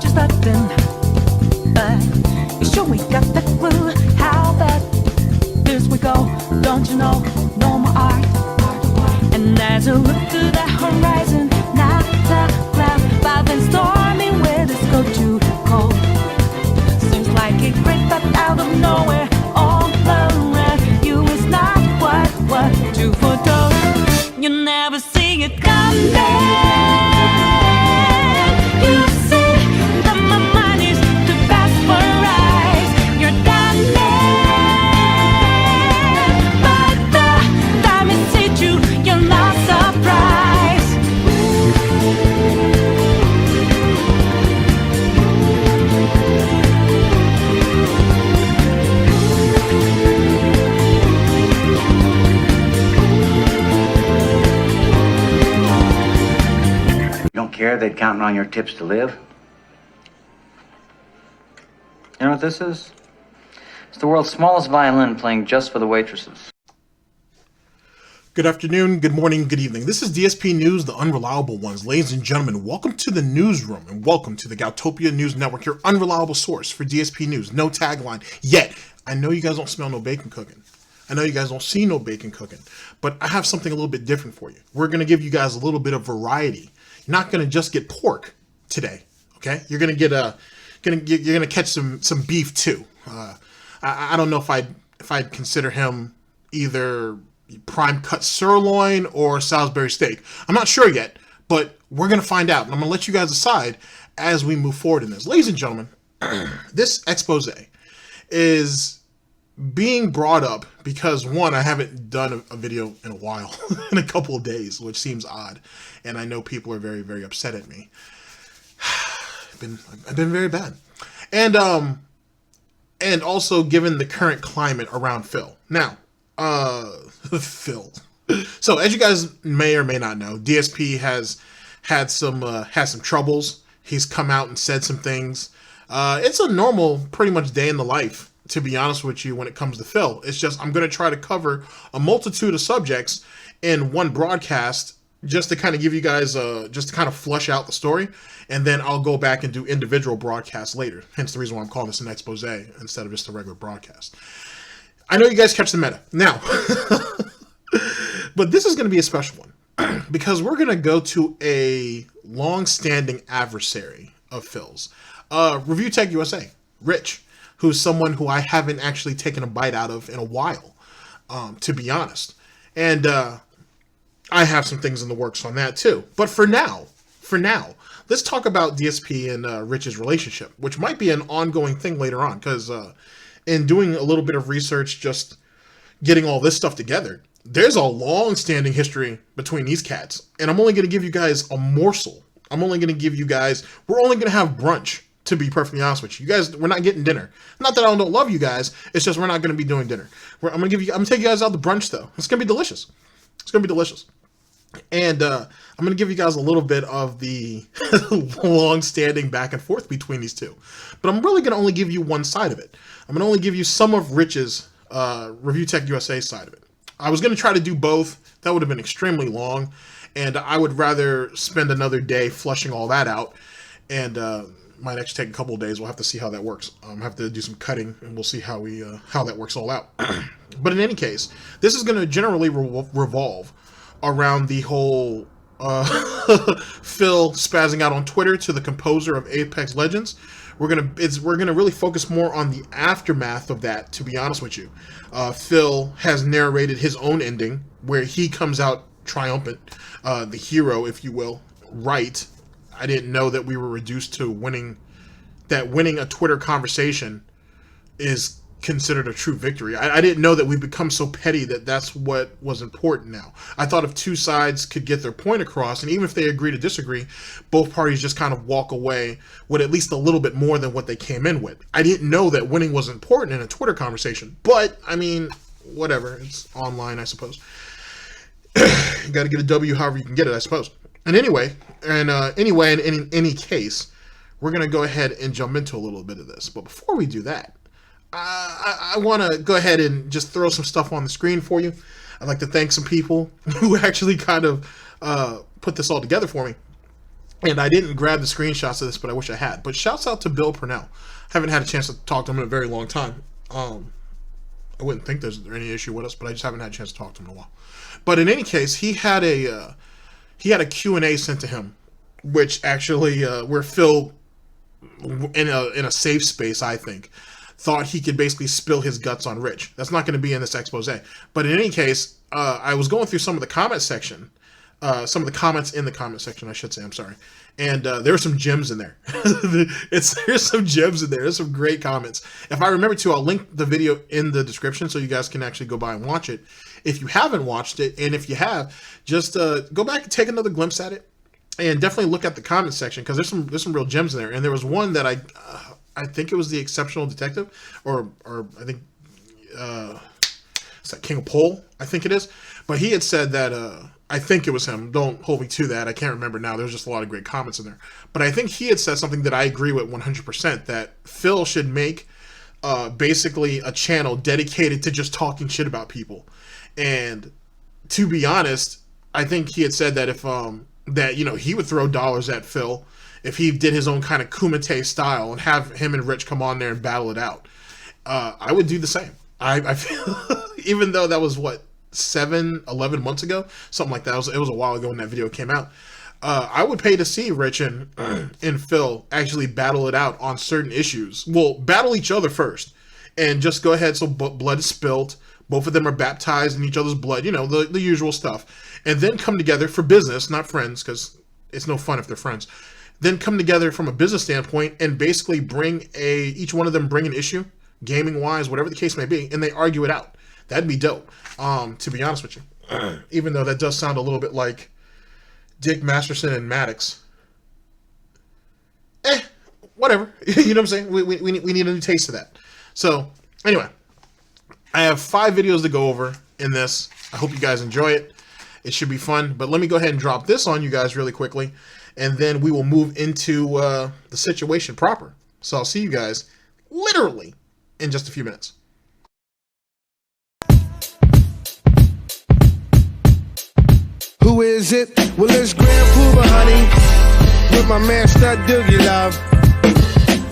just nothing. But you sure we got that clue? How bad this we go? Don't you know? No more art. And as I look to the horizon, not a cloud, but then stormy weather's go too cold. Seems like it crept up out of nowhere, all around you is not what to foretold. You never see it coming. You see that my mind is too fast for eyes. You're done, but the time it hit you, you're not surprised. You don't care they'd counting on your tips to live? You know what this is? It's the world's smallest violin playing just for the waitresses. Good afternoon, good morning, good evening. This is DSP News, the unreliable ones. Ladies and gentlemen, welcome to the newsroom and welcome to the Galtopia News Network, your unreliable source for DSP News. No tagline yet. I know you guys don't smell no bacon cooking. I know you guys don't see no bacon cooking, but I have something a little bit different for you. We're going to give you guys a little bit of variety. You're not going to just get pork today, okay? You're going to get you're going to catch some beef too. I don't know if I'd consider him either prime cut sirloin or Salisbury steak. I'm not sure yet, but we're going to find out. And I'm going to let you guys decide as we move forward in this. Ladies and gentlemen, this expose is being brought up because, one, I haven't done a video in a while, in a couple of days, which seems odd. And I know people are very, very upset at me. I've been very bad. And also given the current climate around Phil. Now, Phil. So as you guys may or may not know, DSP has had some troubles. He's come out and said some things. It's a normal, pretty much day in the life, to be honest with you, when it comes to Phil. It's just I'm going to try to cover a multitude of subjects in one broadcast just to kind of give you guys, just to kind of flush out the story. And then I'll go back and do individual broadcasts later. Hence the reason why I'm calling this an expose instead of just a regular broadcast. I know you guys catch the meta. Now, but this is going to be a special one because we're going to go to a long-standing adversary of Phil's. ReviewTechUSA, Rich, who's someone who I haven't actually taken a bite out of in a while, to be honest. And I have some things in the works on that too. But for now, let's talk about DSP and Rich's relationship, which might be an ongoing thing later on, because in doing a little bit of research, just getting all this stuff together, there's a long-standing history between these cats. And I'm only going to give you guys a morsel. We're only going to have brunch, to be perfectly honest with you. You guys, we're not getting dinner. Not that I don't love you guys. It's just we're not going to be doing dinner. I'm going to take you guys out to brunch, though. It's going to be delicious. It's going to be delicious. And I'm going to give you guys a little bit of the long-standing back and forth between these two. But I'm really going to only give you one side of it. I'm going to only give you some of Rich's ReviewTechUSA side of it. I was going to try to do both. That would have been extremely long. And I would rather spend another day flushing all that out. And might actually take a couple of days. We'll have to see how that works. I have to do some cutting, and we'll see how that works all out. But in any case, this is going to generally revolve around the whole Phil spazzing out on Twitter to the composer of Apex Legends. We're gonna really focus more on the aftermath of that, to be honest with you. Phil has narrated his own ending, where he comes out triumphant, the hero, if you will. Right. I didn't know that we were reduced to winning a Twitter conversation is considered a true victory. I didn't know that we've become so petty that that's what was important now. I thought if two sides could get their point across, and even if they agree to disagree, both parties just kind of walk away with at least a little bit more than what they came in with. I didn't know that winning was important in a Twitter conversation, but I mean, whatever. It's online, I suppose. You got to get a W however you can get it, I suppose. And anyway, in any case, we're going to go ahead and jump into a little bit of this. But before we do that, I want to go ahead and just throw some stuff on the screen for you. I'd like to thank some people who actually kind of put this all together for me. And I didn't grab the screenshots of this, but I wish I had. But shouts out to Bhil Purnell. Haven't had a chance to talk to him in a very long time. I wouldn't think there's any issue with us, but I just haven't had a chance to talk to him in a while. But in any case, he had a Q&A sent to him, which actually where Phil, in a safe space, I think, thought he could basically spill his guts on Rich. That's not going to be in this expose. But in any case, I was going through some of the comment section. Some of the comments in the comment section, I should say, I'm sorry. And there were some gems in there. There's some gems in there. There's some great comments. If I remember to, I'll link the video in the description so you guys can actually go by and watch it. If you haven't watched it, and if you have, just go back and take another glimpse at it. And definitely look at the comment section, because there's some real gems in there. And there was one that I think it was the Exceptional Detective, or I think it's like King of Pole, I think it is. But he had said that I think it was him. Don't hold me to that. I can't remember now. There's just a lot of great comments in there. But I think he had said something that I agree with 100%, that Phil should make basically a channel dedicated to just talking shit about people. And to be honest, I think he had said that if that, you know, he would throw dollars at Phil if he did his own kind of Kumite style and have him and Rich come on there and battle it out. I would do the same. I feel, even though that was what, 11 months ago, something like that. It was a while ago when that video came out. I would pay to see Rich and Phil actually battle it out on certain issues. Well, battle each other first, and just go ahead. So blood is spilled. Both of them are baptized in each other's blood. You know, the usual stuff. And then come together for business, not friends, because it's no fun if they're friends. Then come together from a business standpoint and basically each one of them bring an issue, gaming wise, whatever the case may be, and they argue it out. That'd be dope. To be honest with you, even though that does sound a little bit like Dick Masterson and Maddox. Whatever. You know what I'm saying? We need a new taste of that. So anyway, I have 5 videos to go over in this. I hope you guys enjoy it. It should be fun. But let me go ahead and drop this on you guys really quickly, and then we will move into the situation proper. So I'll see you guys literally in just a few minutes. Who is it? Well, it's Grand Pooba, honey, with my man Stud Doogie Love,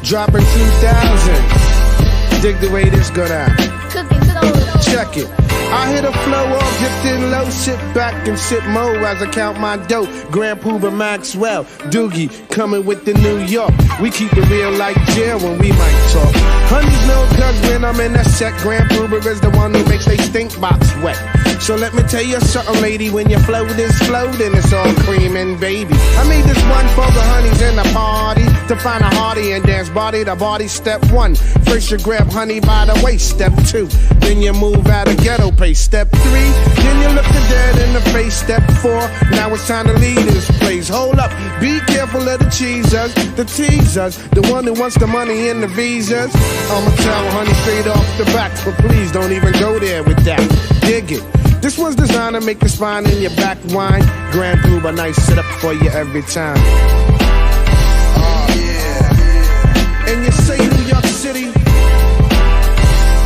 dropping 2000. Dig the way this go down. Cookin Soul. Check it. I hit a flow off, dipped in low, sit back and sip mo as I count my dough. Grand Pooba Maxwell, Doogie, coming with the New York. We keep it real like jail when we might talk. Honeys know cause when I'm in that set, Grand Pooba is the one who makes they stink box wet. So let me tell you something, lady, when your float is floating, it's all creaming, baby. I made this one for the honeys in the party, to find a hearty and dance body to body. Step 1, first you grab honey by the waist. Step 2, then you move out of ghetto pace. Step 3, then you look the dead in the face. Step 4, now it's time to leave this place. Hold up, be careful of the cheesers, the teasers, the one who wants the money and the visas. I'ma tell honey straight off the back, but please don't even go there with that. Dig it. This one's designed to make the spine in your back whine. Grand Pooba, nice sit up for you every time. Oh yeah. And you say New York City.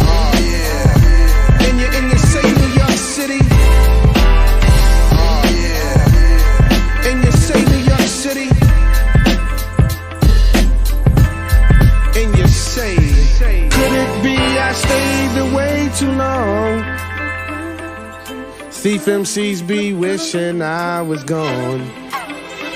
Oh yeah. And you say New York City. Oh yeah. And you say New York City. And you say, could it be I stayed away too long? Thief MCs be wishing I was gone,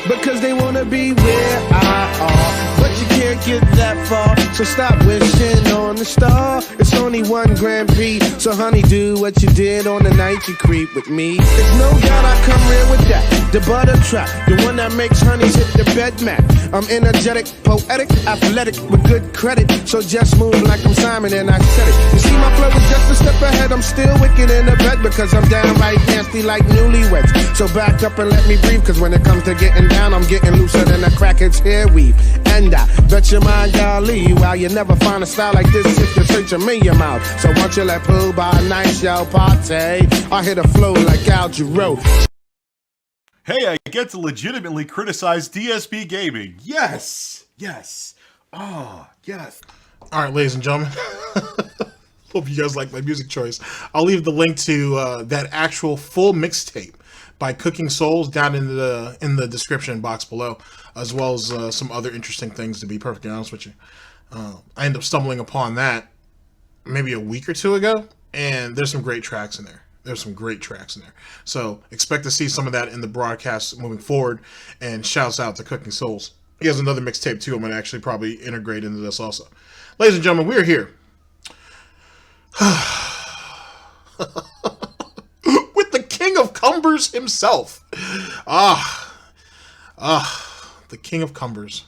because they wanna be where I are, but you can't get that far, so stop wishing on the star. It's only 1 Grand P, so honey, do what you did on the night you creep with me. There's no doubt I come real with that, the butter trap, the one that makes honeys hit the bed mat. I'm energetic, poetic, athletic, with good credit, so just move like I'm Simon and I said it. You see my flow is just a step ahead, I'm still wicked in the bed, because I'm downright nasty like newlyweds. So back up and let me breathe, cause when it comes to getting down, I'm getting looser than a crackhead's hair weave. And I bet your mind golly, while you never find a style like this if you search a million miles. So once you let Pooh by a nice yo party, I hit a flow like Al Jarreau. Hey, I get to legitimately criticize DSP Gaming. Yes! Yes. Ah, yes. All right, ladies and gentlemen. Hope you guys like my music choice. I'll leave the link to that actual full mixtape by Cookin Soul down in the description box below, as well as some other interesting things, to be perfectly honest with you. I ended up stumbling upon that maybe a week or two ago, and there's some great tracks in there. So expect to see some of that in the broadcast moving forward, and shouts out to Cookin Souls. He has another mixtape too I'm going to actually probably integrate into this also. Ladies and gentlemen, we're here with the king of cumbers himself. The king of cumbers.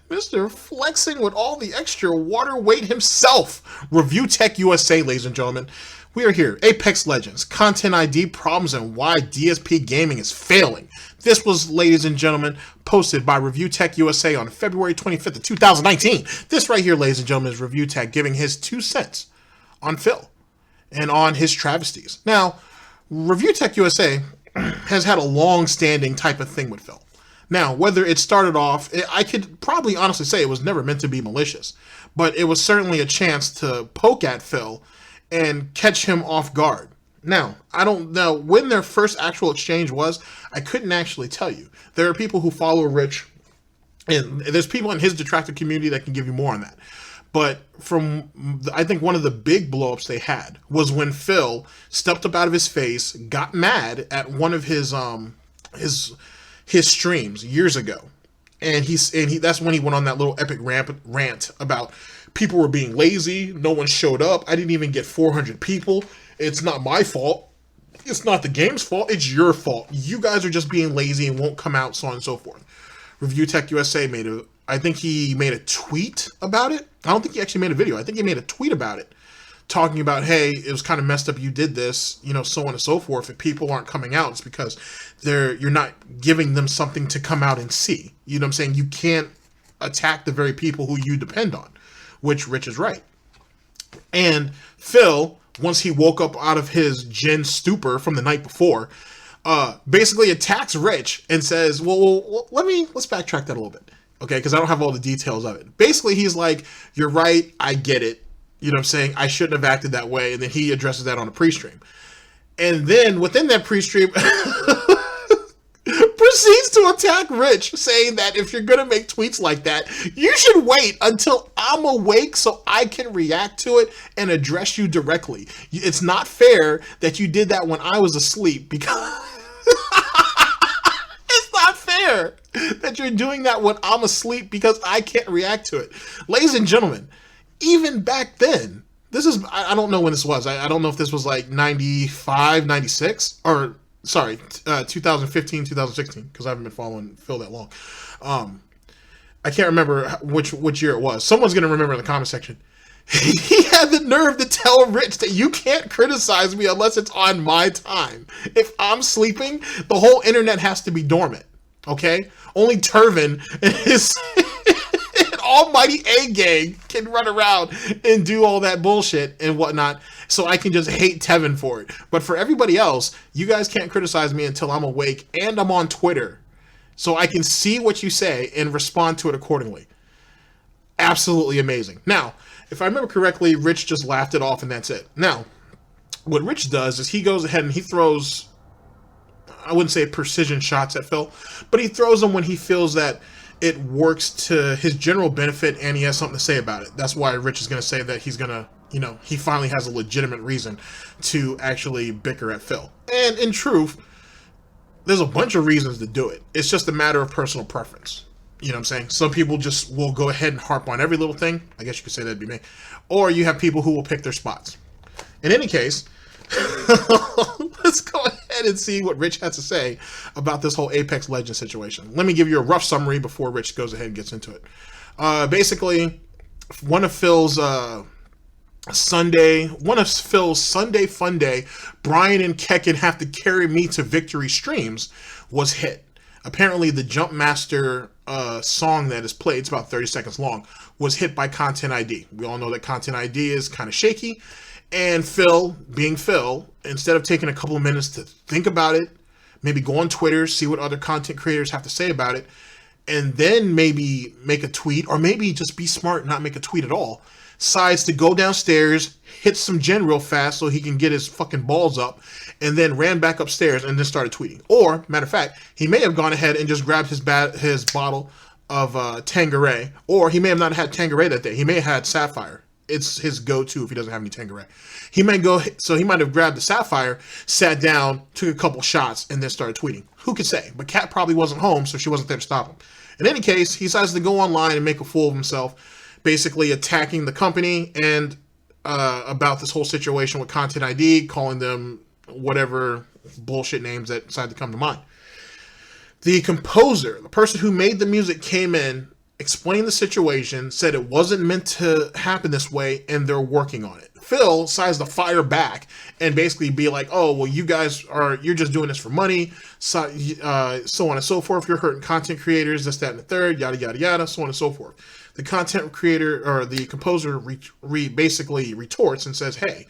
Mr. Flexing with all the extra water weight himself. ReviewTechUSA, ladies and gentlemen. We are here. Apex Legends, Content ID problems, and why DSP Gaming is failing. This was, ladies and gentlemen, posted by ReviewTechUSA on February 25th of 2019. This right here, ladies and gentlemen, is ReviewTech giving his 2 cents on Phil and on his travesties. Now, ReviewTechUSA has had a long-standing type of thing with Phil. Now, whether it started off, I could probably honestly say it was never meant to be malicious, but it was certainly a chance to poke at Phil and catch him off guard. Now, I don't know when their first actual exchange was. I couldn't actually tell you. There are people who follow Rich, and there's people in his detractor community that can give you more on that. But I think one of the big blowups they had was when Phil stepped up out of his face, got mad at one of his streams years ago, and that's when he went on that little epic rant about people were being lazy, no one showed up, I didn't even get 400 people, it's not my fault, it's not the game's fault, it's your fault, you guys are just being lazy and won't come out, so on and so forth. ReviewTechUSA I think he made a tweet about it. I don't think he actually made a video. I think he made a tweet about it, talking about, hey, it was kind of messed up you did this, so on and so forth. If people aren't coming out, it's because you're not giving them something to come out and see. You know what I'm saying? You can't attack the very people who you depend on, which Rich is right. And Phil, once he woke up out of his gin stupor from the night before, basically attacks Rich and says, well, let's backtrack that a little bit. Okay, because I don't have all the details of it. Basically, he's like, you're right, I get it. You know what I'm saying? I shouldn't have acted that way. And then he addresses that on a pre-stream. And then within that pre-stream, proceeds to attack Rich, saying that if you're going to make tweets like that, you should wait until I'm awake so I can react to it and address you directly. It's not fair that you did that when I was asleep, because it's not fair that you're doing that when I'm asleep because I can't react to it. Ladies and gentlemen, even back then, I don't know when this was. I don't know if this was like 95, 96, or sorry, 2015, 2016, because I haven't been following Phil that long. I can't remember which year it was. Someone's going to remember in the comment section. He had the nerve to tell Rich that you can't criticize me unless it's on my time. If I'm sleeping, the whole internet has to be dormant. Okay? Only Turvin and his almighty A-gang can run around and do all that bullshit and whatnot, so I can just hate Tevin for it. But for everybody else, you guys can't criticize me until I'm awake and I'm on Twitter, so I can see what you say and respond to it accordingly. Absolutely amazing. Now, if I remember correctly, Rich just laughed it off and that's it. Now, what Rich does is he goes ahead and he throws, I wouldn't say precision shots at Phil, but he throws them when he feels that it works to his general benefit and he has something to say about it. That's why Rich is going to say that he's going to, he finally has a legitimate reason to actually bicker at Phil. And in truth, there's a bunch of reasons to do it. It's just a matter of personal preference. You know what I'm saying? Some people just will go ahead and harp on every little thing. I guess you could say that'd be me. Or you have people who will pick their spots. In any case, let's go ahead and see what Rich has to say about this whole Apex Legends situation. Let me give you a rough summary before Rich goes ahead and gets into it. Basically, one of Phil's Sunday fun day, Brian and Kekin have to carry me to victory streams, was hit. Apparently, the Jump Master song that is played, it's about 30 seconds long, was hit by Content ID. We all know that Content ID is kind of shaky. And Phil, being Phil, instead of taking a couple of minutes to think about it, maybe go on Twitter, see what other content creators have to say about it, and then maybe make a tweet, or maybe just be smart and not make a tweet at all, decides to go downstairs, hit some gen real fast so he can get his fucking balls up, and then ran back upstairs and then started tweeting. Or, matter of fact, he may have gone ahead and just grabbed his bottle of Tanqueray, or he may have not had Tanqueray that day. He may have had Sapphire. It's his go-to if he doesn't have any Tanqueray. He might have grabbed the Sapphire, sat down, took a couple shots, and then started tweeting. Who could say? But Kat probably wasn't home, so she wasn't there to stop him. In any case, he decides to go online and make a fool of himself, basically attacking the company and about this whole situation with Content ID, calling them whatever bullshit names that decide to come to mind. The composer, the person who made the music, came in, explained the situation, said it wasn't meant to happen this way, and they're working on it. Phil decides to fire back and basically be like, oh, well, you're just doing this for money, so on and so forth. You're hurting content creators, this, that, and the third, yada, yada, yada, so on and so forth. The content creator, or the composer, basically retorts and says, hey,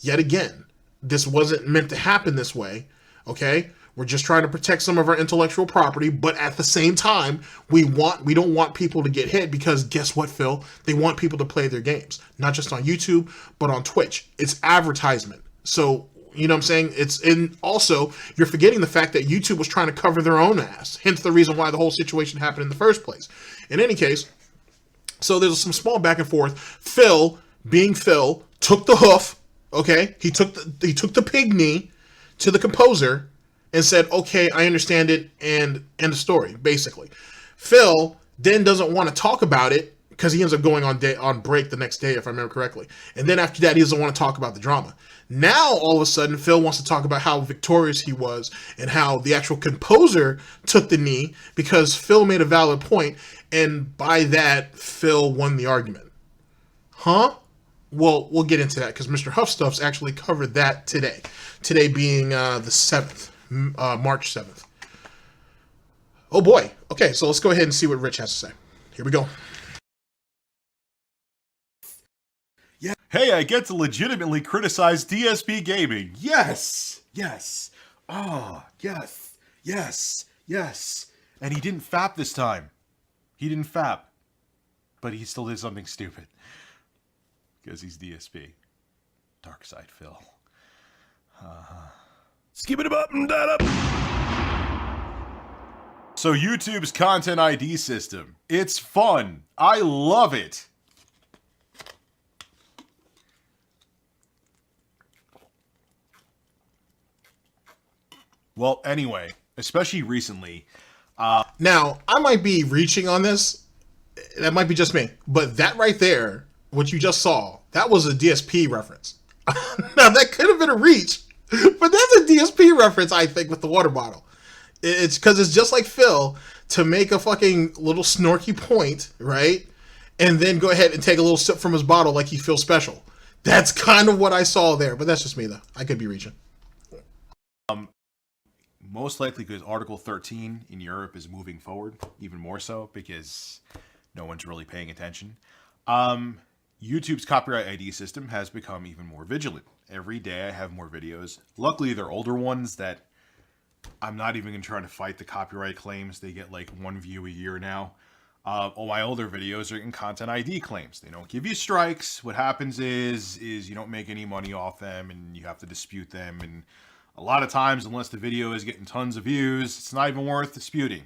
yet again, this wasn't meant to happen this way, okay? We're just trying to protect some of our intellectual property, but at the same time, we don't want people to get hit, because guess what, Phil? They want people to play their games, not just on YouTube, but on Twitch. It's advertisement. So, you know what I'm saying? Also, you're forgetting the fact that YouTube was trying to cover their own ass, hence the reason why the whole situation happened in the first place. In any case, so there's some small back and forth. Phil, being Phil, took the hoof, okay? He took the pig knee to the composer and said, okay, I understand it, and end of story, basically. Phil then doesn't want to talk about it because he ends up going on break the next day, if I remember correctly. And then after that, he doesn't want to talk about the drama. Now, all of a sudden, Phil wants to talk about how victorious he was and how the actual composer took the knee because Phil made a valid point, and by that, Phil won the argument. Huh? Well, we'll get into that because Mr. Stuff's actually covered that today. Today being the 7th. March 7th. Oh boy. Okay, so let's go ahead and see what Rich has to say. Here we go. Yeah. Hey, I get to legitimately criticize DSP Gaming. Yes. Yes. Oh, yes. Yes. Yes. And he didn't fap this time. He didn't fap. But he still did something stupid. Because he's DSP. Dark side Phil. Skip it up and that up. So YouTube's Content ID system. It's fun. I love it. Well, anyway, especially recently. Now, I might be reaching on this. That might be just me. But that right there, what you just saw, that was a DSP reference. Now, that could have been a reach. But that's a DSP reference, I think, with the water bottle. It's because it's just like Phil to make a fucking little snorky point, right? And then go ahead and take a little sip from his bottle like he feels special. That's kind of what I saw there, but that's just me, though. I could be reaching. Most likely because Article 13 in Europe is moving forward, even more so, because no one's really paying attention. YouTube's copyright ID system has become even more vigilant. Every day I have more videos. Luckily, they're older ones that I'm not even going to try to fight the copyright claims. They get like 1 view a year now. All my older videos are in content ID claims. They don't give you strikes. What happens is you don't make any money off them and you have to dispute them. And a lot of times, unless the video is getting tons of views, it's not even worth disputing.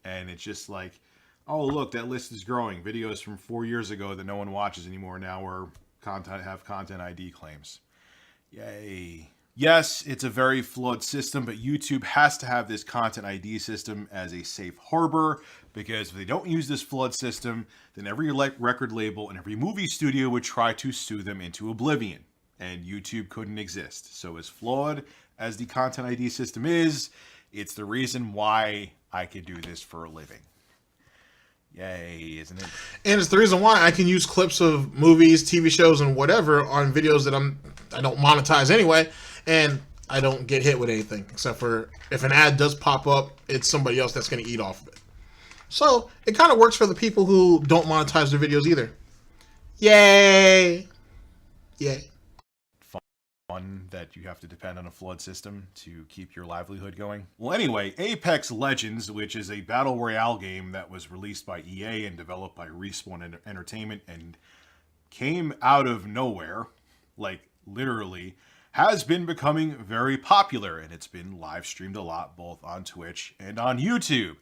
And it's just like, oh, look, that list is growing. Videos from 4 years ago that no one watches anymore now have content ID claims. Yay. Yes, it's a very flawed system, but YouTube has to have this content ID system as a safe harbor, because if they don't use this flawed system, then every record label and every movie studio would try to sue them into oblivion, and YouTube couldn't exist. So as flawed as the content ID system is, it's the reason why I could do this for a living. Yay, isn't it? And it's the reason why I can use clips of movies, TV shows, and whatever on videos that I don't monetize anyway, and I don't get hit with anything, except for if an ad does pop up, it's somebody else that's going to eat off of it. So it kind of works for the people who don't monetize their videos either. Yay! Yay. Fun that you have to depend on a flood system to keep your livelihood going. Well, anyway, Apex Legends, which is a battle royale game that was released by EA and developed by Respawn Entertainment and came out of nowhere, like literally, has been becoming very popular, and it's been live streamed a lot, both on Twitch and on YouTube.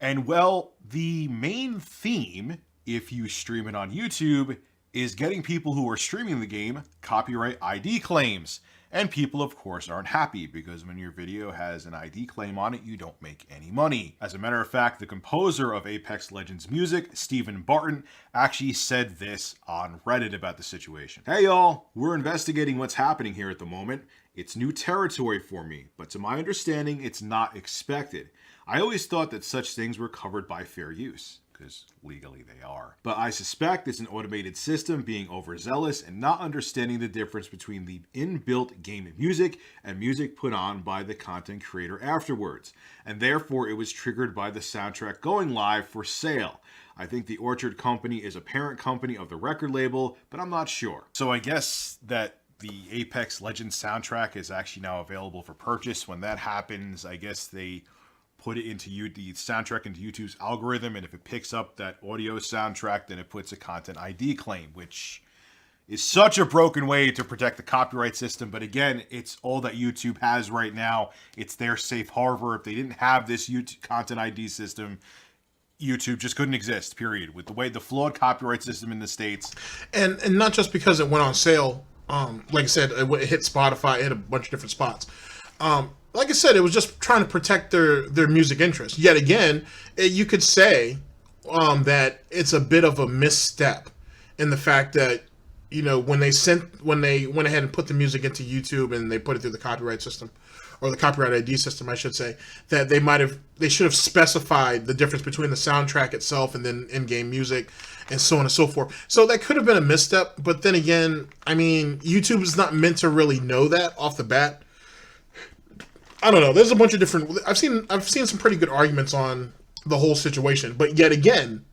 And well, the main theme, if you stream it on YouTube, is getting people who are streaming the game copyright ID claims. And people, of course, aren't happy because when your video has an ID claim on it, you don't make any money. As a matter of fact, the composer of Apex Legends music, Stephen Barton, actually said this on Reddit about the situation. Hey y'all, we're investigating what's happening here at the moment. It's new territory for me, but to my understanding, it's not expected. I always thought that such things were covered by fair use, because legally they are. But I suspect it's an automated system being overzealous and not understanding the difference between the inbuilt game music and music put on by the content creator afterwards. And therefore it was triggered by the soundtrack going live for sale. I think the Orchard Company is a parent company of the record label, but I'm not sure. So I guess that the Apex Legends soundtrack is actually now available for purchase. When that happens, I guess they put it into the soundtrack into YouTube's algorithm, and if it picks up that audio soundtrack, then it puts a content ID claim, which is such a broken way to protect the copyright system. But again, it's all that YouTube has right now. It's their safe harbor. If they didn't have this YouTube content ID system, YouTube just couldn't exist, period, with the way the flawed copyright system in the States. And not just because it went on sale. Like I said, it hit Spotify, it hit a bunch of different spots. Like I said, it was just trying to protect their music interests. Yet again, you could say that it's a bit of a misstep in the fact that, you know, when they went ahead and put the music into YouTube and they put it through the copyright system, or the copyright ID system, I should say, that they should have specified the difference between the soundtrack itself and then in-game music and so on and so forth. So that could have been a misstep, but then again, I mean, YouTube is not meant to really know that off the bat. I don't know. There's a bunch of different. I've seen some pretty good arguments on the whole situation, but yet again,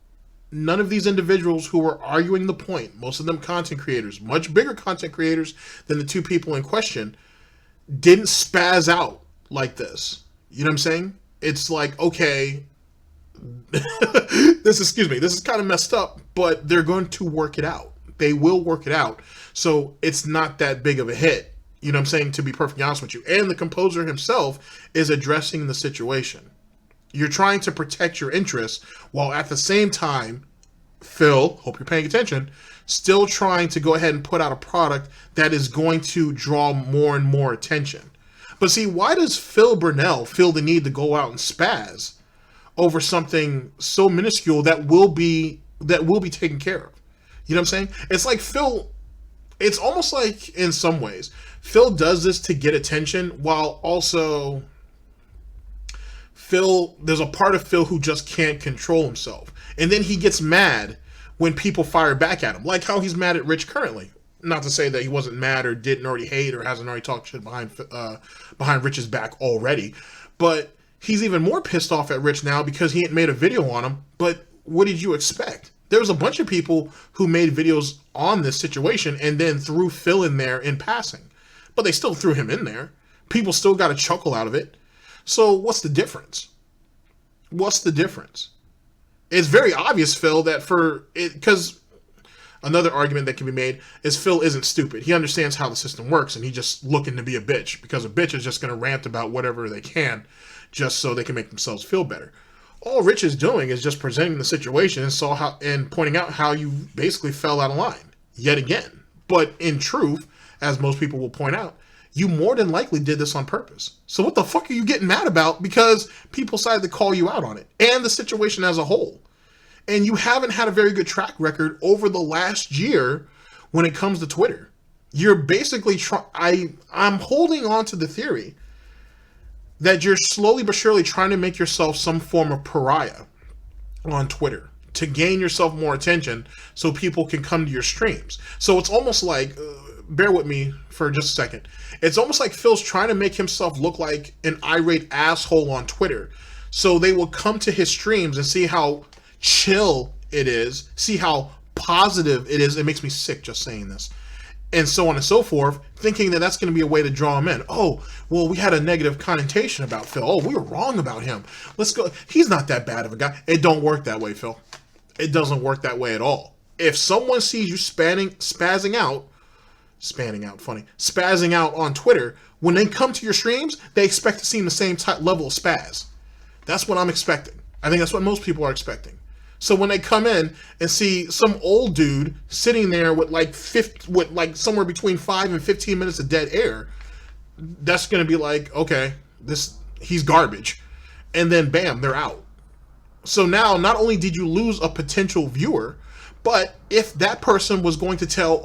none of these individuals who were arguing the point, most of them content creators, much bigger content creators than the two people in question, didn't spaz out like this. You know what I'm saying? It's like, okay, this is kind of messed up, but they're going to work it out. They will work it out. So it's not that big of a hit. You know what I'm saying? To be perfectly honest with you. And the composer himself is addressing the situation. You're trying to protect your interests while at the same time, Phil, hope you're paying attention, still trying to go ahead and put out a product that is going to draw more and more attention. But see, why does Bhil Purnell feel the need to go out and spaz over something so minuscule that will be taken care of? You know what I'm saying? It's like Phil, it's almost like in some ways, Phil does this to get attention while also there's a part of Phil who just can't control himself. And then he gets mad when people fire back at him, like how he's mad at Rich currently. Not to say that he wasn't mad or didn't already hate or hasn't already talked shit behind Rich's back already, but he's even more pissed off at Rich now because he ain't made a video on him. But what did you expect? There was a bunch of people who made videos on this situation and then threw Phil in there in passing, but they still threw him in there. People still got a chuckle out of it. So what's the difference? What's the difference? It's very obvious, Phil, that because another argument that can be made is Phil isn't stupid. He understands how the system works, and he's just looking to be a bitch, because a bitch is just going to rant about whatever they can just so they can make themselves feel better. All Rich is doing is just presenting the situation and pointing out how you basically fell out of line yet again. But in truth, as most people will point out, you more than likely did this on purpose. So what the fuck are you getting mad about? Because people decided to call you out on it and the situation as a whole. And you haven't had a very good track record over the last year when it comes to Twitter. You're basically I'm holding on to the theory that you're slowly but surely trying to make yourself some form of pariah on Twitter to gain yourself more attention so people can come to your streams. So it's almost like, bear with me for just a second. It's almost like Phil's trying to make himself look like an irate asshole on Twitter. So they will come to his streams and see how chill it is, see how positive it is. It makes me sick just saying this. And so on and so forth, thinking that that's going to be a way to draw him in. Oh, well, we had a negative connotation about Phil. Oh, we were wrong about him. Let's go. He's not that bad of a guy. It don't work that way, Phil. It doesn't work that way at all. If someone sees you spazzing out on Twitter, when they come to your streams, they expect to see the same level of spaz. That's what I'm expecting. I think that's what most people are expecting. So when they come in and see some old dude sitting there with like somewhere between 5 and 15 minutes of dead air, that's going to be like, okay, he's garbage. And then bam, they're out. So now not only did you lose a potential viewer, but if that person was going to tell,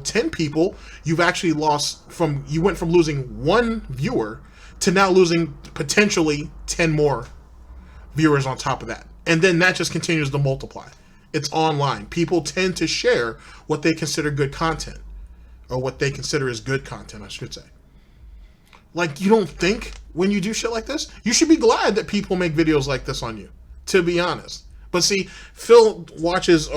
10 people, you've actually you went from losing 1 viewer to now losing potentially 10 more viewers on top of that. And then that just continues to multiply. It's online. People tend to share what they consider good content, or what they consider as good content, I should say. Like, you don't think when you do shit like this, you should be glad that people make videos like this on you, to be honest. But see, Phil watches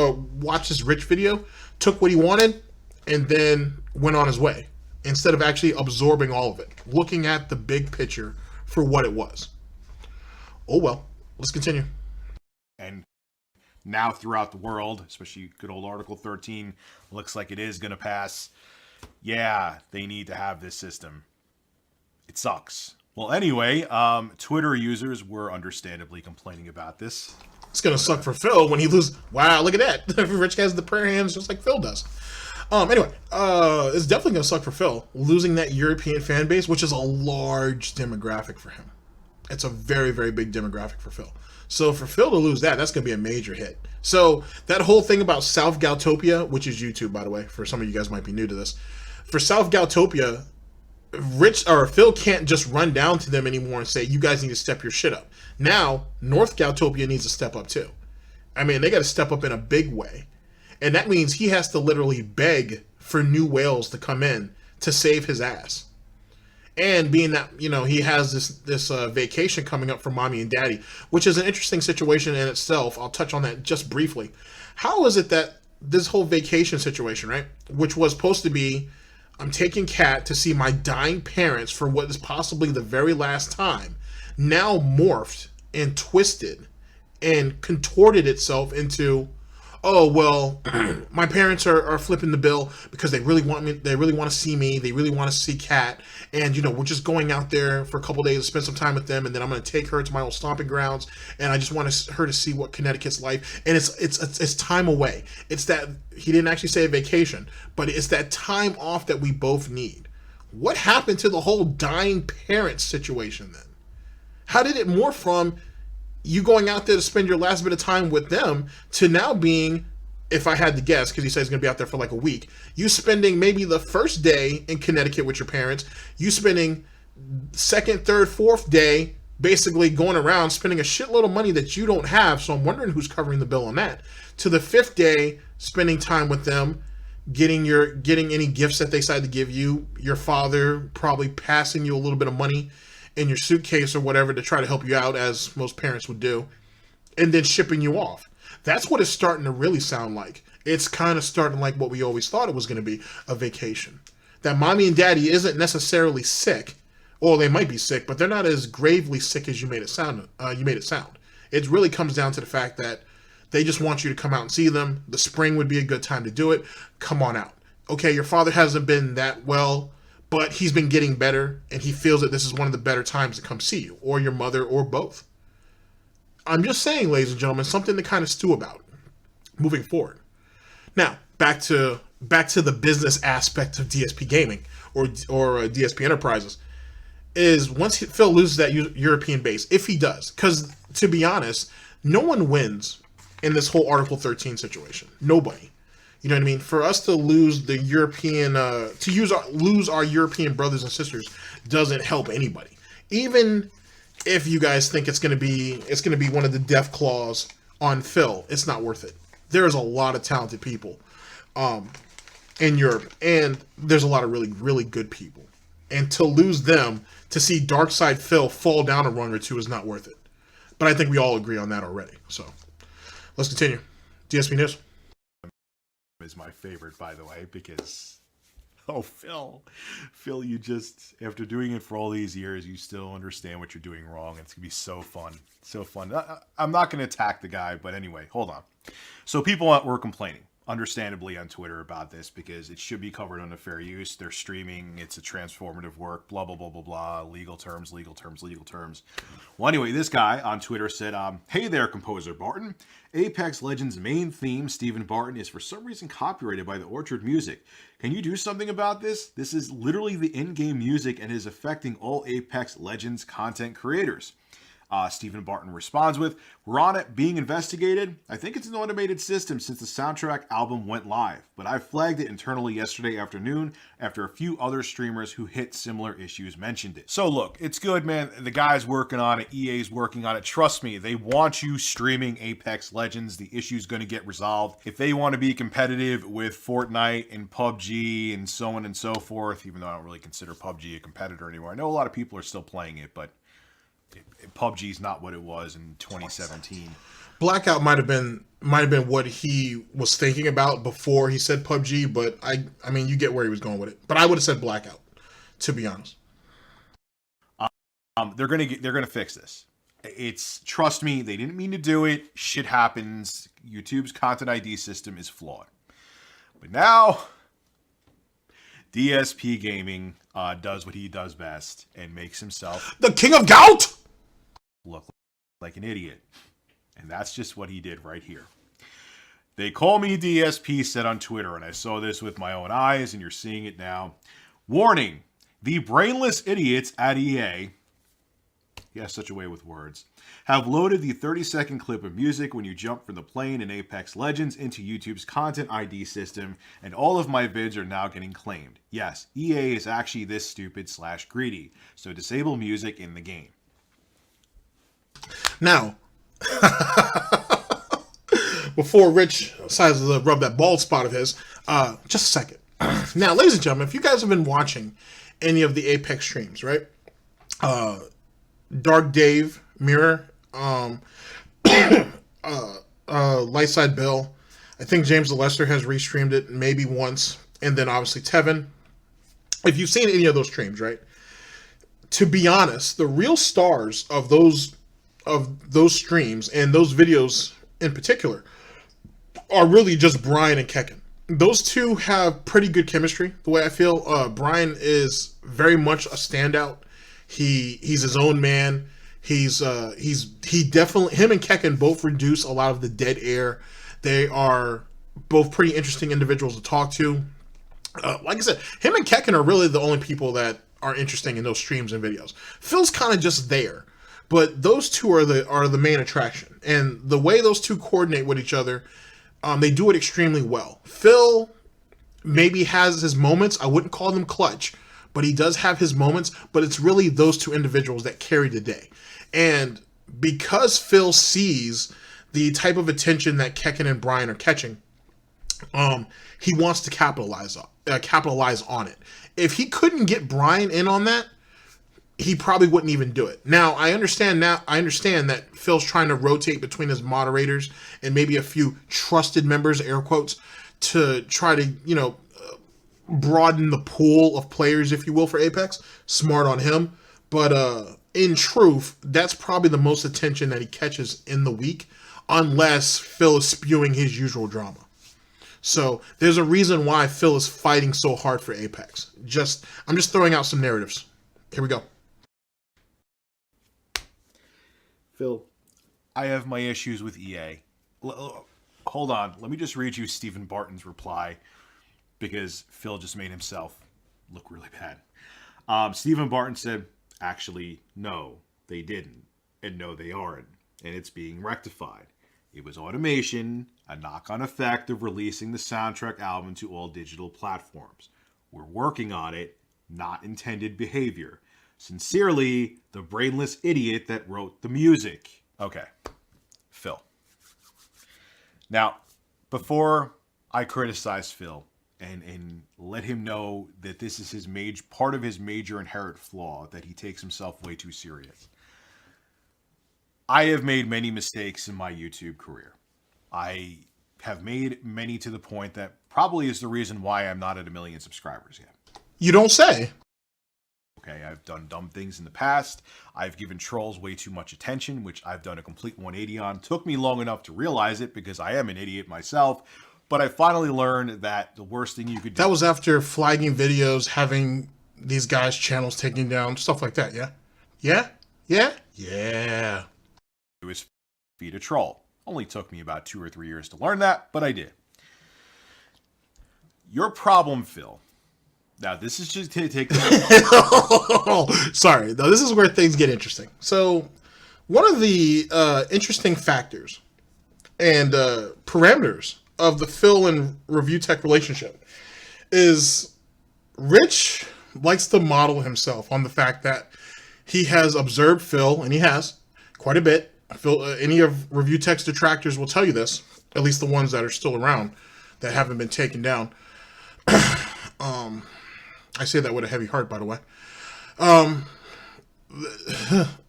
Rich video, took what he wanted, and then went on his way, instead of actually absorbing all of it, looking at the big picture for what it was. Oh well, let's continue. And now throughout the world, especially good old Article 13, looks like it is going to pass. Yeah, they need to have this system. It sucks. Well, anyway, Twitter users were understandably complaining about this. It's going to suck for Phil when he loses. Wow, look at that. Rich has the prayer hands just like Phil does. Anyway, it's definitely going to suck for Phil, losing that European fan base, which is a large demographic for him. It's a very, very big demographic for Phil. So for Phil to lose that, that's going to be a major hit. So that whole thing about South Galtopia, which is YouTube, by the way, for some of you guys might be new to this. For South Galtopia, Phil can't just run down to them anymore and say, you guys need to step your shit up. Now, North Galtopia needs to step up too. I mean, they got to step up in a big way. And that means he has to literally beg for new whales to come in to save his ass. And being that, he has this vacation coming up for mommy and daddy, which is an interesting situation in itself. I'll touch on that just briefly. How is it that this whole vacation situation, right, which was supposed to be, I'm taking Kat to see my dying parents for what is possibly the very last time, now morphed and twisted and contorted itself into, oh, well, my parents are flipping the bill because they really want me. They really want to see me. They really want to see Kat. And, we're just going out there for a couple days to spend some time with them. And then I'm going to take her to my old stomping grounds. And I just want her to see what Connecticut's like. And it's time away. It's that, he didn't actually say a vacation, but it's that time off that we both need. What happened to the whole dying parents situation then? How did it morph from you going out there to spend your last bit of time with them to now being, if I had to guess, because he says he's going to be out there for like a week, you spending maybe the first day in Connecticut with your parents, you spending second, third, fourth day basically going around spending a shitload of money that you don't have, so I'm wondering who's covering the bill on that, to the fifth day spending time with them, getting any gifts that they decide to give you, your father probably passing you a little bit of money in your suitcase or whatever to try to help you out, as most parents would do, and then shipping you off. That's what it's starting to really sound like. It's kind of starting like what we always thought it was going to be, a vacation. That mommy and daddy isn't necessarily sick, or they might be sick, but they're not as gravely sick as you made it sound. It really comes down to the fact that they just want you to come out and see them. The spring would be a good time to do it. Come on out. Okay, your father hasn't been that well, but he's been getting better, and he feels that this is one of the better times to come see you, or your mother, or both. I'm just saying, ladies and gentlemen, something to kind of stew about moving forward. Now, back to the business aspect of DSP Gaming, or DSP Enterprises, is once Phil loses that European base, if he does, because to be honest, no one wins in this whole Article 13 situation. Nobody. You know what I mean? For us to lose the European, lose our European brothers and sisters doesn't help anybody. Even if you guys think it's gonna be one of the death claws on Phil, it's not worth it. There's a lot of talented people in Europe, and there's a lot of really, really good people. And to lose them, to see Darkside Phil fall down a rung or two is not worth it. But I think we all agree on that already. So let's continue. DSP News is my favorite, by the way, because Phil, you just, after doing it for all these years, you still understand what you're doing wrong. It's gonna be so fun. I'm not gonna attack the guy, but anyway, hold on. So people were complaining. understandably on Twitter about this because it should be covered under fair use. They're streaming. It's a transformative work, blah, blah, blah, blah, blah. Legal terms, legal terms, legal terms. Well, anyway, this guy on Twitter said, hey there, Composer Barton. Apex Legends' main theme, Stephen Barton, is for some reason copyrighted by the Orchard Music. Can you do something about this? This is literally the in-game music and is affecting all Apex Legends content creators. Stephen Barton responds with, we're on it being investigated. I think it's an automated system since the soundtrack album went live, but I flagged it internally yesterday afternoon after a few other streamers who hit similar issues mentioned it. So look, it's good, man. The guy's working on it. EA's working on it. Trust me, they want you streaming Apex Legends. The issue's going to get resolved. If they want to be competitive with Fortnite and PUBG and so on and so forth, even though I don't really consider PUBG a competitor anymore. I know a lot of people are still playing it, but PUBG is not what it was in 2017. Blackout might have been what he was thinking about before he said PUBG, but I mean, you get where he was going with it. But I would have said Blackout, to be honest. They're gonna fix this. Trust me, they didn't mean to do it. Shit happens. YouTube's content ID system is flawed. But now, DSP Gaming does what he does best and makes himself the king of gout. Look like an idiot. And that's just what he did right here. They call me DSP said on Twitter, and I saw this with my own eyes, and you're seeing it now. Warning, the brainless idiots at EA, he has such a way with words, have loaded the 30-second clip of music when you jump from the plane in Apex Legends into YouTube's content ID system, and all of my vids are now getting claimed. Yes, EA is actually this stupid/greedy, so disable music in the game. Now, before Rich decides to rub that bald spot of his, just a second. Now, ladies and gentlemen, if you guys have been watching any of the Apex streams, right? Dark Dave, Mirror, Lightside Bill, I think James the Lester has restreamed it maybe once, and then obviously Tevin. If you've seen any of those streams, right? To be honest, the real stars of those streams and those videos in particular are really just Brian and Kekin. Those two have pretty good chemistry, the way I feel. Brian is very much a standout. He's his own man. He definitely, him and Kekin both reduce a lot of the dead air. They are both pretty interesting individuals to talk to. Like I said, him and Kekin are really the only people that are interesting in those streams and videos. Phil's kind of just there. But those two are the main attraction. And the way those two coordinate with each other, they do it extremely well. Phil maybe has his moments. I wouldn't call them clutch, but he does have his moments. But it's really those two individuals that carry the day. And because Phil sees the type of attention that Kekin and Brian are catching, he wants to capitalize on it. If he couldn't get Brian in on that, he probably wouldn't even do it. Now, I understand that Phil's trying to rotate between his moderators and maybe a few trusted members, air quotes, to try to, broaden the pool of players, if you will, for Apex. Smart on him. But in truth, that's probably the most attention that he catches in the week, unless Phil is spewing his usual drama. So there's a reason why Phil is fighting so hard for Apex. I'm just throwing out some narratives. Here we go. Phil, I have my issues with EA. Hold on. Let me just read you Stephen Barton's reply because Phil just made himself look really bad. Stephen Barton said, actually, no, they didn't. And no, they aren't. And it's being rectified. It was automation, a knock-on effect of releasing the soundtrack album to all digital platforms. We're working on it, not intended behavior. Sincerely, the brainless idiot that wrote the music. Okay, Phil. Now, before I criticize Phil and let him know that this is his part of his major inherent flaw, that he takes himself way too serious. I have made many mistakes in my YouTube career. I have made many to the point that probably is the reason why I'm not at 1 million subscribers yet. You don't say. Okay, I've done dumb things in the past. I've given trolls way too much attention, which I've done a complete 180 on. Took me long enough to realize it because I am an idiot myself. But I finally learned that the worst thing you could do... That was after flagging videos, having these guys' channels taken down, stuff like that, yeah? Yeah? Yeah? Yeah. It was feed a troll. Only took me about 2 or 3 years to learn that, but I did. Your problem, Phil. Now, this is just to take... Sorry. Now, this is where things get interesting. So, one of the interesting factors and parameters of the Phil and Review Tech relationship is Rich likes to model himself on the fact that he has observed Phil, and he has quite a bit. Phil, any of Review Tech's detractors will tell you this, at least the ones that are still around that haven't been taken down. I say that with a heavy heart, by the way.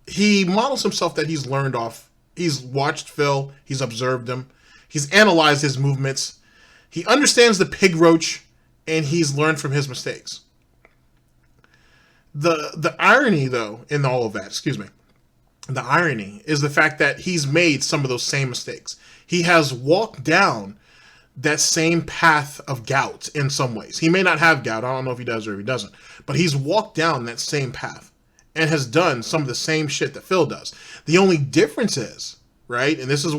He models himself that he's learned off. He's watched Phil. He's observed him. He's analyzed his movements. He understands the pig roach, and he's learned from his mistakes. The irony, though, in all of that, the irony is the fact that he's made some of those same mistakes. He has walked down that same path of gout in some ways. He may not have gout. I don't know if he does or if he doesn't. But he's walked down that same path and has done some of the same shit that Phil does. The only difference is, right, and this is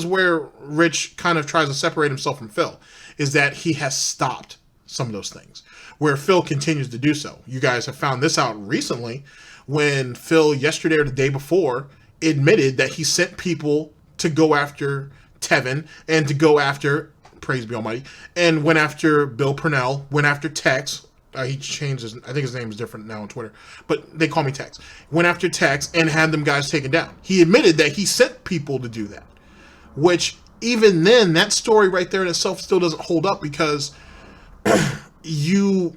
where Rich kind of tries to separate himself from Phil, is that he has stopped some of those things, where Phil continues to do so. You guys have found this out recently when Phil, yesterday or the day before, admitted that he sent people to go after Tevin and to go after, praise be almighty, and went after Bhil Purnell, went after Tex. He changed his, I think his name is different now on Twitter, but they call me Tex. Went after Tex and had them guys taken down. He admitted that he sent people to do that, which even then, that story right there in itself still doesn't hold up, because the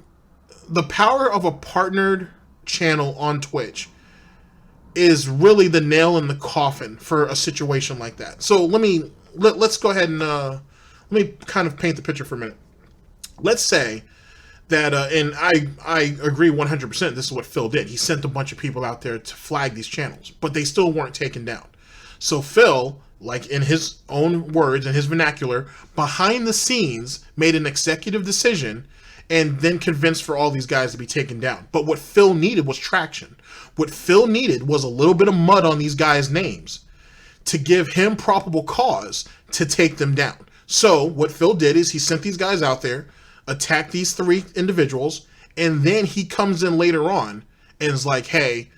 power of a partnered channel on Twitch is really the nail in the coffin for a situation like that. So let's go ahead and let me kind of paint the picture for a minute. Let's say that, and I agree 100%, this is what Phil did. He sent a bunch of people out there to flag these channels, but they still weren't taken down. So Phil, like in his own words and his vernacular, behind the scenes made an executive decision and then convinced for all these guys to be taken down. But what Phil needed was traction. What Phil needed was a little bit of mud on these guys' names to give him probable cause to take them down. So what Phil did is he sent these guys out there, attacked these 3 individuals, and then he comes in later on and is like, hey,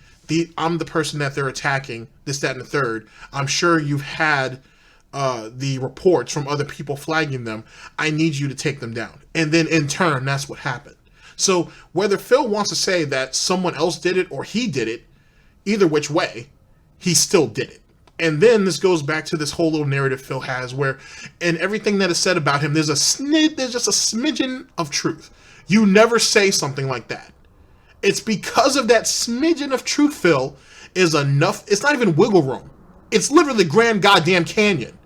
I'm the person that they're attacking, this, that, and the third. I'm sure you've had the reports from other people flagging them. I need you to take them down. And then in turn, that's what happened. So whether Phil wants to say that someone else did it or he did it, either which way, he still did it. And then this goes back to this whole little narrative Phil has where, and everything that is said about him, there's just a smidgen of truth. You never say something like that. It's because of that smidgen of truth, Phil, is enough. It's not even wiggle room. It's literally the Grand Goddamn Canyon.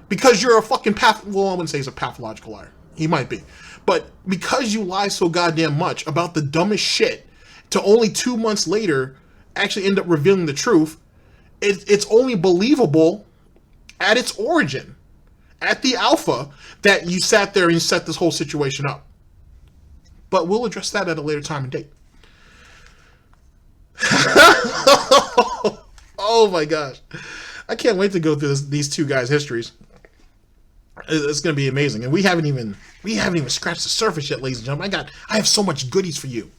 Because you're a fucking well, I wouldn't say he's a pathological liar. He might be. But because you lie so goddamn much about the dumbest shit to only 2 months later actually end up revealing the truth, it's only believable at its origin, at the alpha, that you sat there and you set this whole situation up. But we'll address that at a later time and date. Oh my gosh. I can't wait to go through these 2 guys' histories. It's going to be amazing. And we haven't even scratched the surface yet, ladies and gentlemen. I have so much goodies for you.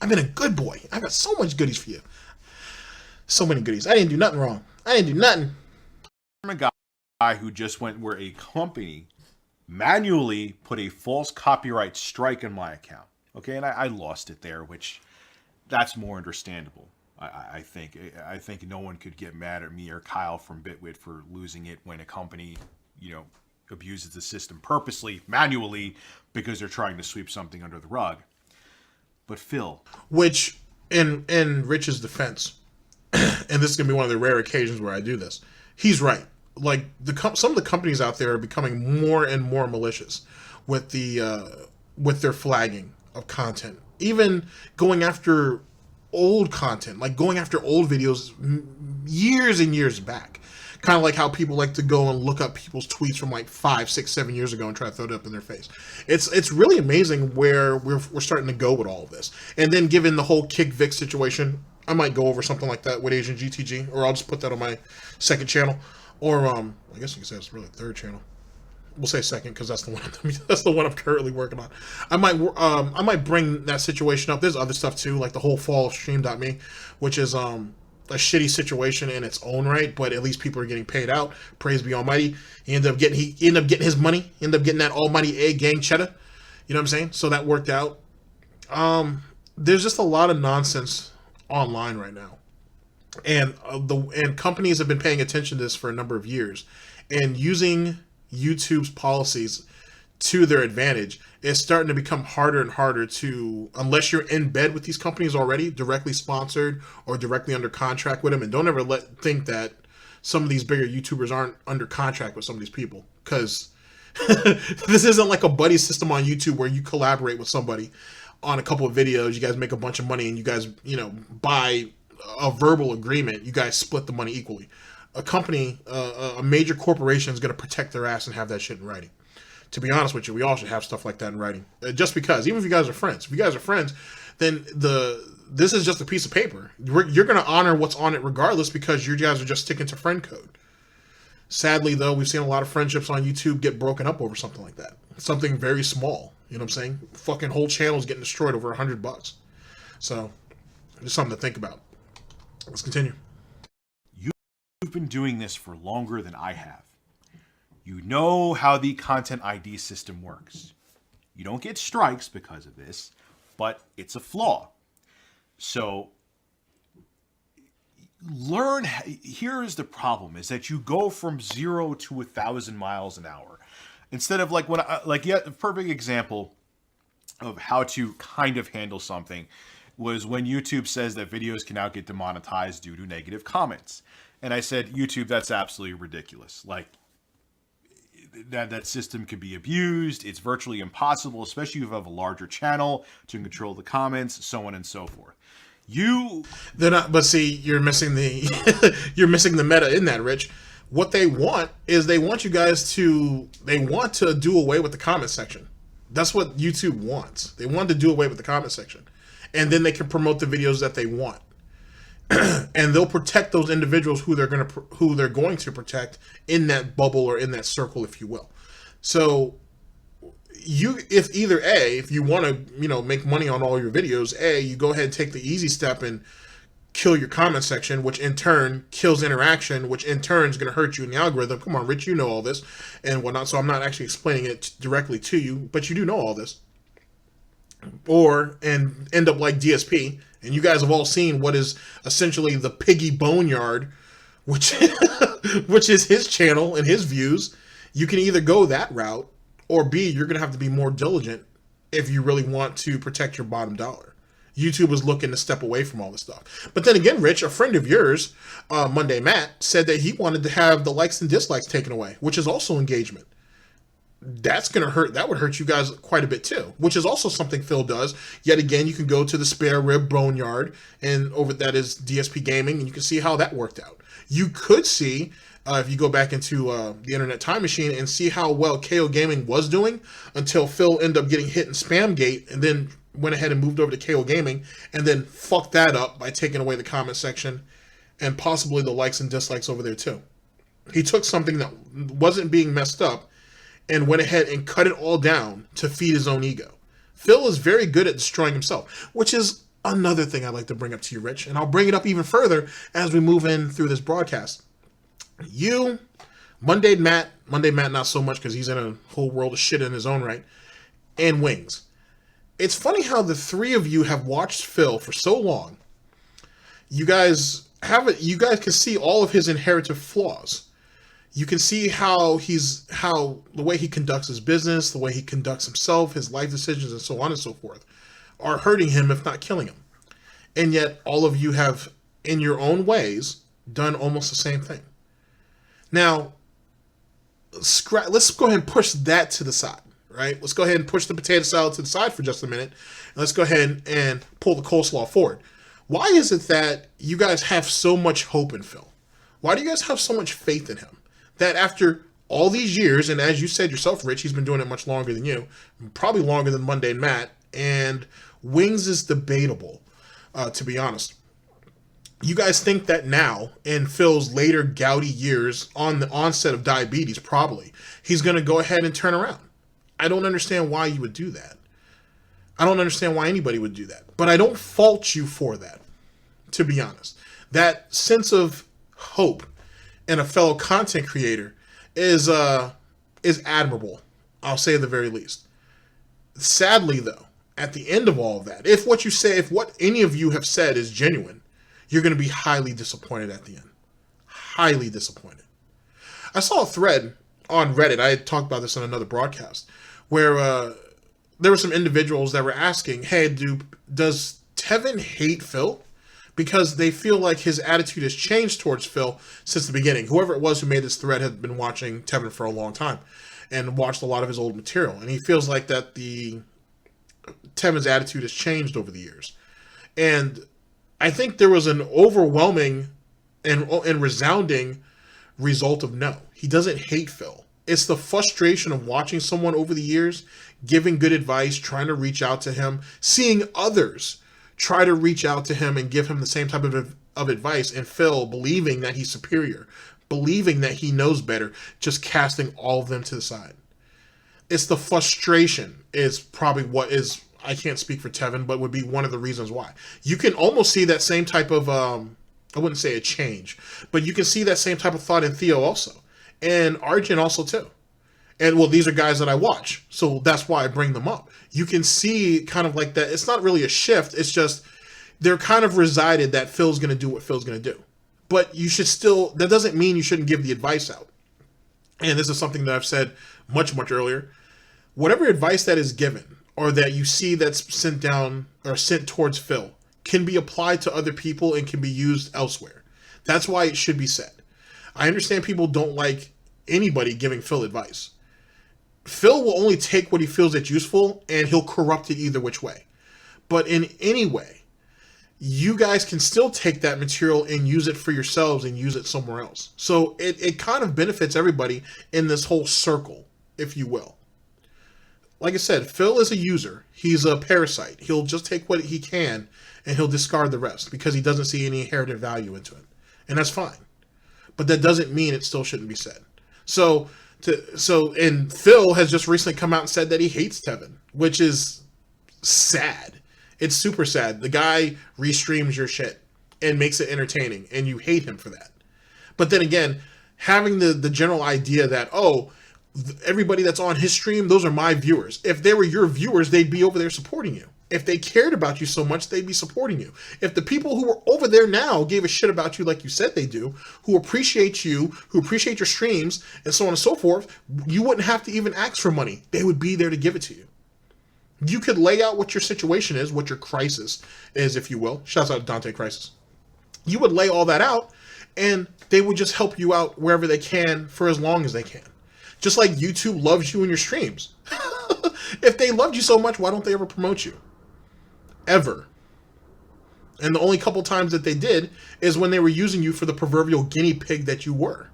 I've been a good boy. I got so much goodies for you. So many goodies. I didn't do nothing wrong. I didn't do nothing. I'm a guy who just went where a company manually put a false copyright strike on my account. Okay, and I lost it there, which that's more understandable. I think no one could get mad at me or Kyle from Bitwit for losing it when a company, abuses the system purposely, manually, because they're trying to sweep something under the rug. But Phil, which in Rich's defense, and this is gonna be one of the rare occasions where I do this, he's right. Like some of the companies out there are becoming more and more malicious with their flagging of content, even going after old content, like going after old videos years and years back. Kind of like how people like to go and look up people's tweets from like 5, 6, 7 years ago and try to throw it up in their face. It's really amazing where we're starting to go with all of this. And then given the whole Kick Vic situation, I might go over something like that with Asian GTG, or I'll just put that on my second channel, or I guess you can say it's really third channel. We'll say second because that's the one I'm currently working on. I might bring that situation up. There's other stuff too, like the whole fall of Stream.me, which is a shitty situation in its own right, but at least people are getting paid out. Praise be Almighty. He ended up getting his money. He ended up getting that almighty A gang cheddar. You know what I'm saying? So that worked out. There's just a lot of nonsense online right now, and companies have been paying attention to this for a number of years, and using YouTube's policies to their advantage. It's starting to become harder and harder to, unless you're in bed with these companies already, directly sponsored or directly under contract with them. And don't ever think that some of these bigger YouTubers aren't under contract with some of these people, because this isn't like a buddy system on YouTube where you collaborate with somebody on a couple of videos, you guys make a bunch of money, and you guys, by a verbal agreement, you guys split the money equally. A company, a major corporation is going to protect their ass and have that shit in writing. To be honest with you, we all should have stuff like that in writing. Just because, even if you guys are friends. If you guys are friends, then this is just a piece of paper. You're going to honor what's on it regardless, because you guys are just sticking to friend code. Sadly, though, we've seen a lot of friendships on YouTube get broken up over something like that. Something very small. You know what I'm saying? Fucking whole channels getting destroyed over $100. So, just something to think about. Let's continue. You've been doing this for longer than I have. You know how the content ID system works. You don't get strikes because of this, but it's a flaw. So here is the problem, is that you go from 0 to 1,000 miles an hour. Instead of like a perfect example of how to kind of handle something was when YouTube says that videos can now get demonetized due to negative comments. And I said, YouTube, that's absolutely ridiculous. Like, that system could be abused. It's virtually impossible, especially if you have a larger channel, to control the comments, so on and so forth. They're not, but see, you're missing the you're missing the meta in that, Rich. What they want is they want to do away with the comment section. That's what YouTube wants. They want to do away with the comment section, and then they can promote the videos that they want. And they'll protect those individuals who they're going to protect in that bubble or in that circle, if you will. So if you want to, make money on all your videos, you go ahead and take the easy step and kill your comment section, which in turn kills interaction, which in turn is going to hurt you in the algorithm. Come on, Rich, you know all this and whatnot. So I'm not actually explaining it directly to you, but you do know all this. And end up like DSP. And you guys have all seen what is essentially the piggy boneyard, which is his channel and his views. You can either go that route, or B, you're going to have to be more diligent if you really want to protect your bottom dollar. YouTube is looking to step away from all this stuff. But then again, Rich, a friend of yours, Monday Matt, said that he wanted to have the likes and dislikes taken away, which is also engagement. That's going to hurt. That would hurt you guys quite a bit too, which is also something Phil does. Yet again, you can go to the spare rib boneyard, and over that is Dspgaming, and you can see how that worked out. You could see, if you go back into the Internet Time Machine and see how well KO Gaming was doing until Phil ended up getting hit in Spamgate, and then went ahead and moved over to KO Gaming, and then fucked that up by taking away the comment section and possibly the likes and dislikes over there too. He took something that wasn't being messed up and went ahead and cut it all down to feed his own ego. Phil is very good at destroying himself, which is another thing I'd like to bring up to you, Rich, and I'll bring it up even further as we move in through this broadcast. You, Monday Matt not so much because he's in a whole world of shit in his own right, and Wings. It's funny how the three of you have watched Phil for so long. You guys can see all of his inherited flaws. You can see how the way he conducts his business, the way he conducts himself, his life decisions, and so on and so forth, are hurting him, if not killing him. And yet, all of you have, in your own ways, done almost the same thing. Now, let's go ahead and push that to the side, right? Let's go ahead and push the potato salad to the side for just a minute. And let's go ahead and pull the coleslaw forward. Why is it that you guys have so much hope in Phil? Why do you guys have so much faith in him? That after all these years, and as you said yourself, Rich, he's been doing it much longer than you, probably longer than Mundane Matt, and Wings is debatable, to be honest. You guys think that now, in Phil's later gouty years, on the onset of diabetes, probably, he's going to go ahead and turn around. I don't understand why you would do that. I don't understand why anybody would do that. But I don't fault you for that, to be honest. That sense of hope in a fellow content creator is admirable, I'll say at the very least. Sadly, though, at the end of all of that, if what any of you have said is genuine, you're going to be highly disappointed at the end. Highly disappointed. I saw a thread on Reddit, I had talked about this on another broadcast, where there were some individuals that were asking, hey, does Tevin hate Phil? Because they feel like his attitude has changed towards Phil since the beginning. Whoever it was who made this thread had been watching Tevin for a long time and watched a lot of his old material. And he feels like that Tevin's attitude has changed over the years. And I think there was an overwhelming and resounding result of no. He doesn't hate Phil. It's the frustration of watching someone over the years, giving good advice, trying to reach out to him, seeing others try to reach out to him and give him the same type of advice, and Phil believing that he's superior, believing that he knows better, just casting all of them to the side. It's the frustration is probably what is, I can't speak for Tevin, but would be one of the reasons why. You can almost see that same type of, I wouldn't say a change, but you can see that same type of thought in Theo also. And Arjun also too. And well, these are guys that I watch, so that's why I bring them up. You can see kind of like that. It's not really a shift. It's just they're kind of resided that Phil's going to do what Phil's going to do. But you should still, that doesn't mean you shouldn't give the advice out. And this is something that I've said much, much earlier. Whatever advice that is given or that you see that's sent down or sent towards Phil can be applied to other people and can be used elsewhere. That's why it should be said. I understand people don't like anybody giving Phil advice. Phil will only take what he feels that's useful, and he'll corrupt it either which way. But in any way, you guys can still take that material and use it for yourselves and use it somewhere else. So it kind of benefits everybody in this whole circle, if you will. Like I said, Phil is a user. He's a parasite. He'll just take what he can, and he'll discard the rest because he doesn't see any inherent value into it. And that's fine. But that doesn't mean it still shouldn't be said. And Phil has just recently come out and said that he hates Tevin, which is sad. It's super sad. The guy restreams your shit and makes it entertaining, and you hate him for that. But then again, having the general idea that, everybody that's on his stream, those are my viewers. If they were your viewers, they'd be over there supporting you. If they cared about you so much, they'd be supporting you. If the people who are over there now gave a shit about you like you said they do, who appreciate you, who appreciate your streams, and so on and so forth, you wouldn't have to even ask for money. They would be there to give it to you. You could lay out what your situation is, what your crisis is, if you will. Shouts out to Dante Crisis. You would lay all that out, and they would just help you out wherever they can for as long as they can. Just like YouTube loves you in your streams. If they loved you so much, why don't they ever promote you? Ever. And the only couple times that they did is when they were using you for the proverbial guinea pig that you were.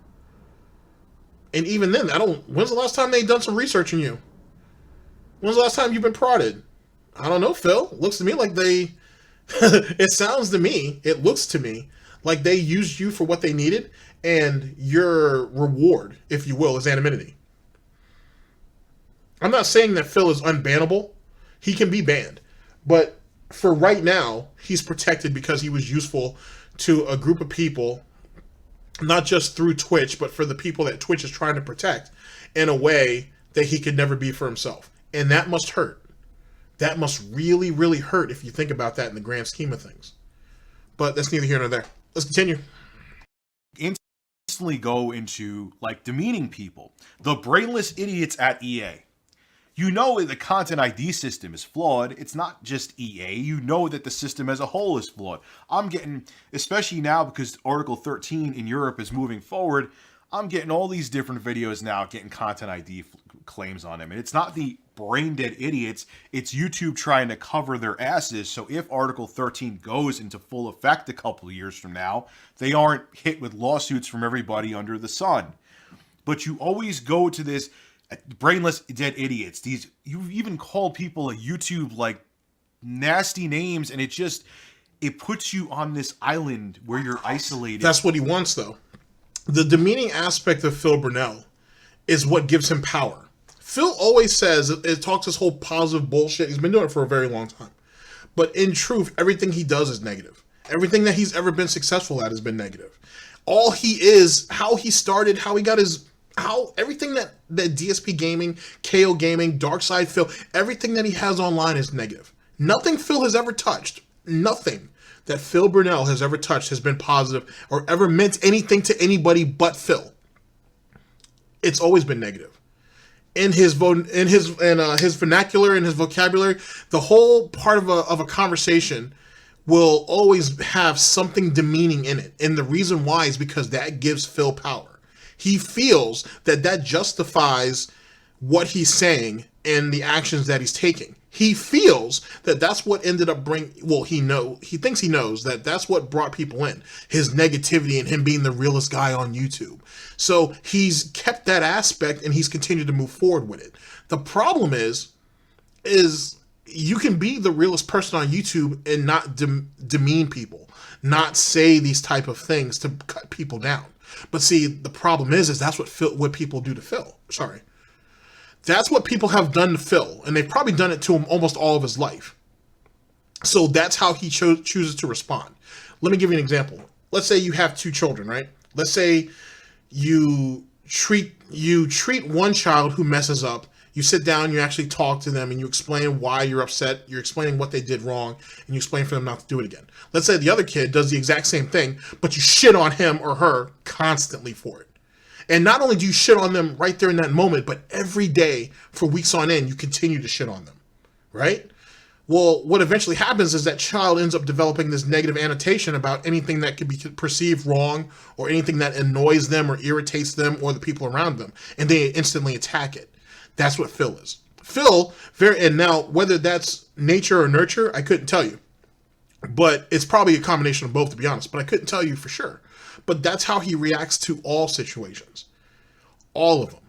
And even then, when's the last time they done some research on you? When's the last time you've been prodded? I don't know, Phil. Looks to me like they, it looks to me like they used you for what they needed, and your reward, if you will, is anonymity. I'm not saying that Phil is unbannable. He can be banned. But for right now, he's protected because he was useful to a group of people, not just through Twitch, but for the people that Twitch is trying to protect in a way that he could never be for himself. And that must hurt. That must really, really hurt if you think about that in the grand scheme of things. But that's neither here nor there. Let's continue. Instantly go into, demeaning people. The brainless idiots at EA. You know the content ID system is flawed. It's not just EA. You know that the system as a whole is flawed. I'm getting, especially now because Article 13 in Europe is moving forward, I'm getting all these different videos now getting content ID claims on them. And it's not the brain dead idiots. It's YouTube trying to cover their asses. So if Article 13 goes into full effect a couple of years from now, they aren't hit with lawsuits from everybody under the sun. But you always go to this brainless dead idiots. You've even called people a YouTube like nasty names, and it puts you on this island where you're isolated. That's what he wants, though. The demeaning aspect of Bhil Purnell is what gives him power. Phil always says, it talks this whole positive bullshit. He's been doing it for a very long time. But in truth, everything he does is negative. Everything that he's ever been successful at has been negative. All he is, how he started, how he got his, everything that DSP Gaming, KO Gaming, Darkside Phil, everything that he has online is negative. Nothing Phil has ever touched, nothing that Bhil Purnell has ever touched has been positive or ever meant anything to anybody but Phil. It's always been negative. In his vernacular, in his vocabulary, the whole part of a conversation will always have something demeaning in it. And the reason why is because that gives Phil power. He feels that justifies what he's saying and the actions that he's taking. He feels that that's what ended up he thinks he knows that that's what brought people in. His negativity and him being the realest guy on YouTube. So he's kept that aspect and he's continued to move forward with it. The problem is you can be the realest person on YouTube and not demean people, not say these type of things to cut people down. But see, the problem is that's what people do to Phil. Sorry. That's what people have done to Phil, and they've probably done it to him almost all of his life. So that's how he chooses to respond. Let me give you an example. Let's say you have 2 children, right? Let's say you treat one child who messes up. You sit down, you actually talk to them, and you explain why you're upset. You're explaining what they did wrong, and you explain for them not to do it again. Let's say the other kid does the exact same thing, but you shit on him or her constantly for it. And not only do you shit on them right there in that moment, but every day for weeks on end, you continue to shit on them, right? Well, what eventually happens is that child ends up developing this negative annotation about anything that could be perceived wrong or anything that annoys them or irritates them or the people around them, and they instantly attack it. That's what Phil is. Phil, and now whether that's nature or nurture, I couldn't tell you. But it's probably a combination of both, to be honest, but I couldn't tell you for sure. But that's how he reacts to all situations. All of them.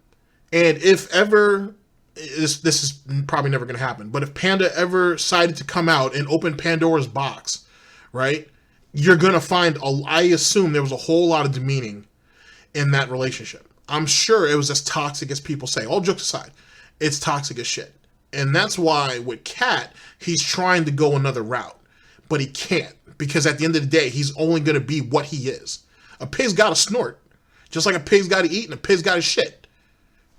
And if ever, this is probably never going to happen, but if Panda ever decided to come out and open Pandora's box, right, you're going to find, I assume there was a whole lot of demeaning in that relationship. I'm sure it was as toxic as people say. All jokes aside, it's toxic as shit. And that's why with Cat, he's trying to go another route. But he can't. Because at the end of the day, he's only going to be what he is. A pig's got to snort. Just like a pig's got to eat and a pig's got to shit.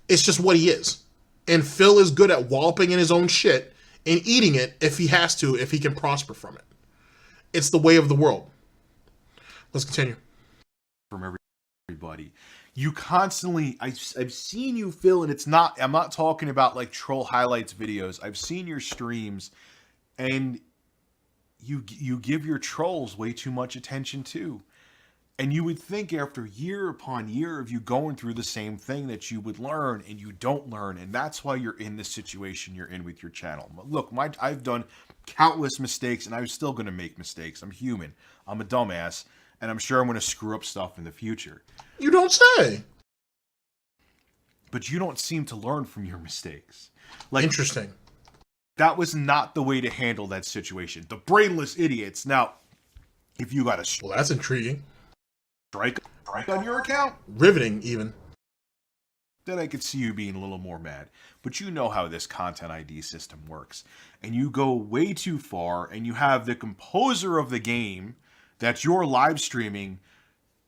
It's just what he is. And Phil is good at walloping in his own shit and eating it if he has to, if he can prosper from it. It's the way of the world. Let's continue. From everybody. You constantly, I've seen you, Phil, and I'm not talking about like troll highlights videos. I've seen your streams, and you give your trolls way too much attention too. And you would think after year upon year of you going through the same thing that you would learn, and you don't learn. And that's why you're in the situation you're in with your channel. Look, I've done countless mistakes, and I'm still going to make mistakes. I'm human. I'm a dumbass, and I'm sure I'm going to screw up stuff in the future. You don't say. But you don't seem to learn from your mistakes. Like, interesting. That was not the way to handle that situation. The brainless idiots. Now, if you got a well, that's intriguing. Strike on your account, riveting even, then I could see you being a little more mad. But you know how this content ID system works, and you go way too far, and you have the composer of the game that you're live streaming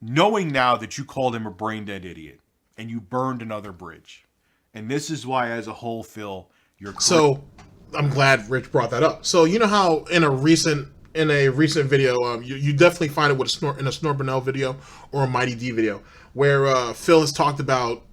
knowing now that you called him a brain dead idiot, and you burned another bridge. And this is why, as a whole, Phil, you're correct. So I'm glad Rich brought that up. So you know how in a recent video, you definitely find it with in a Snort Purnell video or a Mighty D video, where Phil has talked about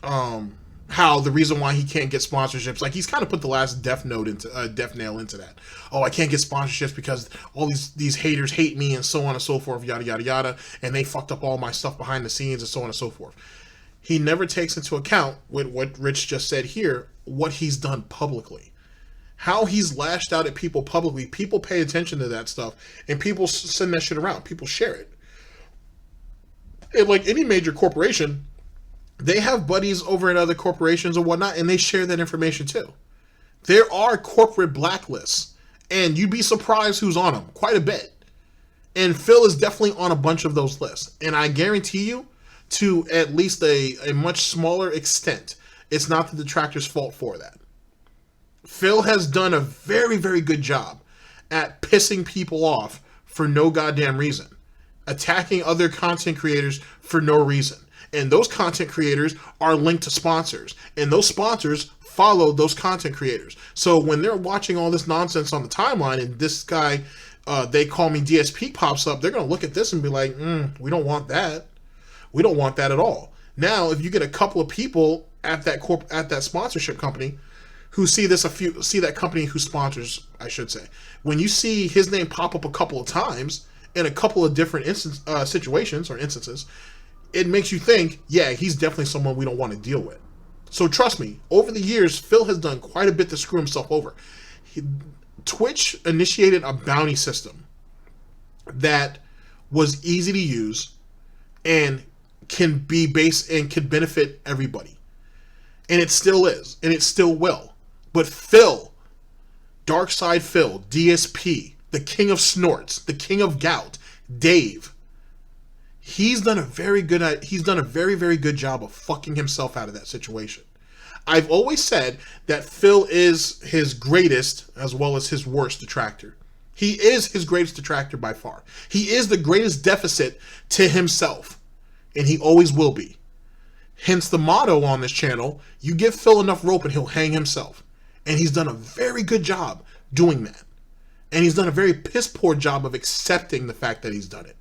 how the reason why he can't get sponsorships, like he's kind of put the last death nail into that. Oh, I can't get sponsorships because all these haters hate me and so on and so forth, yada yada yada, and they fucked up all my stuff behind the scenes and so on and so forth. he never takes into account what Rich just said here, what he's done publicly. How he's lashed out at people publicly. People pay attention to that stuff, and people send that shit around. People share it. And like any major corporation, they have buddies over at other corporations or whatnot, and they share that information too. There are corporate blacklists, and you'd be surprised who's on them, quite a bit. And Phil is definitely on a bunch of those lists. And I guarantee you, to at least a much smaller extent, it's not the detractors' fault for that. Phil has done a very, very good job at pissing people off for no goddamn reason. Attacking other content creators for no reason. And those content creators are linked to sponsors. And those sponsors follow those content creators. So when they're watching all this nonsense on the timeline and this guy, They Call Me DSP pops up, they're going to look at this and be like, we don't want that. We don't want that at all. Now, if you get a couple of people at that sponsorship company who see that company who sponsors, I should say, when you see his name pop up a couple of times in a couple of different situations or instances, it makes you think, yeah, he's definitely someone we don't want to deal with. So trust me, over the years, Phil has done quite a bit to screw himself over. Twitch initiated a bounty system that was easy to use and can be based and can benefit everybody. And it still is, and it still will. But Phil, Darkside Phil, DSP, the king of snorts, the king of gout, Dave, he's done a very, very good job of fucking himself out of that situation. I've always said that Phil is his greatest as well as his worst detractor. He is his greatest detractor by far. He is the greatest deficit to himself, and he always will be. Hence the motto on this channel, you give Phil enough rope and he'll hang himself. And he's done a very good job doing that. And he's done a very piss poor job of accepting the fact that he's done it.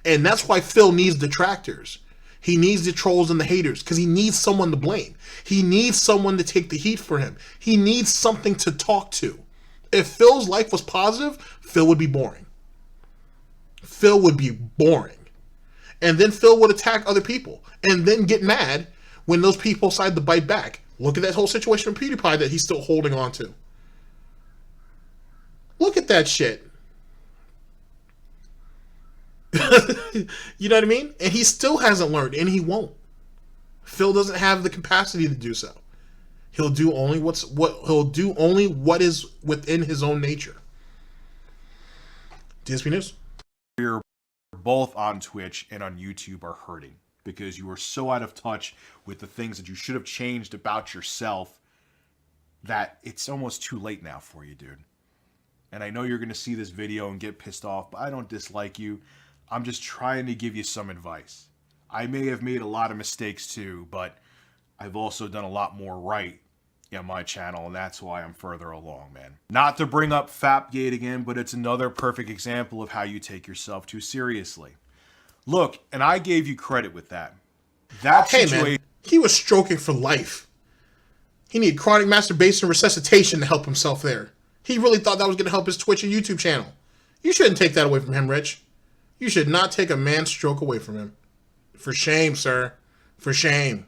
And that's why Phil needs detractors. He needs the trolls and the haters because he needs someone to blame. He needs someone to take the heat for him. He needs something to talk to. If Phil's life was positive, Phil would be boring. Phil would be boring. And then Phil would attack other people and then get mad when those people decide to bite back. Look at that whole situation with PewDiePie that he's still holding on to. Look at that shit. You know what I mean? And he still hasn't learned, and he won't. Phil doesn't have the capacity to do so. He'll do only what is within his own nature. DSP News. You're both on Twitch and on YouTube are hurting because you are so out of touch with the things that you should have changed about yourself that it's almost too late now for you, dude. And I know you're going to see this video and get pissed off, but I don't dislike you. I'm just trying to give you some advice. I may have made a lot of mistakes too, but I've also done a lot more right on my channel, and that's why I'm further along, man. Not to bring up Fapgate again, but it's another perfect example of how you take yourself too seriously. Look, and I gave you credit with that. That situation... man, he was stroking for life. He needed chronic masturbation resuscitation to help himself there. He really thought that was going to help his Twitch and YouTube channel. You shouldn't take that away from him, Rich. You should not take a man's stroke away from him. For shame, sir. For shame.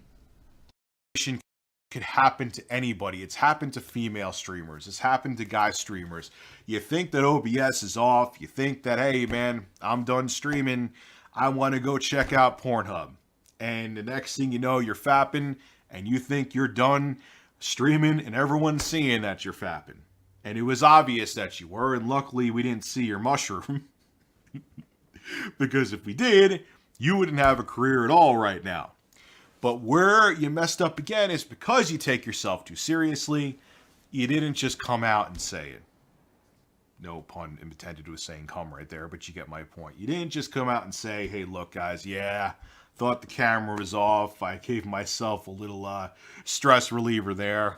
Could happen to anybody. It's happened to female streamers. It's happened to guy streamers. You think that OBS is off. You think that, hey, man, I'm done streaming. I want to go check out Pornhub. And the next thing you know, you're fapping, and you think you're done streaming, and everyone's seeing that you're fapping. And it was obvious that you were, and luckily we didn't see your mushroom. Because if we did, you wouldn't have a career at all right now. But where you messed up again is because you take yourself too seriously, you didn't just come out and say it. No pun intended with saying come right there, but you get my point. You didn't just come out and say, hey, look, guys, yeah, thought the camera was off. I gave myself a little stress reliever there.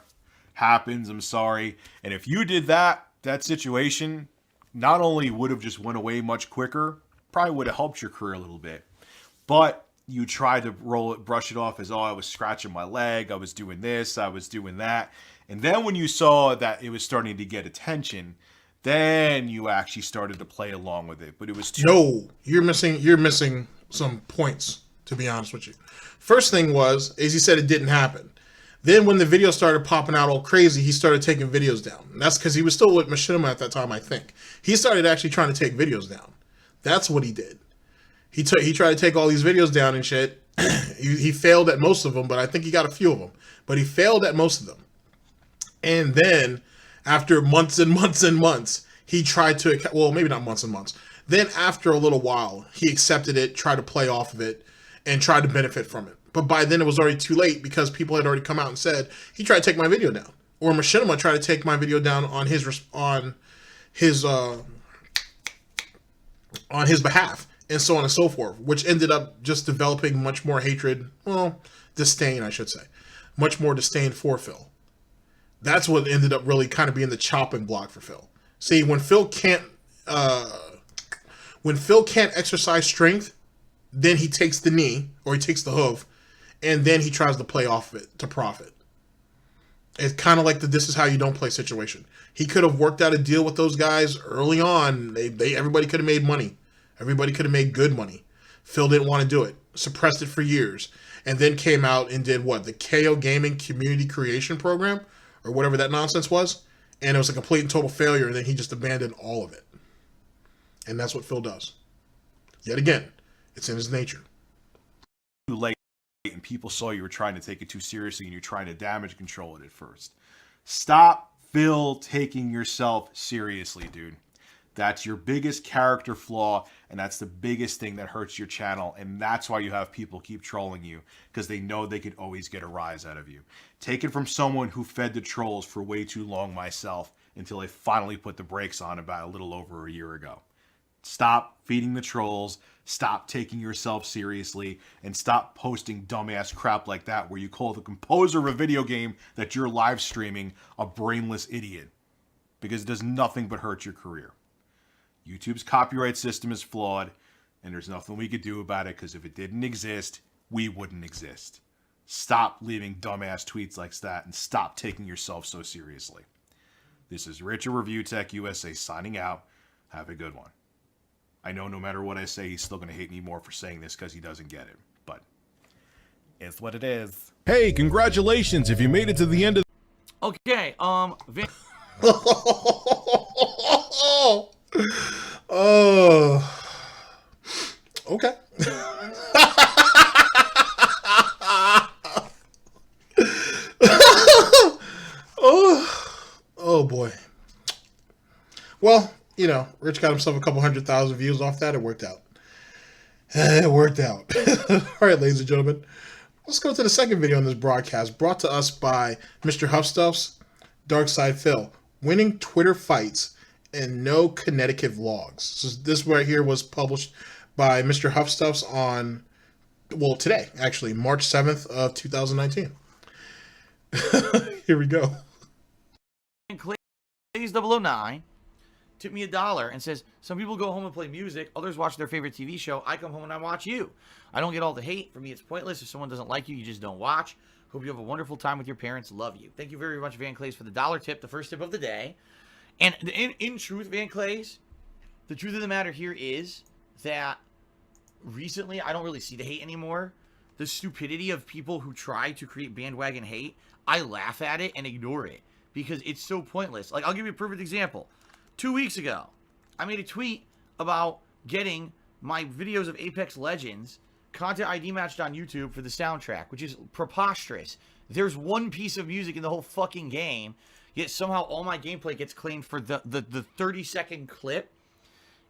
Happens, I'm sorry. And if you did that, that situation not only would have just went away much quicker, probably would have helped your career a little bit, but you tried to brush it off as, oh, I was scratching my leg, I was doing this, I was doing that. And then when you saw that it was starting to get attention, then you actually started to play along with it. But it was too... No, you're missing some points to be honest with you. First thing was, as he said, it didn't happen. Then when the video started popping out all crazy, he started taking videos down. And that's because he was still with Machinima at that time, I think. He started actually trying to take videos down. That's what he did. He tried to take all these videos down and shit. He failed at most of them, but I think he got a few of them. But he failed at most of them. And then, after months and months and months, he tried to, well, maybe not months and months. Then after a little while, he accepted it, tried to play off of it, and tried to benefit from it. But by then it was already too late because people had already come out and said, he tried to take my video down. Or Machinima tried to take my video down on his behalf. And so on and so forth, which ended up just developing much more hatred, well, disdain, I should say. Much more disdain for Phil. That's what ended up really kind of being the chopping block for Phil. See, when Phil can't exercise strength, then he takes the knee, or he takes the hoof, and then he tries to play off of it to profit. It's kind of like the "this is how you don't play" situation. He could have worked out a deal with those guys early on. Everybody could have made money. Everybody could have made good money. Phil didn't want to do it. Suppressed it for years. And then came out and did what? The KO Gaming Community Creation Program? Or whatever that nonsense was. And it was a complete and total failure. And then he just abandoned all of it. And that's what Phil does. Yet again, it's in his nature. Too late, and people saw you were trying to take it too seriously and you're trying to damage control it at first. Stop, Phil, taking yourself seriously, dude. That's your biggest character flaw, and that's the biggest thing that hurts your channel, and that's why you have people keep trolling you, because they know they can always get a rise out of you. Take it from someone who fed the trolls for way too long myself, until I finally put the brakes on about a little over a year ago. Stop feeding the trolls, stop taking yourself seriously, and stop posting dumbass crap like that where you call the composer of a video game that you're live streaming a brainless idiot, because it does nothing but hurt your career. YouTube's copyright system is flawed, and there's nothing we could do about it, because if it didn't exist, we wouldn't exist. Stop leaving dumbass tweets like that, and stop taking yourself so seriously. This is Rich of ReviewTechUSA signing out. Have a good one. I know no matter what I say, he's still going to hate me more for saying this because he doesn't get it, but it's what it is. Hey, congratulations if you made it to the end of... Okay, Oh, okay. Oh boy. Well, you know, Rich got himself a couple 100,000 views off that. It worked out. It worked out. All right, ladies and gentlemen, let's go to the second video on this broadcast, brought to us by MrHuth's Dark Side Phil, winning Twitter fights and no Connecticut vlogs. So this right here was published by MrHuth's on, well, today, actually, March 7th of 2019. Here we go. Clays 009 tipped me $1 and says, some people go home and play music, others watch their favorite TV show. I come home and I watch you. I don't get all the hate. For me, it's pointless. If someone doesn't like you, you just don't watch. Hope you have a wonderful time with your parents. Love you. Thank you very much, Van Clays, for the $1 tip, the first tip of the day. And in truth, Van Clays, the truth of the matter here is that recently, I don't really see the hate anymore. The stupidity of people who try to create bandwagon hate, I laugh at it and ignore it because it's so pointless. Like, I'll give you a perfect example. 2 weeks ago, I made a tweet about getting my videos of Apex Legends content ID matched on YouTube for the soundtrack, which is preposterous. There's one piece of music in the whole fucking game, yet somehow all my gameplay gets claimed for the 30-second clip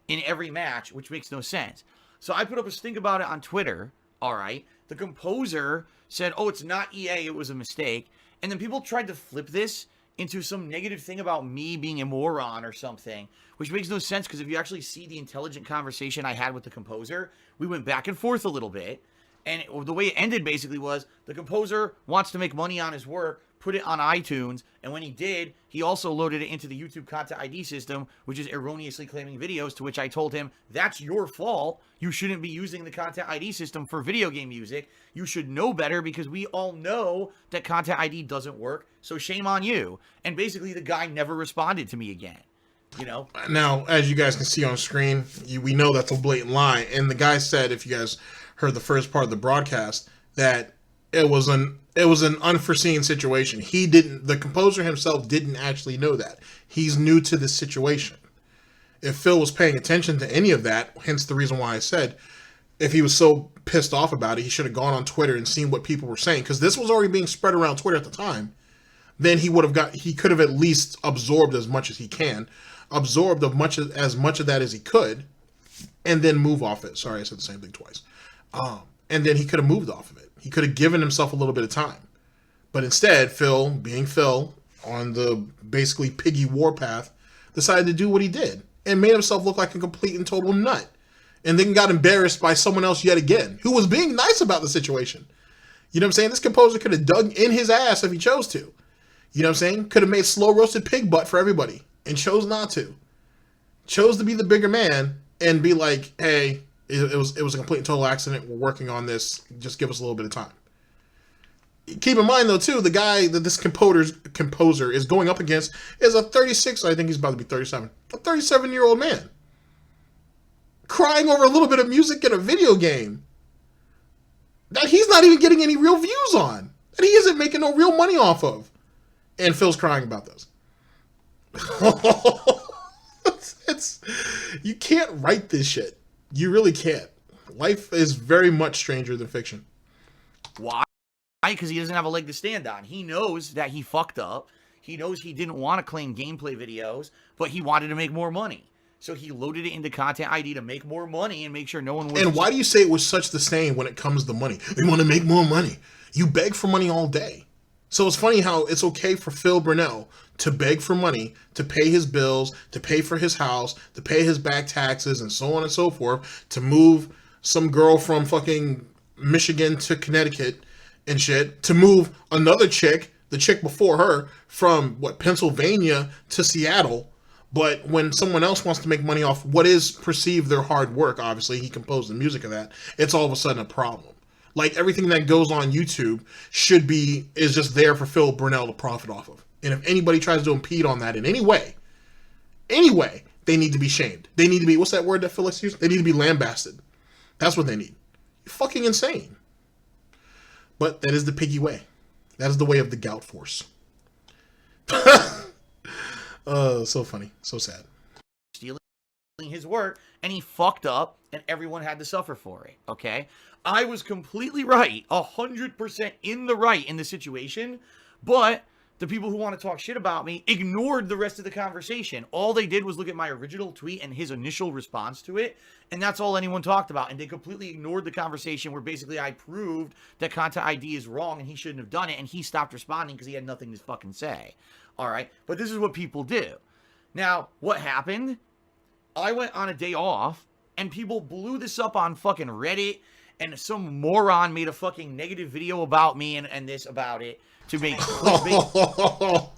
in every match, which makes no sense. So I put up a stink about it on Twitter, all right? The composer said, oh, it's not EA, it was a mistake. And then people tried to flip this into some negative thing about me being a moron or something, which makes no sense because if you actually see the intelligent conversation I had with the composer, we went back and forth a little bit. And the way it ended basically was the composer wants to make money on his work, put it on iTunes, and when he did, he also loaded it into the YouTube Content ID system, which is erroneously claiming videos, to which I told him, that's your fault. You shouldn't be using the Content ID system for video game music. You should know better because we all know that Content ID doesn't work, so shame on you. And basically, the guy never responded to me again. You know? Now, as you guys can see on screen, we know that's a blatant lie. And the guy said, if you guys heard the first part of the broadcast, that it was an unforeseen situation. The composer himself didn't actually know that. He's new to this situation. If Phil was paying attention to any of that, hence the reason why I said, if he was so pissed off about it, he should have gone on Twitter and seen what people were saying, because this was already being spread around Twitter at the time. Then he could have at least absorbed as much as he can, absorbed as much of that as he could, and then move off it. Sorry, I said the same thing twice. And then he could have moved off of it. He could have given himself a little bit of time. But instead, Phil, being Phil, on the basically piggy warpath, decided to do what he did and made himself look like a complete and total nut. And then got embarrassed by someone else yet again, who was being nice about the situation. You know what I'm saying? This composer could have dug in his ass if he chose to. You know what I'm saying? Could have made slow roasted pig butt for everybody and chose not to. Chose to be the bigger man and be like, hey, it was a complete and total accident. We're working on this. Just give us a little bit of time. Keep in mind, though, too, the guy that this composer is going up against is a 36, I think he's about to be 37, a 37-year-old man. Crying over a little bit of music in a video game that he's not even getting any real views on, that he isn't making no real money off of. And Phil's crying about this. You can't write this shit. You really can't. Life is very much stranger than fiction. Why? Because he doesn't have a leg to stand on. He knows that he fucked up. He knows he didn't want to claim gameplay videos, but he wanted to make more money. So he loaded it into Content ID to make more money and make sure no one was... And why do you say it was such the same when it comes to money? They want to make more money. You beg for money all day. So it's funny how it's okay for Bhil Purnell to beg for money, to pay his bills, to pay for his house, to pay his back taxes, and so on and so forth, to move some girl from fucking Michigan to Connecticut and shit, to move another chick, the chick before her, from, Pennsylvania to Seattle. But when someone else wants to make money off what is perceived their hard work, obviously, he composed the music of that, it's all of a sudden a problem. Like, everything that goes on YouTube is just there for Bhil Purnell to profit off of. And if anybody tries to impede on that in any way, they need to be shamed. They need to be, what's that word that Felix used? They need to be lambasted. That's what they need. You're fucking insane. But that is the piggy way. That is the way of the gout force. So funny. So sad. Stealing his work, and he fucked up, and everyone had to suffer for it, okay? I was completely right, 100% in the right in the situation, but the people who want to talk shit about me ignored the rest of the conversation. All they did was look at my original tweet and his initial response to it, and that's all anyone talked about. And they completely ignored the conversation where basically I proved that Content ID is wrong and he shouldn't have done it, and he stopped responding because he had nothing to fucking say. All right, but this is what people do. Now, what happened? I went on a day off, and people blew this up on fucking Reddit, and some moron made a fucking negative video about me and this about it to make clickbait.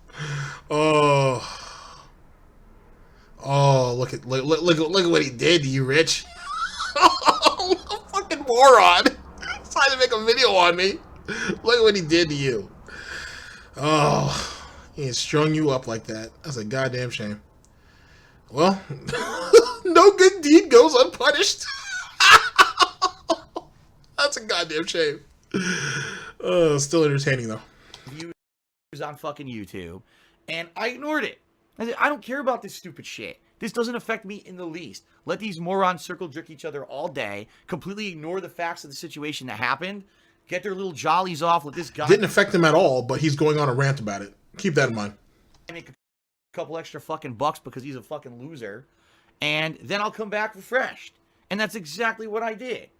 Look at what he did to you, Rich. Fucking moron. Decided to make a video on me. Look at what he did to you. He strung you up like that. That's a goddamn shame. Well, no good deed goes unpunished. That's a goddamn shame. Still entertaining, though. Views on fucking YouTube, and I ignored it. I said, I don't care about this stupid shit. This doesn't affect me in the least. Let these morons circle jerk each other all day, completely ignore the facts of the situation that happened, get their little jollies off with this guy. Didn't affect him at all, but he's going on a rant about it. Keep that in mind. Make a couple extra fucking bucks because he's a fucking loser, and then I'll come back refreshed. And that's exactly what I did.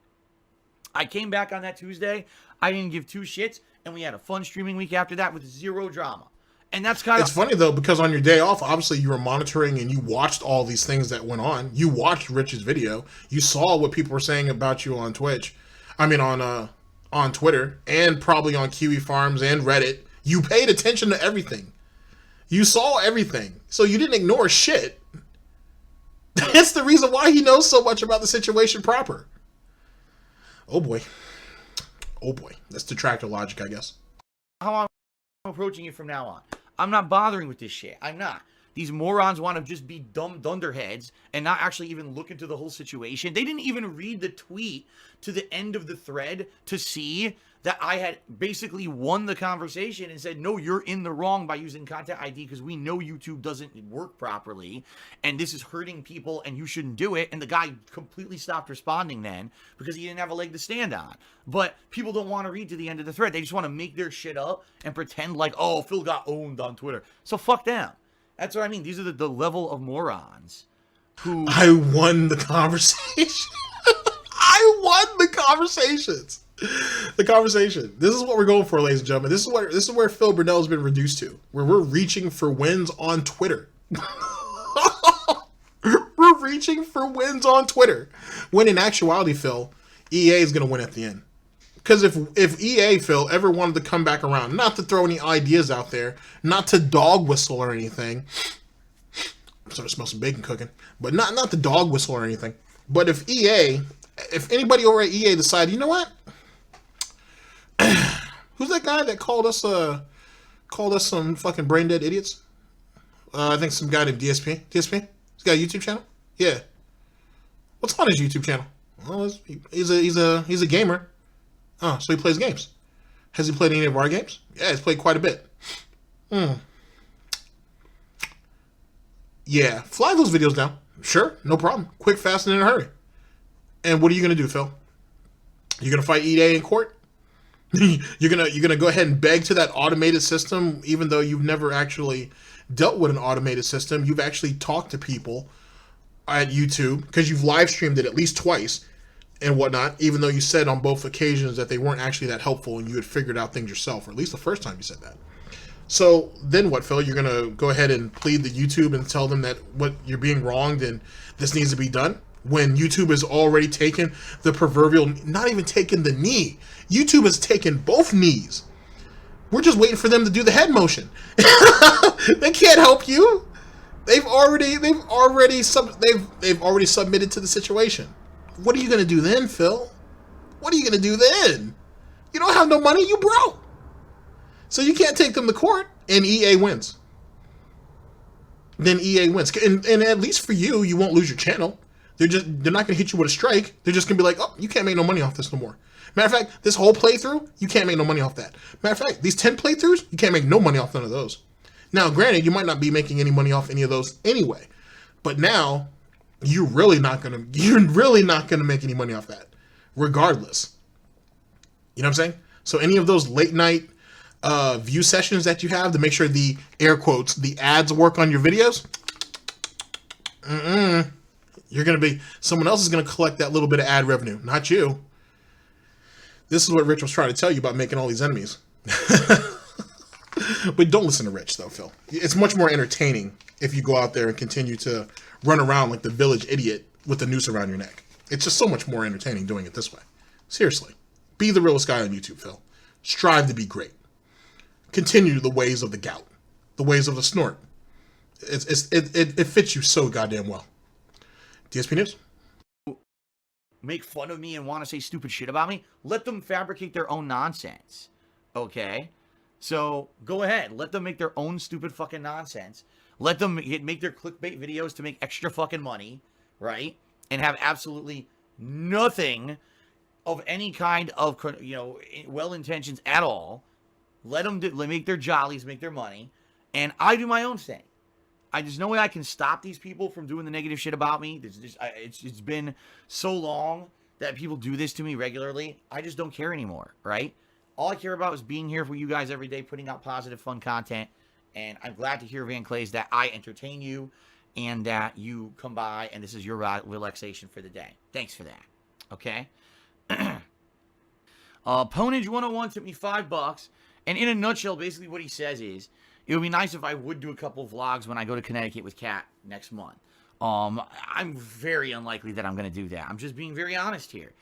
I came back on that Tuesday. I didn't give two shits, and we had a fun streaming week after that with zero drama. And that's kind of... It's funny, though, because on your day off, obviously you were monitoring and you watched all these things that went on. You watched Rich's video. You saw what people were saying about you on Twitch. I mean, on Twitter, and probably on Kiwi Farms and Reddit. You paid attention to everything. You saw everything. So you didn't ignore shit. That's the reason why he knows so much about the situation proper. Oh boy. Oh boy. That's detractor logic, I guess. How I'm approaching it from now on. I'm not bothering with this shit. I'm not. These morons want to just be dumb dunderheads and not actually even look into the whole situation. They didn't even read the tweet to the end of the thread to see that I had basically won the conversation and said, no, you're in the wrong by using content ID because we know YouTube doesn't work properly and this is hurting people and you shouldn't do it. And the guy completely stopped responding then because he didn't have a leg to stand on. But people don't want to read to the end of the thread. They just want to make their shit up and pretend like, oh, Phil got owned on Twitter. So fuck them. That's what I mean. These are the level of morons who... I won the conversation. I won the conversations. The conversation. This is what we're going for, ladies and gentlemen. This is where Phil Purnell has been reduced to, where we're reaching for wins on Twitter. We're reaching for wins on Twitter, when in actuality, Phil, EA is going to win at the end. Because if EA, Phil, ever wanted to come back around, not to throw any ideas out there, not to dog whistle or anything, I'm starting to smell some bacon cooking, but not to dog whistle or anything. But if anybody over at EA decided, you know what? Who's that guy that called us some fucking brain dead idiots? I think some guy named DSP. DSP? He's got a YouTube channel? Yeah. What's on his YouTube channel? Well, he's a gamer. Oh, so he plays games. Has he played any of our games? Yeah, he's played quite a bit. Yeah, flag those videos down. Sure, no problem. Quick, fast, and in a hurry. And what are you gonna do, Phil? You're gonna fight EA in court? You're gonna go ahead and beg to that automated system, even though you've never actually dealt with an automated system. You've actually talked to people at YouTube because you've live streamed it at least twice and whatnot, even though you said on both occasions that they weren't actually that helpful and you had figured out things yourself, or at least the first time you said that. So then what, Phil? You're gonna go ahead and plead to YouTube and tell them that what you're being wronged and this needs to be done, when YouTube has already taken the proverbial, not even taken the knee. YouTube has taken both knees. We're just waiting for them to do the head motion. They can't help you. They've already submitted to the situation. What are you gonna do then, Phil? What are you gonna do then? You don't have no money. You broke. So you can't take them to court, and EA wins. Then EA wins, and at least for you, you won't lose your channel. They're not gonna hit you with a strike. They're just gonna be like, oh, you can't make no money off this no more. Matter of fact, this whole playthrough, you can't make no money off that. Matter of fact, these 10 playthroughs, you can't make no money off none of those. Now, granted, you might not be making any money off any of those anyway, but now you're really not gonna make any money off that, regardless. You know what I'm saying? So any of those late night view sessions that you have to make sure the air quotes, the ads work on your videos, someone else is gonna collect that little bit of ad revenue, not you. This is what Rich was trying to tell you about making all these enemies. But don't listen to Rich, though, Phil. It's much more entertaining if you go out there and continue to run around like the village idiot with the noose around your neck. It's just so much more entertaining doing it this way. Seriously. Be the realest guy on YouTube, Phil. Strive to be great. Continue the ways of the gout. The ways of the snort. It fits you so goddamn well. DSP News? Make fun of me and want to say stupid shit about me, let them fabricate their own nonsense. Okay? So, go ahead. Let them make their own stupid fucking nonsense. Let them make their clickbait videos to make extra fucking money, right? And have absolutely nothing of any kind of, well intentions at all. Let them make their jollies, make their money. And I do my own thing. There's no way I can stop these people from doing the negative shit about me. It's been so long that people do this to me regularly. I just don't care anymore, right? All I care about is being here for you guys every day, putting out positive, fun content. And I'm glad to hear, Van Clays, that I entertain you and that you come by and this is your relaxation for the day. Thanks for that. Okay? Ponage 101 took me $5. And in a nutshell, basically what he says is, it would be nice if I would do a couple of vlogs when I go to Connecticut with Kat next month. I'm very unlikely that I'm going to do that. I'm just being very honest here.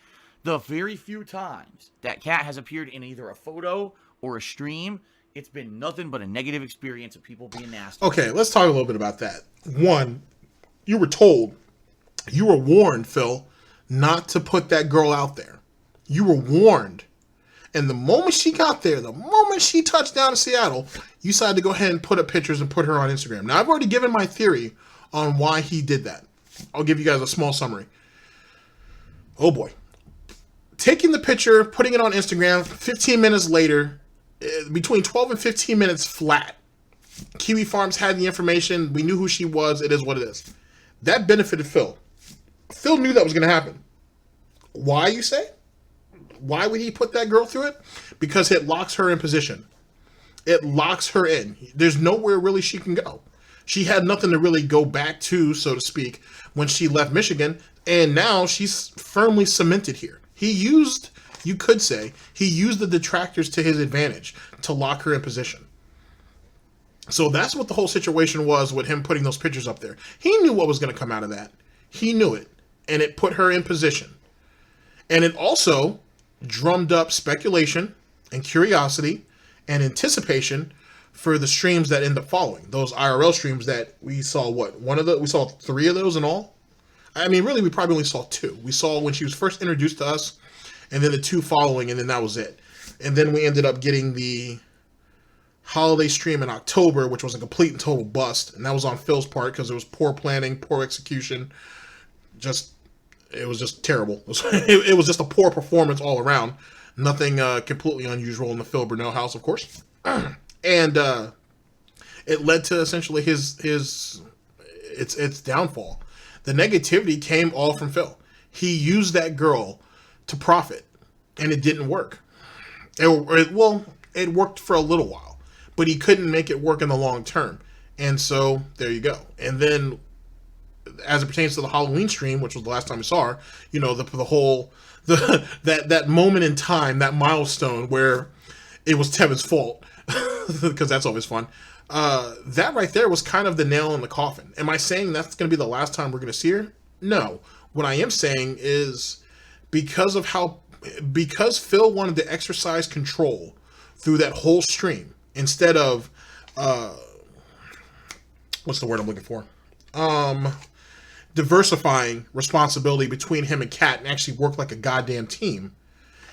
The very few times that Kat has appeared in either a photo or a stream, it's been nothing but a negative experience of people being nasty. Okay, let's talk a little bit about that. One, you were warned, Phil, not to put that girl out there. You were warned. And the moment she got there, the moment she touched down in Seattle, you decided to go ahead and put up pictures and put her on Instagram. Now, I've already given my theory on why he did that. I'll give you guys a small summary. Oh boy. Taking the picture, putting it on Instagram, 15 minutes later, between 12 and 15 minutes flat. Kiwi Farms had the information. We knew who she was. It is what it is. That benefited Phil. Phil knew that was going to happen. Why, you say? Why would he put that girl through it? Because it locks her in position. It locks her in. There's nowhere really she can go. She had nothing to really go back to, so to speak, when she left Michigan, and now she's firmly cemented here. He used, you could say, he used the detractors to his advantage to lock her in position. So that's what the whole situation was with him putting those pictures up there. He knew what was going to come out of that. He knew it, and it put her in position. And it also drummed up speculation and curiosity and anticipation for the streams that end up following. Those IRL streams that we saw, we saw 3 of those in all? I mean, really, we probably only saw 2. We saw when she was first introduced to us, and then the 2 following, and then that was it. And then we ended up getting the holiday stream in October, which was a complete and total bust. And that was on Phil's part because it was poor planning, poor execution. It was just terrible. It was just a poor performance all around. Nothing completely unusual in the Phil Purnell house, of course. And it led to essentially its downfall. The negativity came all from Phil. He used that girl to profit, and it didn't work. It worked for a little while, but he couldn't make it work in the long term. And so there you go. And then, as it pertains to the Halloween stream, which was the last time we saw her, you know, that moment in time, that milestone where it was Tevin's fault, because that's always fun. That right there was kind of the nail in the coffin. Am I saying that's going to be the last time we're going to see her? No. What I am saying is because Phil wanted to exercise control through that whole stream instead of what's the word I'm looking for? Diversifying responsibility between him and Kat and actually work like a goddamn team,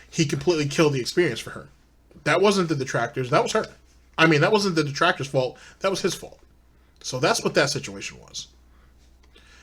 he completely killed the experience for her. That wasn't the detractors. That was her. I mean, that wasn't the detractor's fault. That was his fault. So that's what that situation was.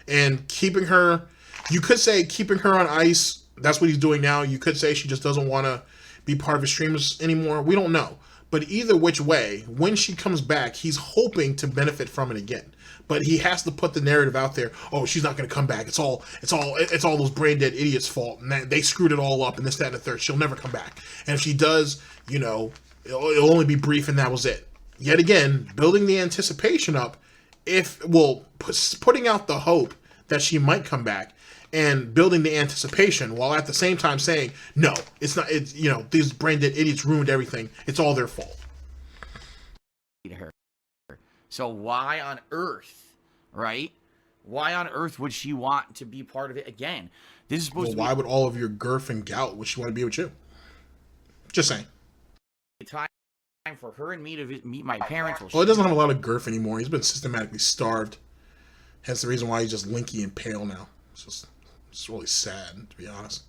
And keeping her, you could say keeping her on ice, that's what he's doing now. You could say she just doesn't want to be part of his streams anymore. We don't know. But either which way, when she comes back, he's hoping to benefit from it again. But he has to put the narrative out there. Oh, she's not going to come back. It's all those brain dead idiots' fault, and they screwed it all up, and this, that, and the third. She'll never come back. And if she does, you know, it'll only be brief, and that was it. Yet again, building the anticipation up, putting out the hope that she might come back, and building the anticipation while at the same time saying, no, it's not. It's, you know, these brain dead idiots ruined everything. It's all their fault. So why on earth, right? Why on earth would she want to be part of it again? This is supposed to be... Why would all of your girth and gout would she want to be with you? Just saying. Time for her and me to meet my parents. Well, he doesn't have a lot of girth anymore. He's been systematically starved. Hence the reason why he's just lanky and pale now. It's really sad, to be honest.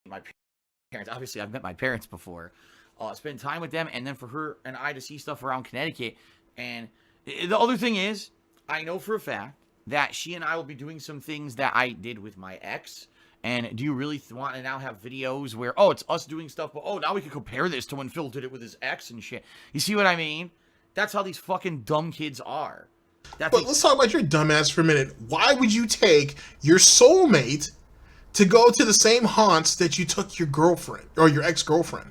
My parents, obviously, I've met my parents before. Spend time with them, and then for her and I to see stuff around Connecticut. And the other thing is, I know for a fact that she and I will be doing some things that I did with my ex. And do you really want to now have videos where, oh, it's us doing stuff, but oh, now we can compare this to when Phil did it with his ex and shit. You see what I mean? That's how these fucking dumb kids are. But let's talk about your dumbass for a minute. Why would you take your soulmate to go to the same haunts that you took your girlfriend or your ex-girlfriend?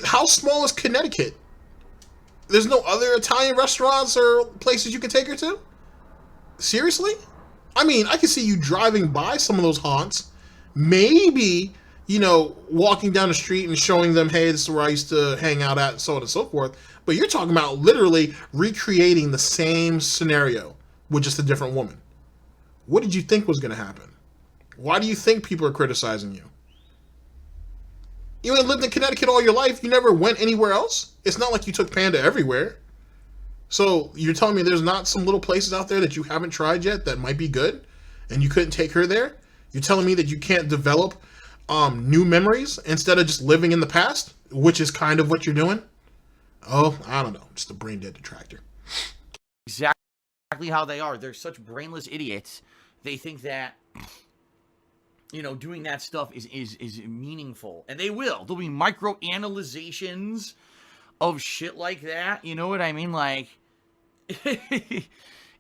How small is Connecticut? There's no other Italian restaurants or places you can take her to? Seriously? I mean, I can see you driving by some of those haunts. Maybe, you know, walking down the street and showing them, hey, this is where I used to hang out at, and so on and so forth. But you're talking about literally recreating the same scenario with just a different woman. What did you think was going to happen? Why do you think people are criticizing you? You ain't lived in Connecticut all your life. You never went anywhere else. It's not like you took Panda everywhere. So you're telling me there's not some little places out there that you haven't tried yet that might be good and you couldn't take her there? You're telling me that you can't develop new memories instead of just living in the past, which is kind of what you're doing. Oh, I don't know. Just a brain dead detractor. Exactly how they are. They're such brainless idiots. They think that, you know, doing that stuff is meaningful. And they will. There'll be micro analyzations of shit like that. You know what I mean? Like,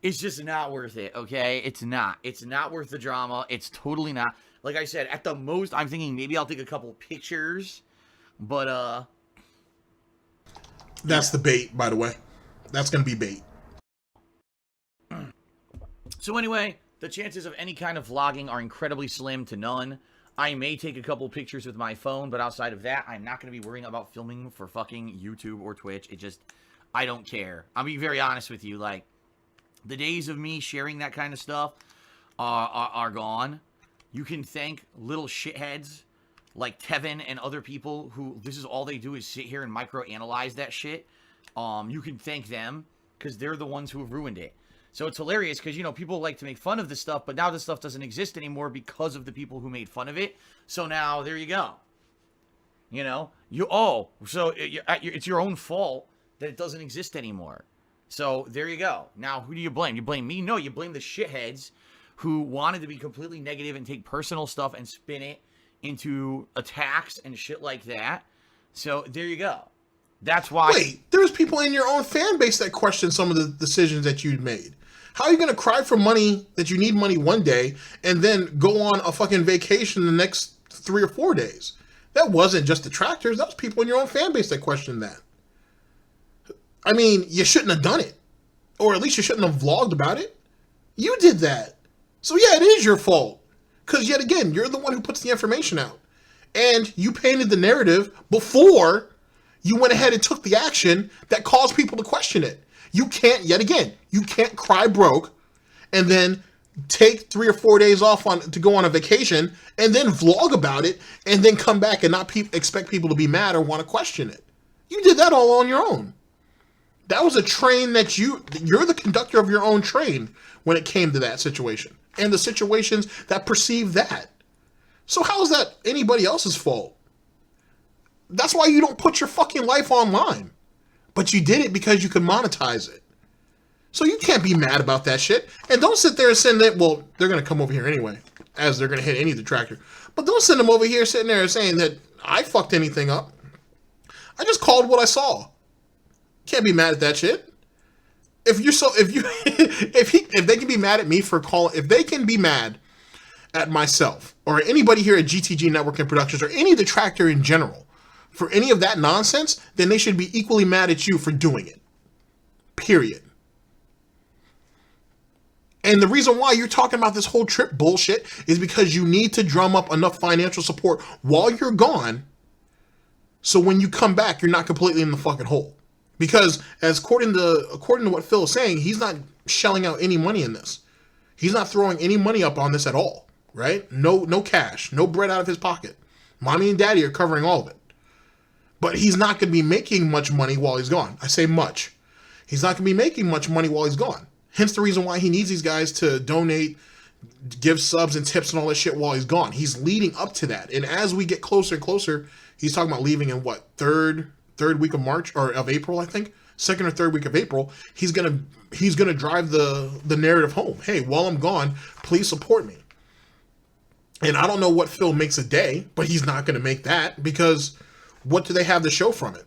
it's just not worth it, okay? It's not. It's not worth the drama. It's totally not. Like I said, at the most, I'm thinking maybe I'll take a couple pictures. But, That's the bait, by the way. That's going to be bait. So anyway, the chances of any kind of vlogging are incredibly slim to none. I may take a couple pictures with my phone, but outside of that, I'm not going to be worrying about filming for fucking YouTube or Twitch. It just, I don't care. I'll be very honest with you. Like, the days of me sharing that kind of stuff are gone. You can thank little shitheads like Tevin and other people who this is all they do is sit here and micro-analyze that shit. You can thank them because they're the ones who have ruined it. So it's hilarious because, you know, people like to make fun of this stuff, but now this stuff doesn't exist anymore because of the people who made fun of it. So now, there you go. You know? So it's your own fault that it doesn't exist anymore. So there you go. Now, who do you blame? You blame me? No, you blame the shitheads who wanted to be completely negative and take personal stuff and spin it into attacks and shit like that. So there you go. That's why. Wait, there's people in your own fan base that question some of the decisions that you made. How are you going to cry for money that you need money one day and then go on a fucking vacation the next 3 or 4 days? That wasn't just detractors. That was people in your own fan base that questioned that. I mean, you shouldn't have done it. Or at least you shouldn't have vlogged about it. You did that. So yeah, it is your fault. Because yet again, you're the one who puts the information out. And you painted the narrative before you went ahead and took the action that caused people to question it. You can't, yet again, you can't cry broke and then take 3 or 4 days off to go on a vacation and then vlog about it and then come back and not expect people to be mad or want to question it. You did that all on your own. That was a train that you're the conductor of your own train when it came to that situation and the situations that perceive that. So how is that anybody else's fault? That's why you don't put your fucking life online. But you did it because you could monetize it. So you can't be mad about that shit. And don't sit there and send that, well, they're going to come over here anyway, as they're going to hit any detractor. But don't send them over here sitting there saying that I fucked anything up. I just called what I saw. Can't be mad at that shit. If they can be mad at me for calling, if they can be mad at myself or anybody here at GTG Network Productions or any detractor in general for any of that nonsense, then they should be equally mad at you for doing it. Period. And the reason why you're talking about this whole trip bullshit is because you need to drum up enough financial support while you're gone so when you come back, you're not completely in the fucking hole. Because as according to what Phil is saying, he's not shelling out any money in this. He's not throwing any money up on this at all, right? No cash, no bread out of his pocket. Mommy and daddy are covering all of it. But he's not going to be making much money while he's gone. I say much. He's not going to be making much money while he's gone. Hence the reason why he needs these guys to donate, give subs and tips and all that shit while he's gone. He's leading up to that. And as we get closer and closer, he's talking about leaving in what, third week of March or of April, I think. Second or third week of April, he's gonna drive the narrative home. Hey, while I'm gone, please support me. And I don't know what Phil makes a day, but he's not gonna make that because what do they have to show from it?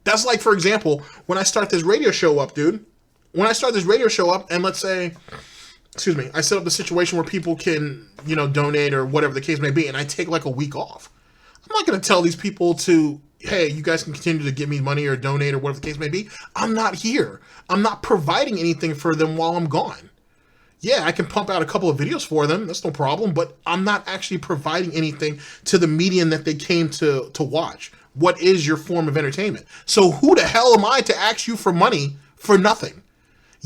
That's like, for example, when I start this radio show up, dude. When I start this radio show up, and let's say, I set up the situation where people can, donate or whatever the case may be, and I take like a week off. I'm not going to tell these people to, hey, you guys can continue to give me money or donate or whatever the case may be. I'm not here. I'm not providing anything for them while I'm gone. Yeah, I can pump out a couple of videos for them. That's no problem. But I'm not actually providing anything to the medium that they came to watch. What is your form of entertainment? So who the hell am I to ask you for money for nothing?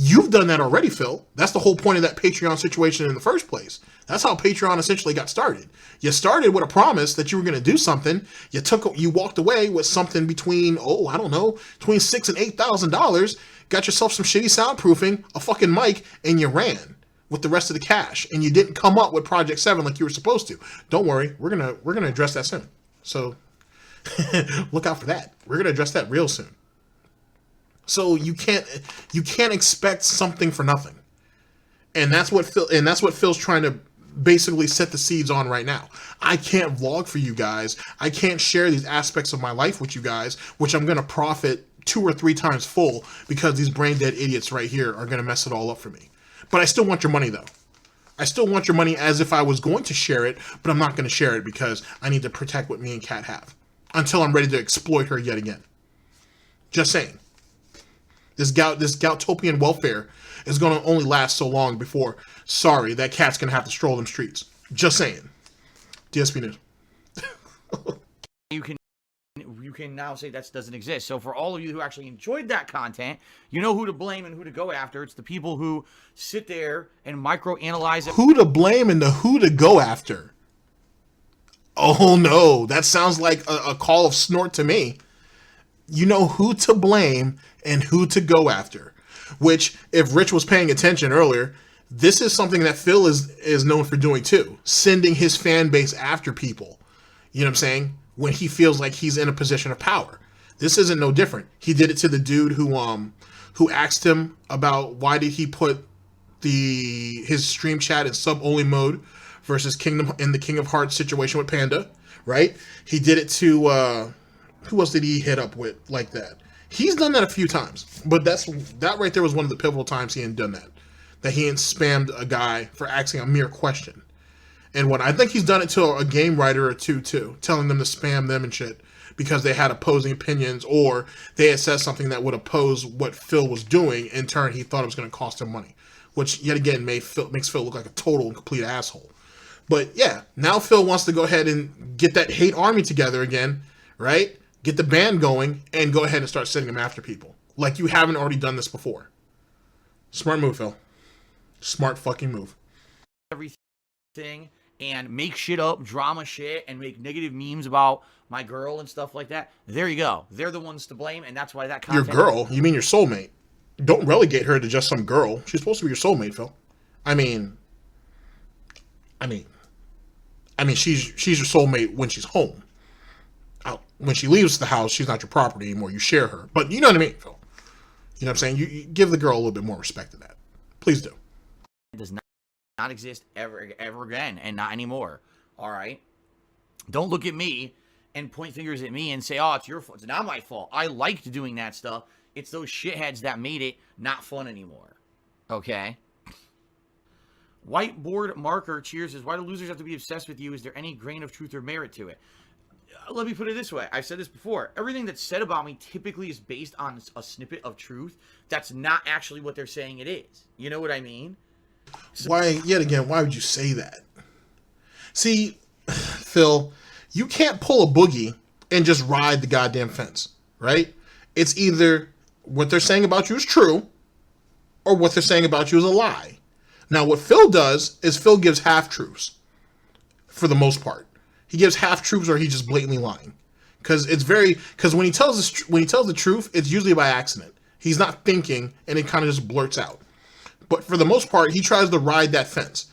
You've done that already, Phil. That's the whole point of that Patreon situation in the first place. That's how Patreon essentially got started. You started with a promise that you were going to do something. You walked away with something between, between $6,000 and $8,000. Got yourself some shitty soundproofing, a fucking mic, and you ran. with the rest of the cash, and you didn't come up with Project 7 like you were supposed to. Don't worry, we're gonna address that soon. So look out for that. We're gonna address that real soon. So you can't expect something for nothing. And that's what Phil's trying to basically set the seeds on right now. I can't vlog for you guys. I can't share these aspects of my life with you guys, which I'm gonna profit 2 or 3 times full because these brain dead idiots right here are gonna mess it all up for me. But I still want your money though. I still want your money as if I was going to share it, but I'm not going to share it because I need to protect what me and Kat have until I'm ready to exploit her yet again. Just saying. This Goutopian welfare is going to only last so long before, sorry, that Kat's going to have to stroll them streets. Just saying. DSP News. You can now say that doesn't exist. So for all of you who actually enjoyed that content, you know who to blame and who to go after. It's the people who sit there and microanalyze it. Who to blame and who to go after? Oh no, that sounds like a call of snort to me. You know who to blame and who to go after. Which, if Rich was paying attention earlier, this is something that Phil is known for doing too. Sending his fan base after people. You know what I'm saying? When he feels like he's in a position of power. This isn't no different. He did it to the dude who asked him about why did he put his stream chat in sub-only mode versus the King of Hearts situation with Panda, right? He did it to who else did he hit up with like that? He's done that a few times, but that right there was one of the pivotal times he hadn't done that. That he hadn't spammed a guy for asking a mere question. And what I think he's done it to a game writer or two too, telling them to spam them and shit because they had opposing opinions or they had said something that would oppose what Phil was doing. In turn, he thought it was going to cost him money, which yet again makes Phil look like a total and complete asshole. But yeah, now Phil wants to go ahead and get that hate army together again, right? Get the band going and go ahead and start sending them after people like you haven't already done this before. Smart move, Phil. Smart fucking move. Everything. And make shit up, drama shit, and make negative memes about my girl and stuff like that. There you go. They're the ones to blame, and that's why that content... Your girl? You mean your soulmate? Don't relegate her to just some girl. She's supposed to be your soulmate, Phil. I mean, she's your soulmate when she's home. When she leaves the house, she's not your property anymore. You share her. But you know what I mean, Phil. You know what I'm saying? You give the girl a little bit more respect to that. Please do. It does not exist ever again, and not anymore. All right? Don't look at me and point fingers at me and say, oh, it's your fault. It's not my fault. I liked doing that stuff. It's those shitheads that made it not fun anymore. Okay? Whiteboard Marker Cheers says, why do losers have to be obsessed with you? Is there any grain of truth or merit to it? Let me put it this way. I've said this before. Everything that's said about me typically is based on a snippet of truth. That's not actually what they're saying it is. You know what I mean? Why, yet again, why would you say that? See, Phil, you can't pull a boogie and just ride the goddamn fence, right? It's either what they're saying about you is true or what they're saying about you is a lie. Now, what Phil does is Phil gives half-truths for the most part. He gives half-truths or he's just blatantly lying. Because when he tells the truth, it's usually by accident. He's not thinking and it kind of just blurts out. But for the most part, he tries to ride that fence.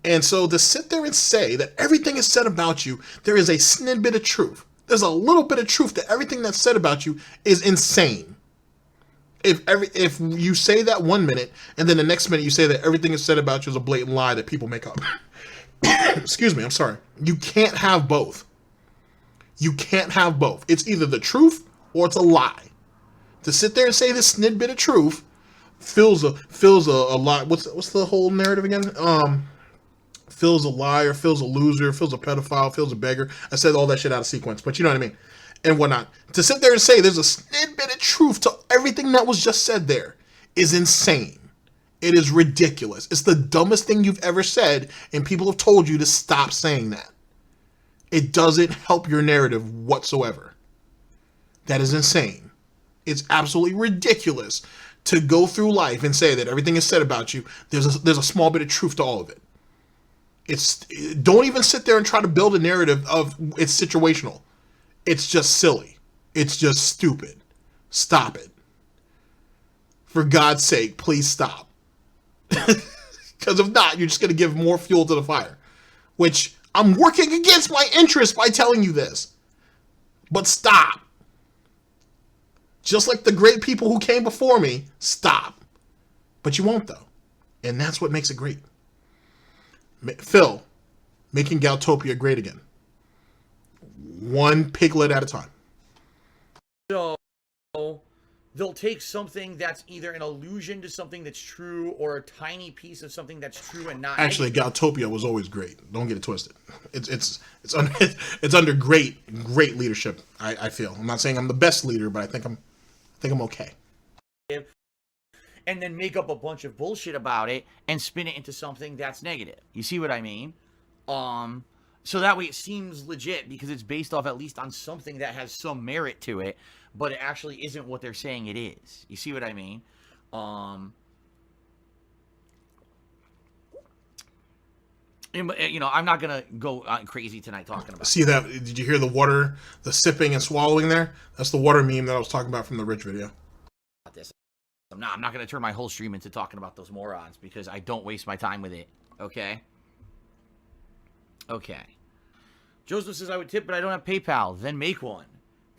And so to sit there and say that everything is said about you, there is a snippet of truth. There's a little bit of truth to everything that's said about you is insane. If you say that 1 minute and then the next minute you say that everything is said about you is a blatant lie that people make up. Excuse me, I'm sorry. You can't have both. You can't have both. It's either the truth or it's a lie. To sit there and say this snippet of truth Phil's a lie. What's the whole narrative again? Phil's a liar, Phil's a loser, Phil's a pedophile, Phil's a beggar. I said all that shit out of sequence, but you know what I mean. And whatnot. To sit there and say there's a snippet of truth to everything that was just said there is insane. It is ridiculous. It's the dumbest thing you've ever said, and people have told you to stop saying that. It doesn't help your narrative whatsoever. That is insane. It's absolutely ridiculous to go through life and say that everything is said about you. There's a small bit of truth to all of it. Don't even sit there and try to build a narrative of it's situational. It's just silly. It's just stupid. Stop it. For God's sake, please stop. Because if not, you're just going to give more fuel to the fire. Which, I'm working against my interest by telling you this. But stop. Just like the great people who came before me, stop. But you won't, though. And that's what makes it great. Phil, making Galtopia great again. One piglet at a time. So they'll take something that's either an allusion to something that's true or a tiny piece of something that's true and not. Actually, Galtopia was always great. Don't get it twisted. It's under great leadership. I feel. I'm not saying I'm the best leader, but I think I'm okay. And then make up a bunch of bullshit about it and spin it into something that's negative. You see what I mean? So that way it seems legit because it's based off at least on something that has some merit to it, but it actually isn't what they're saying it is. You see what I mean? You know, I'm not gonna go crazy tonight talking about. See that? Did you hear the water, the sipping and swallowing there? That's the water meme that I was talking about from the Rich video. This. I'm not gonna turn my whole stream into talking about those morons because I don't waste my time with it. Okay. Okay. Joseph says I would tip, but I don't have PayPal. Then make one.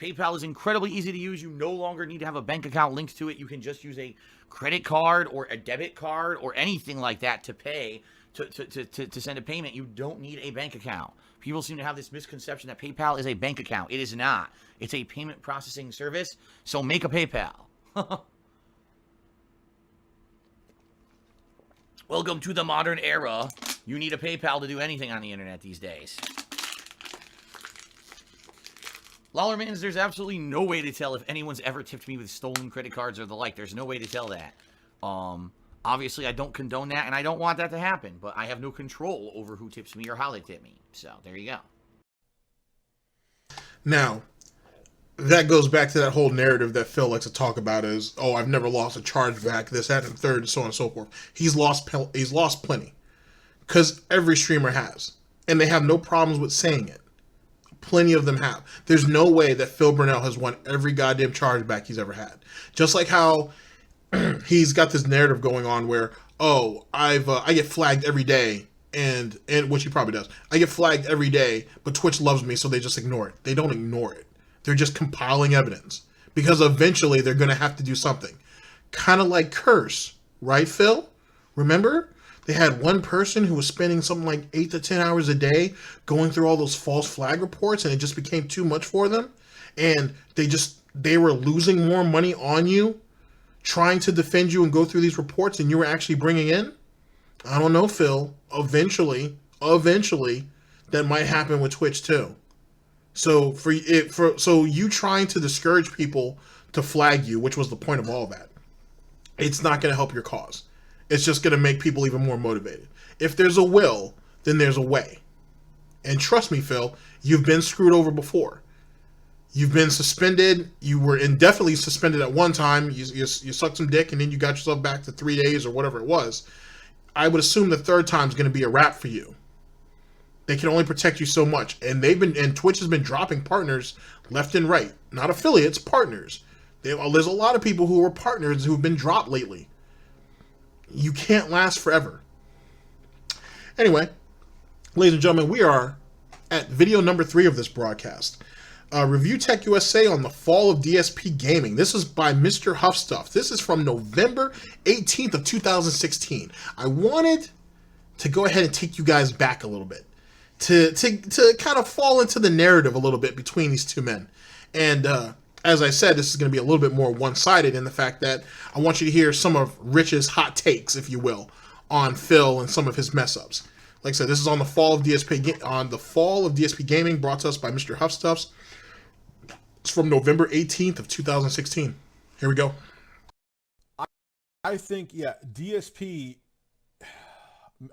PayPal is incredibly easy to use. You no longer need to have a bank account linked to it. You can just use a credit card or a debit card or anything like that to pay, to send a payment. You don't need a bank account. People seem to have this misconception that PayPal is a bank account. It is not. It's a payment processing service. So make a PayPal. Welcome to the modern era. You need a PayPal to do anything on the internet these days. Lollermans, there's absolutely no way to tell if anyone's ever tipped me with stolen credit cards or the like. There's no way to tell that. Obviously, I don't condone that, and I don't want that to happen. But I have no control over who tips me or how they tip me. So, there you go. Now, that goes back to that whole narrative that Phil likes to talk about is, oh, I've never lost a chargeback, this, that, and third, and so on and so forth. He's lost plenty. Because every streamer has. And they have no problems with saying it. Plenty of them have. There's no way that Phil Purnell has won every goddamn chargeback he's ever had. Just like how he's got this narrative going on where, oh, I get flagged every day, and which he probably does. I get flagged every day, but Twitch loves me, so they just ignore it. They don't ignore it. They're just compiling evidence. Because eventually they're going to have to do something. Kind of like Curse, right, Phil? Remember? They had one person who was spending something like 8 to 10 hours a day going through all those false flag reports, and it just became too much for them. And they were losing more money on you, trying to defend you and go through these reports, and you were actually bringing in. I don't know, Phil. Eventually, that might happen with Twitch too. So so you trying to discourage people to flag you, which was the point of all that, it's not going to help your cause. It's just going to make people even more motivated. If there's a will, then there's a way. And trust me, Phil, you've been screwed over before. You've been suspended. You were indefinitely suspended at one time. You sucked some dick, and then you got yourself back to 3 days or whatever it was. I would assume the third time is going to be a wrap for you. They can only protect you so much. And Twitch has been dropping partners left and right. Not affiliates, partners. There's a lot of people who are partners who've been dropped lately. You can't last forever. Anyway, ladies and gentlemen, we are at video number 3 of this broadcast. ReviewTechUSA on the fall of DSP Gaming. This is by MrHuth Stuff. This is from November 18th of 2016. I wanted to go ahead and take you guys back a little bit. To kind of fall into the narrative a little bit between these two men. And as I said, this is going to be a little bit more one-sided in the fact that I want you to hear some of Rich's hot takes, if you will, on Phil and some of his mess-ups. Like I said, this is on the fall of DSP Gaming, brought to us by MrHuth Stuffs. It's from November 18th of 2016. Here we go. I think, yeah, DSP,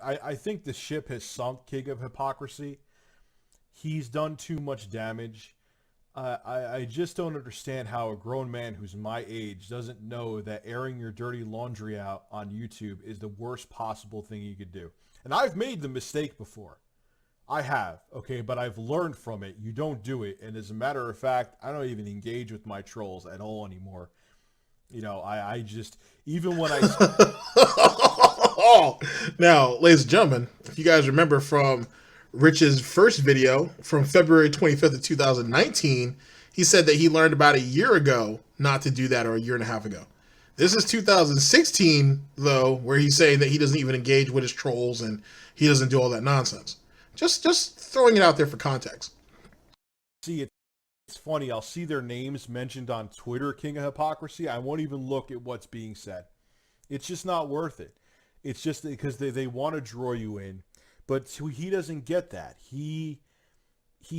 I think the ship has sunk, King of Hypocrisy. He's done too much damage. I just don't understand how a grown man who's my age doesn't know that airing your dirty laundry out on YouTube is the worst possible thing you could do. And I've made the mistake before. I have, okay, but I've learned from it. You don't do it. And as a matter of fact, I don't even engage with my trolls at all anymore. You know, I just, even when I... Now, ladies and gentlemen, if you guys remember from Rich's first video from February 25th of 2019, he said that he learned about a year ago not to do that, or a year and a half ago. This is 2016, though, where he's saying that he doesn't even engage with his trolls and he doesn't do all that nonsense. Just throwing it out there for context. See, it's funny. I'll see their names mentioned on Twitter, King of Hypocrisy. I won't even look at what's being said. It's just not worth it. It's just because they want to draw you in. But he doesn't get that. He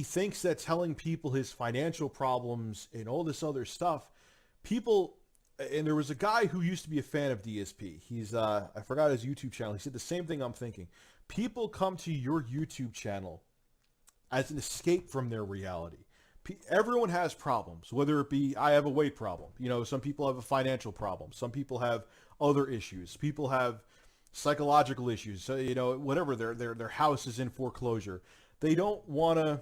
thinks that telling people his financial problems and all this other stuff, people, and there was a guy who used to be a fan of DSP. He's, I forgot his YouTube channel. He said the same thing I'm thinking. People come to your YouTube channel as an escape from their reality. Everyone has problems, whether it be, I have a weight problem. You know, some people have a financial problem. Some people have other issues. People have psychological issues. So, you know, whatever, their house is in foreclosure. They don't want to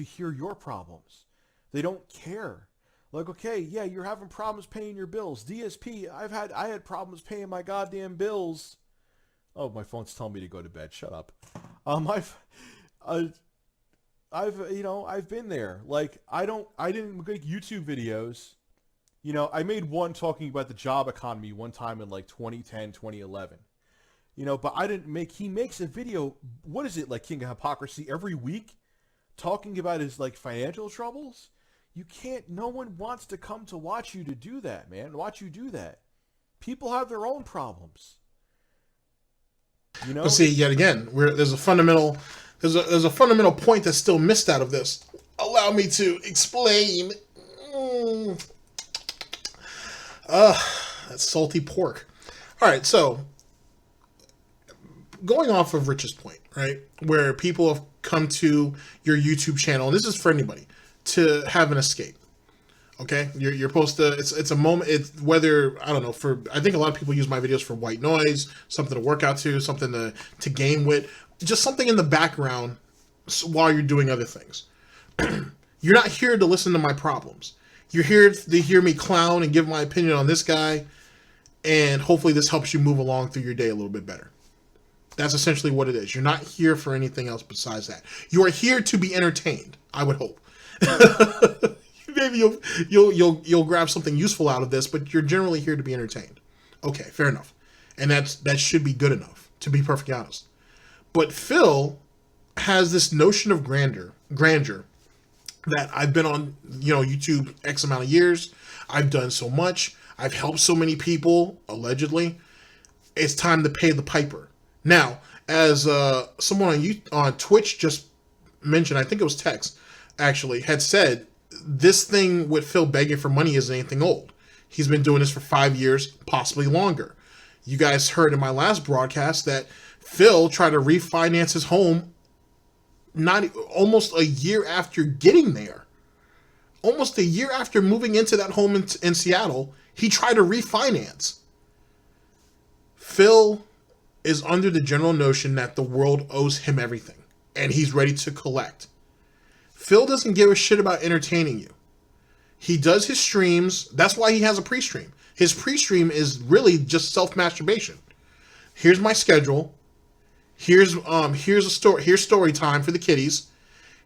hear your problems. They don't care. Like, okay, yeah, you're having problems paying your bills. DSP, I had problems paying my goddamn bills. Oh, my phone's telling me to go to bed. Shut up. I've been there. Like, I didn't make YouTube videos. You know, I made one talking about the job economy one time in like 2010, 2011. You know, but he makes a video, what is it, like King of Hypocrisy, every week talking about his like financial troubles? No one wants to come to watch you to do that, man. Watch you do that. People have their own problems. You know? But see, yet again, there's a fundamental point that's still missed out of this. Allow me to explain. That's salty pork. All right, so going off of Rich's point, right, where people have come to your YouTube channel, and this is for anybody, to have an escape. Okay, you're supposed to. It's a moment. It's whether, I don't know. I think a lot of people use my videos for white noise, something to work out to, something to game with, just something in the background while you're doing other things. You're not here to listen to my problems. You're here to hear me clown and give my opinion on this guy, and hopefully this helps you move along through your day a little bit better. That's essentially what it is. You're not here for anything else besides that. You are here to be entertained, I would hope. Maybe you'll grab something useful out of this, but you're generally here to be entertained. Okay, fair enough. And that should be good enough, to be perfectly honest. But Phil has this notion of grandeur that I've been on, YouTube X amount of years. I've done so much. I've helped so many people, allegedly. It's time to pay the piper. Now, as someone on Twitch just mentioned, I think it was Tex, actually, had said, this thing with Phil begging for money isn't anything old. He's been doing this for 5 years, possibly longer. You guys heard in my last broadcast that Phil tried to refinance his home almost a year after getting there. Almost a year after moving into that home in Seattle, he tried to refinance. Phil is under the general notion that the world owes him everything, and he's ready to collect. Phil doesn't give a shit about entertaining you. He does his streams. That's why he has a pre-stream. His pre-stream is really just self-masturbation. Here's my schedule. Here's a story. Here's story time for the kiddies.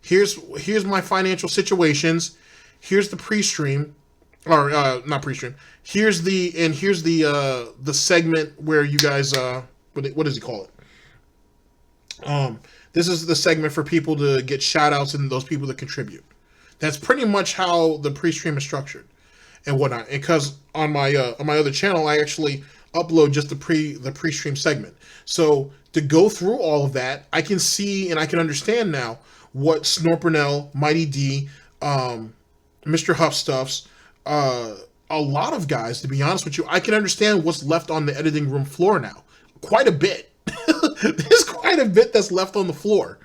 Here's my financial situations. Here's the pre-stream, or not pre-stream. Here's the segment where you guys what does he call it? This is the segment for people to get shout outs and those people that contribute. That's pretty much how the pre-stream is structured and whatnot. And because on my other channel, I actually upload just the pre-stream segment. So to go through all of that, I can see and I can understand now what Bhil Purnell, Mighty D, MrHuth stuffs, a lot of guys, to be honest with you, I can understand what's left on the editing room floor now. Quite a bit. There's quite a bit that's left on the floor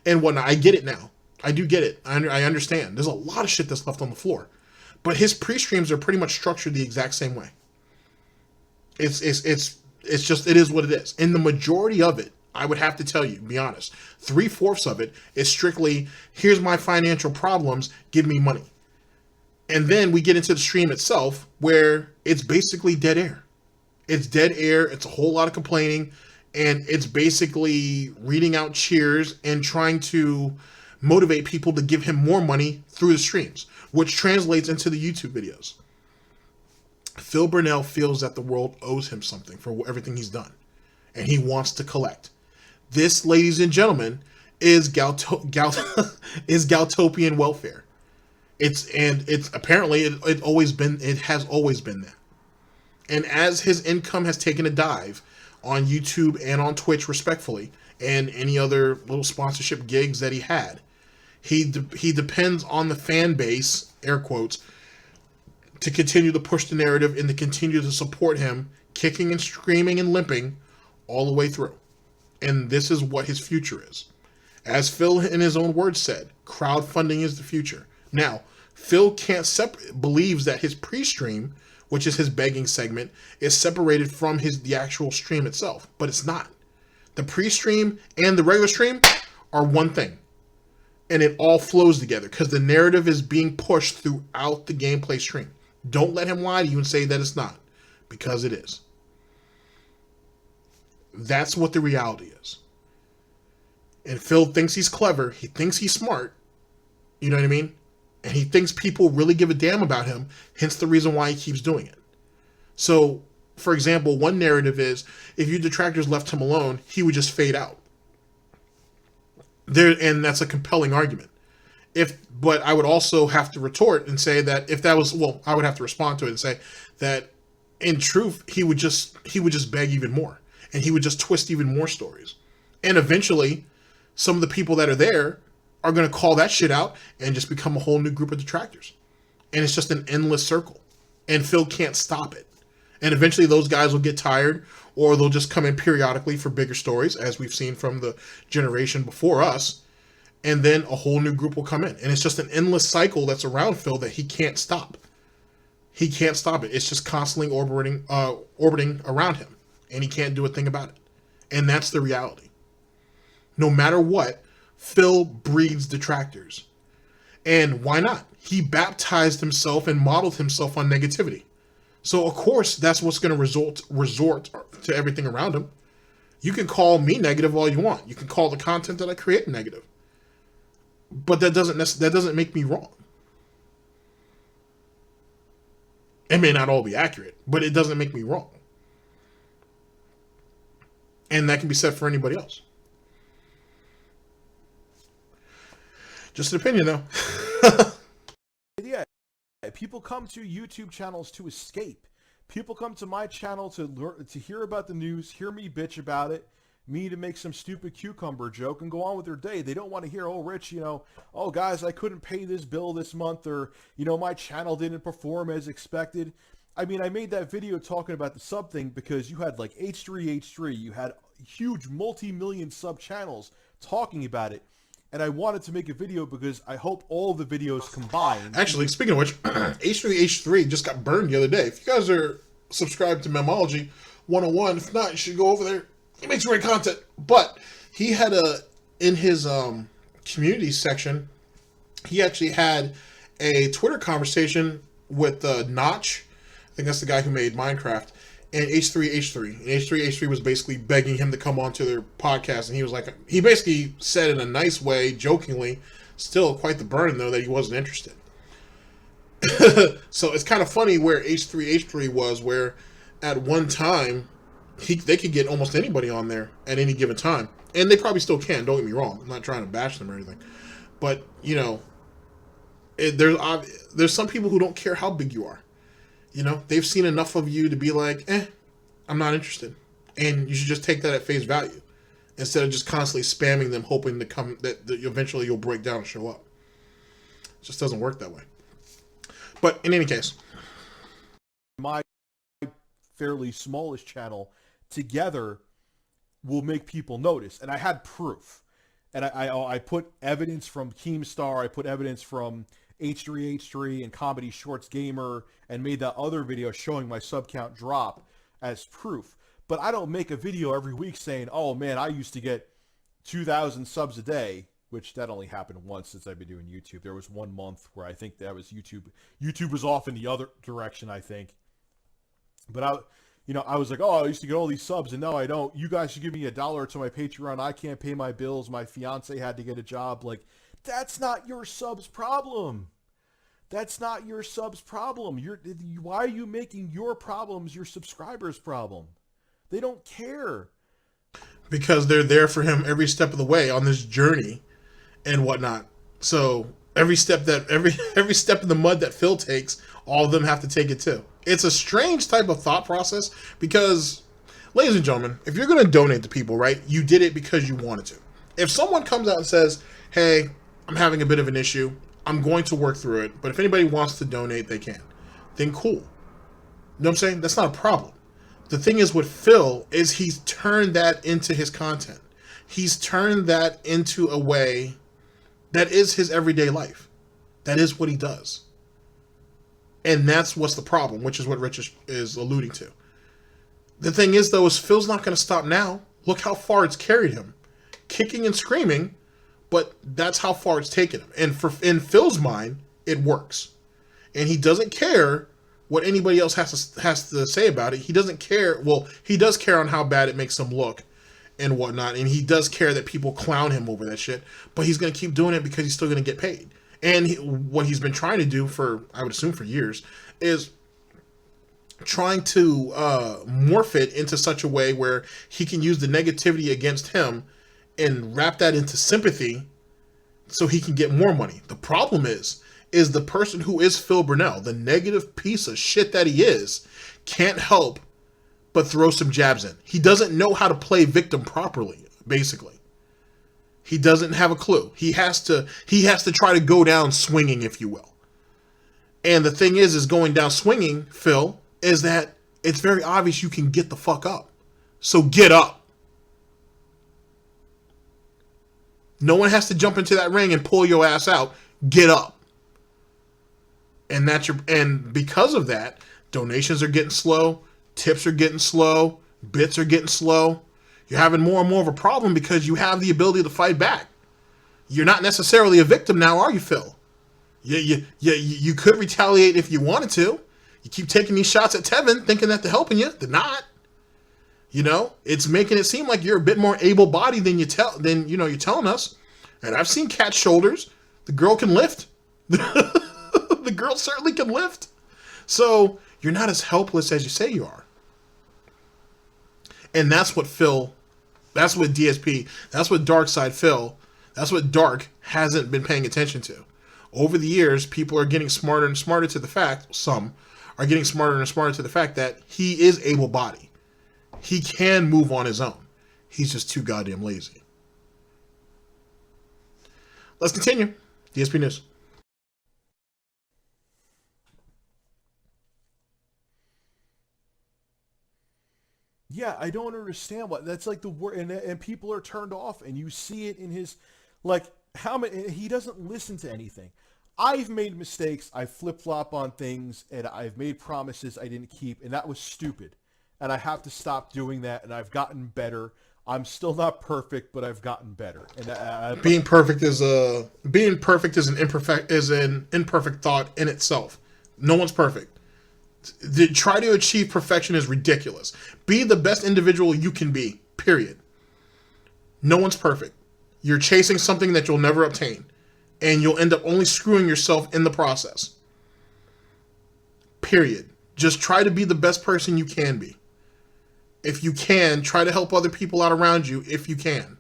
and whatnot. I get it now. I do get it. I understand. There's a lot of shit that's left on the floor. But his pre-streams are pretty much structured the exact same way. It's just, it is what it is. And the majority of it, I would have to tell you, be honest, 3/4 of it is strictly, here's my financial problems, give me money. And then we get into the stream itself, where it's basically dead air. It's dead air. It's a whole lot of complaining, and it's basically reading out cheers and trying to motivate people to give him more money through the streams, which translates into the YouTube videos. Bhil Purnell feels that the world owes him something for everything he's done, and he wants to collect. This, ladies and gentlemen, is Galtopian welfare. It's apparently it has always been that. And as his income has taken a dive on YouTube and on Twitch, respectfully, and any other little sponsorship gigs that he had, he depends on the fan base, air quotes, to continue to push the narrative and to continue to support him, kicking and screaming and limping all the way through. And this is what his future is. As Phil in his own words said, crowdfunding is the future. Now, Phil believes that his pre-stream, which is his begging segment, is separated from the actual stream itself, but it's not. The pre-stream and the regular stream are one thing, and it all flows together because the narrative is being pushed throughout the gameplay stream. Don't let him lie to you and say that it's not, because it is. That's what the reality is. And Phil thinks he's clever. He thinks he's smart. You know what I mean? And he thinks people really give a damn about him, hence the reason why he keeps doing it. So, for example, one narrative is, if you detractors left him alone, he would just fade out. And that's a compelling argument. But I would also have to retort and say that I would have to respond to it and say that, in truth, he would just beg even more. And he would just twist even more stories. And eventually, some of the people that are there are going to call that shit out and just become a whole new group of detractors. And it's just an endless circle. And Phil can't stop it. And eventually those guys will get tired, or they'll just come in periodically for bigger stories, as we've seen from the generation before us. And then a whole new group will come in. And it's just an endless cycle that's around Phil that he can't stop. He can't stop it. It's just constantly orbiting around him. And he can't do a thing about it. And that's the reality. No matter what, Phil breeds detractors. And why not? He baptized himself and modeled himself on negativity. So, of course, that's what's going to resort to everything around him. You can call me negative all you want. You can call the content that I create negative. But that doesn't make me wrong. It may not all be accurate, but it doesn't make me wrong. And that can be said for anybody else. Just an opinion, though. Yeah, people come to YouTube channels to escape. People come to my channel to hear about the news, hear me bitch about it, me to make some stupid cucumber joke and go on with their day. They don't want to hear, oh, Rich, oh, guys, I couldn't pay this bill this month, or, my channel didn't perform as expected. I mean, I made that video talking about the sub thing because you had like H3H3, you had huge multi-million sub channels talking about it. And I wanted to make a video because I hope all the videos combined. Actually, speaking of which, H3H3 just got burned the other day. If you guys are subscribed to Memology 101, if not, you should go over there. He makes great content. But he had in his community section, he actually had a Twitter conversation with Notch. I think that's the guy who made Minecraft. And H3H3. And H3H3 was basically begging him to come on to their podcast. And he was like, he basically said in a nice way, jokingly, still quite the burden though, that he wasn't interested. So it's kind of funny where H3H3 was, where at one time, they could get almost anybody on there at any given time. And they probably still can, don't get me wrong. I'm not trying to bash them or anything. But, there's some people who don't care how big you are. They've seen enough of you to be like, I'm not interested. And you should just take that at face value instead of just constantly spamming them, hoping that eventually you'll break down and show up. It just doesn't work that way. But in any case, my fairly smallish channel together will make people notice. And I had proof. And I put evidence from Keemstar. I put evidence from H3H3 and Comedy Shorts Gamer, and made that other video showing my sub count drop as proof. But I don't make a video every week saying, oh man, I used to get 2,000 subs a day, which that only happened once since I've been doing YouTube. There was 1 month where I think that was YouTube. YouTube was off in the other direction, I think. But I was like, oh, I used to get all these subs, and now I don't. You guys should give me $1 to my Patreon. I can't pay my bills. My fiance had to get a job. Like, that's not your subs problem. That's not your subs problem. Why are you making your problems your subscribers' problem? They don't care. Because they're there for him every step of the way on this journey and whatnot. So every step every step in the mud that Phil takes, all of them have to take it too. It's a strange type of thought process because, ladies and gentlemen, if you're going to donate to people, right, you did it because you wanted to. If someone comes out and says, hey, I'm having a bit of an issue, I'm going to work through it, but if anybody wants to donate, they can, then cool. You know what I'm saying? That's not a problem. The thing is with Phil is he's turned that into his content. He's turned that into a way that is his everyday life. That is what he does. And that's what's the problem, which is what Rich is alluding to. The thing is, though, is Phil's not going to stop now. Look how far it's carried him. Kicking and screaming, but that's how far it's taken him. And in Phil's mind, it works. And he doesn't care what anybody else has to say about it. He doesn't care. Well, he does care on how bad it makes him look and whatnot. And he does care that people clown him over that shit. But he's going to keep doing it because he's still going to get paid. And what he's been trying to do for, I would assume for years, is trying to morph it into such a way where he can use the negativity against him and wrap that into sympathy so he can get more money. The problem is the person who is Phil Purnell, the negative piece of shit that he is, can't help but throw some jabs in. He doesn't know how to play victim properly, basically. He doesn't have a clue. He has to try to go down swinging, if you will. And the thing is going down swinging, Phil, is that it's very obvious you can get the fuck up. So get up. No one has to jump into that ring and pull your ass out. Get up. And because of that, donations are getting slow, tips are getting slow, bits are getting slow. You're having more and more of a problem because you have the ability to fight back. You're not necessarily a victim now, are you, Phil? You could retaliate if you wanted to. You keep taking these shots at Tevin thinking that they're helping you. They're not. You know, it's making it seem like you're a bit more able-bodied than you're telling us. And I've seen Cat's shoulders. The girl can lift. The girl certainly can lift. So you're not as helpless as you say you are. And that's what Phil, that's what DSP, that's what Darkside Phil, that's what Dark hasn't been paying attention to. Over the years, people are getting smarter and smarter to the fact, some are getting smarter and smarter to the fact that he is able-bodied. He can move on his own. He's just too goddamn lazy. Let's continue. DSP News. Yeah, I don't understand what that's like. The word, and people are turned off, and you see it in his, like, how many, he doesn't listen to anything. I've made mistakes, I flip-flop on things, and I've made promises I didn't keep, and that was stupid. And I have to stop doing that, and I've gotten better. I'm still not perfect, but I've gotten better. And being perfect is an imperfect thought in itself. No one's perfect. Try to achieve perfection is ridiculous. Be the best individual you can be, period. No one's perfect. You're chasing something that you'll never obtain, and you'll end up only screwing yourself in the process. Period. Just try to be the best person you can be. If you can, try to help other people out around you if you can.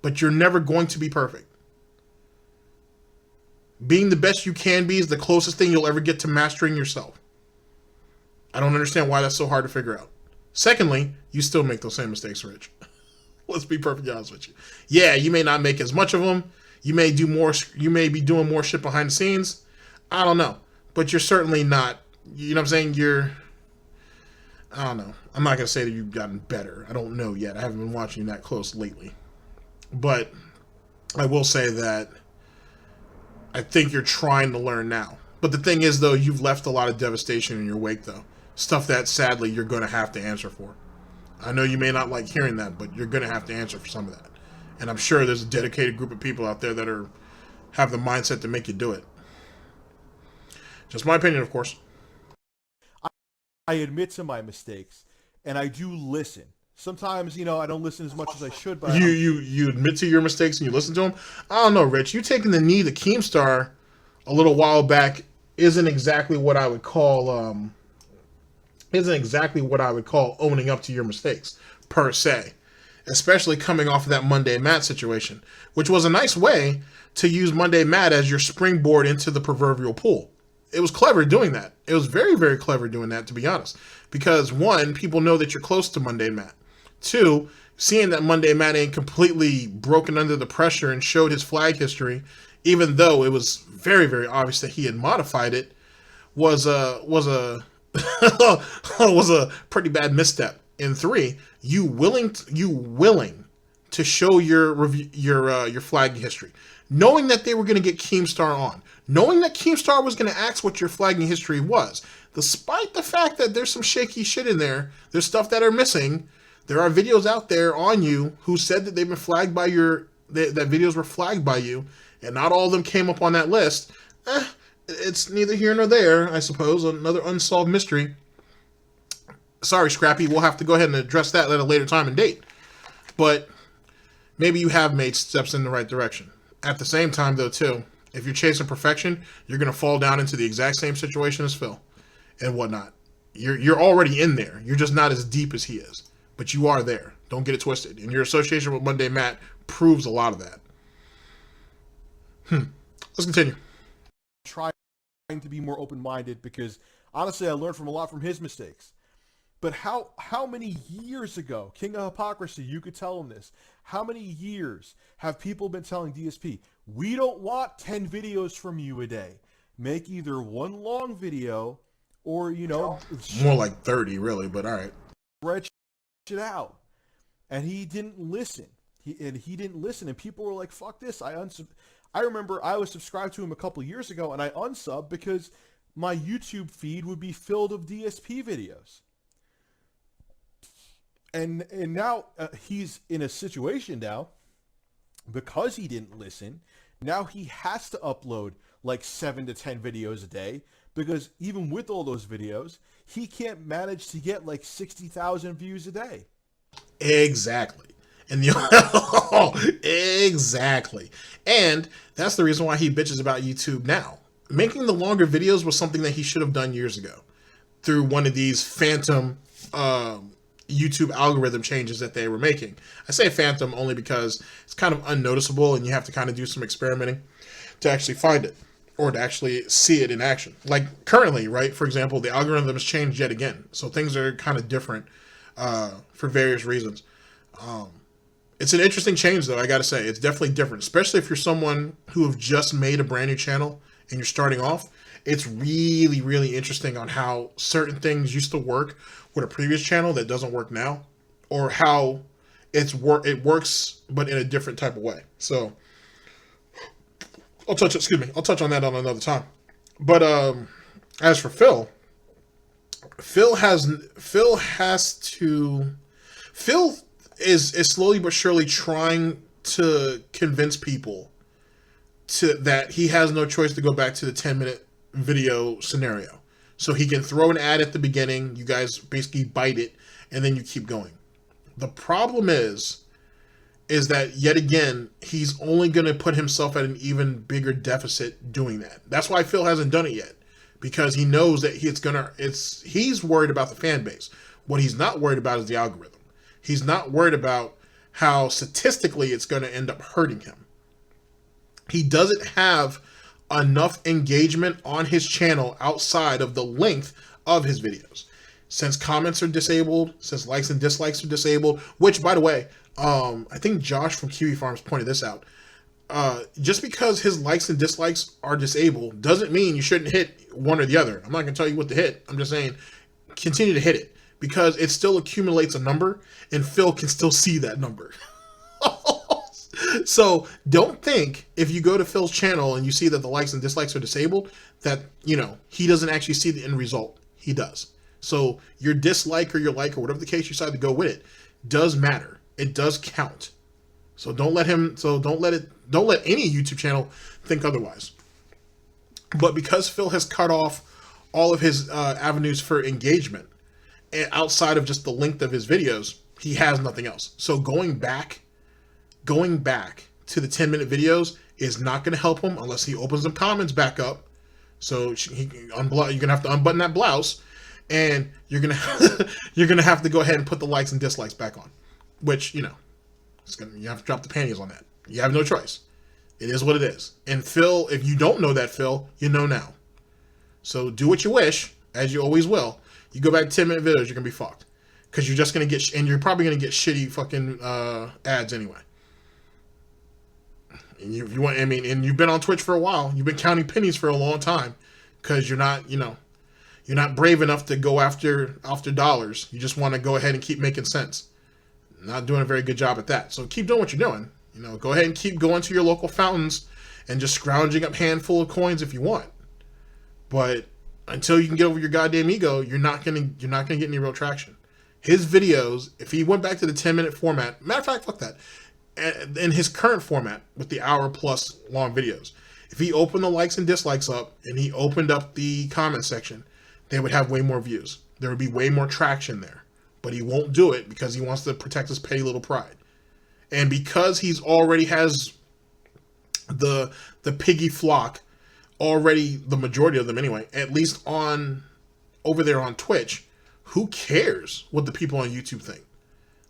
But you're never going to be perfect. Being the best you can be is the closest thing you'll ever get to mastering yourself. I don't understand why that's so hard to figure out. Secondly, you still make those same mistakes, Rich. Let's be perfectly honest with you. Yeah, you may not make as much of them. You may do more. You may be doing more shit behind the scenes. I don't know. But you're certainly not, you know what I'm saying? I don't know. I'm not going to say that you've gotten better. I don't know yet. I haven't been watching that close lately. But I will say that I think you're trying to learn now. But the thing is, though, you've left a lot of devastation in your wake, though. Stuff that, sadly, you're going to have to answer for. I know you may not like hearing that, but you're going to have to answer for some of that. And I'm sure there's a dedicated group of people out there that have the mindset to make you do it. Just my opinion, of course. I admit to my mistakes, and I do listen. Sometimes, I don't listen as much as I should, but you admit to your mistakes and you listen to them. I don't know, Rich. You taking the knee to Keemstar a little while back isn't exactly what I would call owning up to your mistakes per se. Especially coming off of that Monday Matt situation, which was a nice way to use Monday Matt as your springboard into the proverbial pool. It was clever doing that. It was very, very clever doing that, to be honest. Because, one, people know that you're close to Monday Matt. Two, seeing that Monday Matt ain't completely broken under the pressure and showed his flag history, even though it was very, very obvious that he had modified it, was a pretty bad misstep. And three, you willing to show your flag history, knowing that they were going to get Keemstar on, knowing that Keemstar was going to ask what your flagging history was, despite the fact that there's some shaky shit in there, there's stuff that are missing. There are videos out there on you who said that they've been flagged by that videos were flagged by you, and not all of them came up on that list. It's neither here nor there, I suppose. Another unsolved mystery. Sorry, Scrappy, we'll have to go ahead and address that at a later time and date. But maybe you have made steps in the right direction. At the same time, though, too, if you're chasing perfection, you're going to fall down into the exact same situation as Phil and whatnot. You're already in there. You're just not as deep as he is. But you are there. Don't get it twisted. And your association with Monday Matt proves a lot of that. Let's continue. Trying to be more open-minded because, honestly, I learned from a lot from his mistakes. But how many years ago, King of Hypocrisy, you could tell him this, how many years have people been telling DSP, we don't want 10 videos from you a day. Make either one long video or, more like 30, really, but all right. Stretch it out. And he didn't listen. He didn't listen, and people were like, fuck this. I remember I was subscribed to him a couple years ago, and I unsubbed because my YouTube feed would be filled of DSP videos. And now he's in a situation now, because he didn't listen, now he has to upload like 7 to 10 videos a day, because even with all those videos, he can't manage to get like 60,000 views a day. Exactly. And exactly. And that's the reason why he bitches about YouTube now. Making the longer videos was something that he should have done years ago through one of these phantom YouTube algorithm changes that they were making. I say phantom only because it's kind of unnoticeable and you have to kind of do some experimenting to actually find it or to actually see it in action. Like currently, right? For example, the algorithm has changed yet again. So things are kind of different for various reasons. It's an interesting change, though, I gotta say. It's definitely different, especially if you're someone who have just made a brand new channel and you're starting off. It's really, really interesting on how certain things used to work with a previous channel that doesn't work now, or how it works, but in a different type of way. So I'll touch on that on another time. But as for Phil is slowly but surely trying to convince people that he has no choice to go back to the 10-minute video scenario. So he can throw an ad at the beginning, you guys basically bite it, and then you keep going. The problem is that, yet again, he's only going to put himself at an even bigger deficit doing that. That's why Phil hasn't done it yet, because he knows that he's worried about the fan base. What he's not worried about is the algorithm. He's not worried about how statistically it's going to end up hurting him. He doesn't have enough engagement on his channel outside of the length of his videos. Since comments are disabled, since likes and dislikes are disabled, which, by the way, I think Josh from Kiwi Farms pointed this out. Just because his likes and dislikes are disabled doesn't mean you shouldn't hit one or the other. I'm not going to tell you what to hit. I'm just saying continue to hit it, because it still accumulates a number and Phil can still see that number. So don't think if you go to Phil's channel and you see that the likes and dislikes are disabled that, he doesn't actually see the end result. He does. So your dislike or your like or whatever the case you decide to go with it does matter. It does count. So don't let him. So don't let any YouTube channel think otherwise. But because Phil has cut off all of his avenues for engagement, and outside of just the length of his videos, he has nothing else. So going back to the 10-minute videos is not going to help him unless he opens the comments back up. So you're gonna have to unbutton that blouse, and you're gonna have to go ahead and put the likes and dislikes back on, which you have to drop the panties on that. You have no choice. It is what it is. And Phil, if you don't know that, Phil, you know now. So do what you wish, as you always will. You go back to 10-minute videos, you're gonna be fucked, because you're just gonna get and you're probably gonna get shitty fucking ads anyway. And you want, I mean, and you've been on Twitch for a while. You've been counting pennies for a long time, because you're not brave enough to go after dollars. You just want to go ahead and keep making cents. Not doing a very good job at that. So keep doing what you're doing. Go ahead and keep going to your local fountains and just scrounging up handful of coins if you want. But until you can get over your goddamn ego, you're not gonna get any real traction. His videos, if he went back to the 10-minute format, matter of fact, fuck that. In his current format with the hour-plus long videos, if he opened the likes and dislikes up and he opened up the comment section, they would have way more views. There would be way more traction there. But he won't do it because he wants to protect his petty little pride. And because he's already has the piggy flock, already the majority of them anyway, at least over there on Twitch, who cares what the people on YouTube think?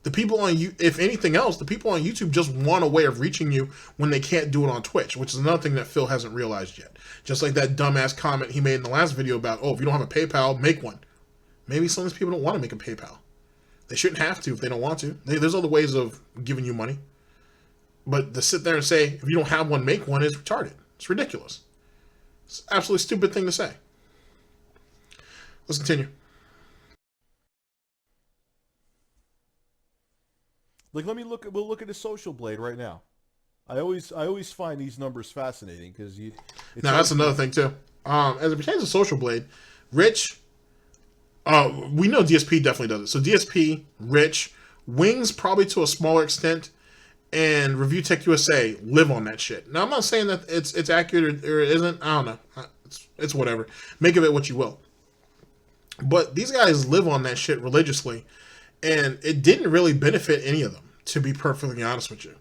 The people on if anything else, the people on YouTube just want a way of reaching you when they can't do it on Twitch, which is another thing that Phil hasn't realized yet. Just like that dumbass comment he made in the last video about, if you don't have a PayPal, make one. Maybe some of these people don't want to make a PayPal. They shouldn't have to if they don't want to. There's other ways of giving you money. But to sit there and say, if you don't have one, make one is retarded. It's ridiculous. It's an absolutely stupid thing to say. Let's continue. Like, we'll look at the Social Blade right now. I always find these numbers fascinating because now that's another thing too. As it pertains to Social Blade, Rich, we know DSP definitely does it. So DSP, Rich, Wings probably to a smaller extent, and ReviewTechUSA live on that shit. Now I'm not saying that it's accurate or it isn't. I don't know. It's whatever. Make of it what you will. But these guys live on that shit religiously. And it didn't really benefit any of them, to be perfectly honest with you.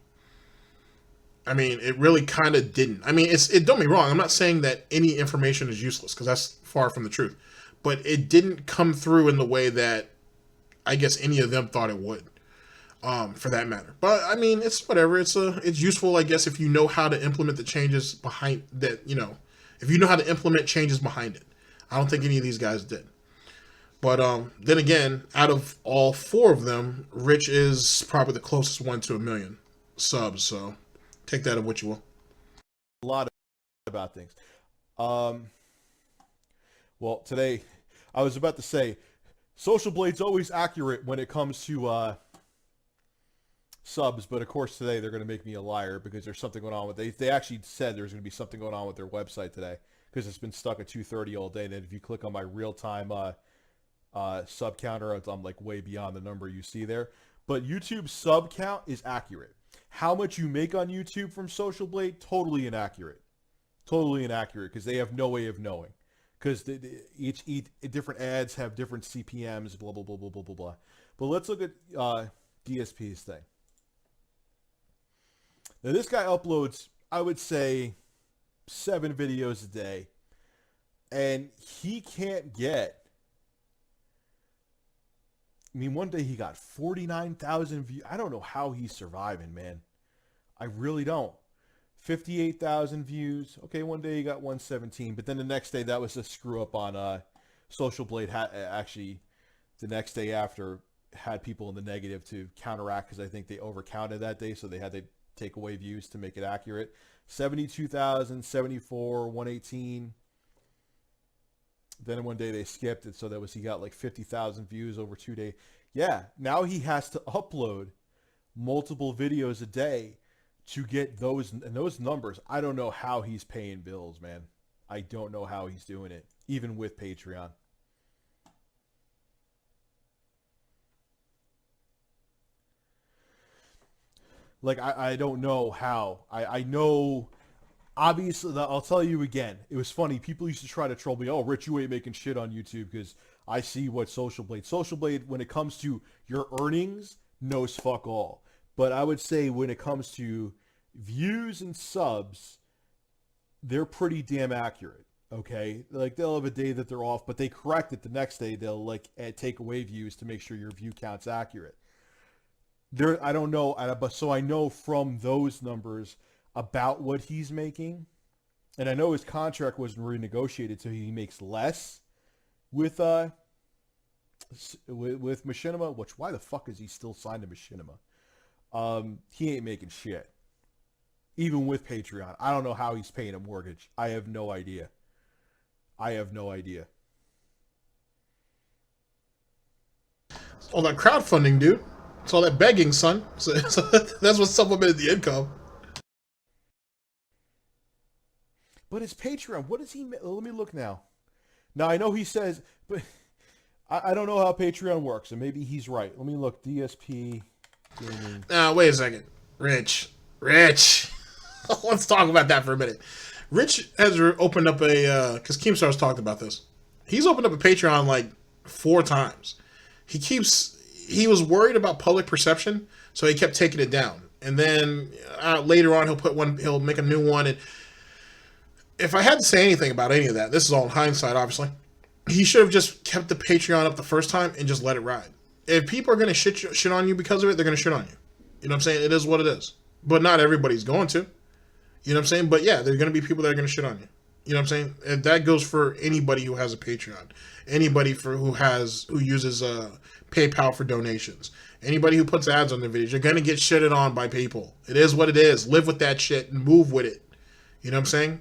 I mean, it really kind of didn't. I mean, don't get me wrong. I'm not saying that any information is useless, because that's far from the truth. But it didn't come through in the way that I guess any of them thought it would, for that matter. But I mean, it's whatever. It's useful, I guess, if you know how to implement the changes behind that. If you know how to implement changes behind it. I don't think any of these guys did. But then again, out of all four of them, Rich is probably the closest one to 1 million subs. So take that of what you will. A lot about things. Well, today I was about to say Social Blade's always accurate when it comes to subs, but of course today they're going to make me a liar because there's something going on with they actually said there's going to be something going on with their website today because it's been stuck at 2:30 all day. And then if you click on my real-time sub counter, I'm like way beyond the number you see there. But YouTube sub count is accurate. How much you make on YouTube from Social Blade, totally inaccurate. Totally inaccurate because they have no way of knowing. Because each different ads have different CPMs, blah, blah, blah, blah, blah, blah, blah. But let's look at DSP's thing. Now this guy uploads, I would say, 7 videos a day. And he can't get, I mean, one day he got 49,000 views. I don't know how he's surviving, man. I really don't. 58,000 views. Okay, one day he got 117, but then the next day that was a screw up on Social Blade. Actually, the next day after had people in the negative to counteract because I think they overcounted that day, so they had to take away views to make it accurate. 72,000, 74, 118. Then one day they skipped it, so he got like 50,000 views over 2 days. Yeah, now he has to upload multiple videos a day to get those numbers. I don't know how he's paying bills, man. I don't know how he's doing it, even with Patreon. Like, I don't know how. I know, obviously, I'll tell you again. It was funny. People used to try to troll me. Oh, Rich, you ain't making shit on YouTube because I see what Social Blade, when it comes to your earnings, knows fuck all. But I would say when it comes to views and subs, they're pretty damn accurate. Okay, like they'll have a day that they're off, but they correct it the next day. They'll like take away views to make sure your view count's accurate. I don't know, but so I know from those numbers about what he's making, and I know his contract wasn't renegotiated, so he makes less with Machinima. Which, why the fuck is he still signed to Machinima? He ain't making shit, even with Patreon. I don't know how he's paying a mortgage. I have no idea. All that crowdfunding, dude. It's all that begging, son. So that's what supplemented the income. But his Patreon, what does he? Let me look now. Now I know he says, but I don't know how Patreon works, and maybe he's right. Let me look. DSP Gaming. Now wait a second, Rich. Let's talk about that for a minute. Rich has opened up because Keemstar's talked about this. He's opened up a Patreon like 4 times. He was worried about public perception, so he kept taking it down. And then later on, he'll make a new one. And if I had to say anything about any of that, this is all in hindsight, obviously. He should have just kept the Patreon up the first time and just let it ride. If people are going to shit on you because of it, they're going to shit on you. You know what I'm saying? It is what it is. But not everybody's going to. You know what I'm saying? But yeah, there are going to be people that are going to shit on you. You know what I'm saying? And that goes for anybody who has a Patreon. Anybody who uses PayPal for donations. Anybody who puts ads on their videos. You're going to get shitted on by people. It is what it is. Live with that shit and move with it. You know what I'm saying?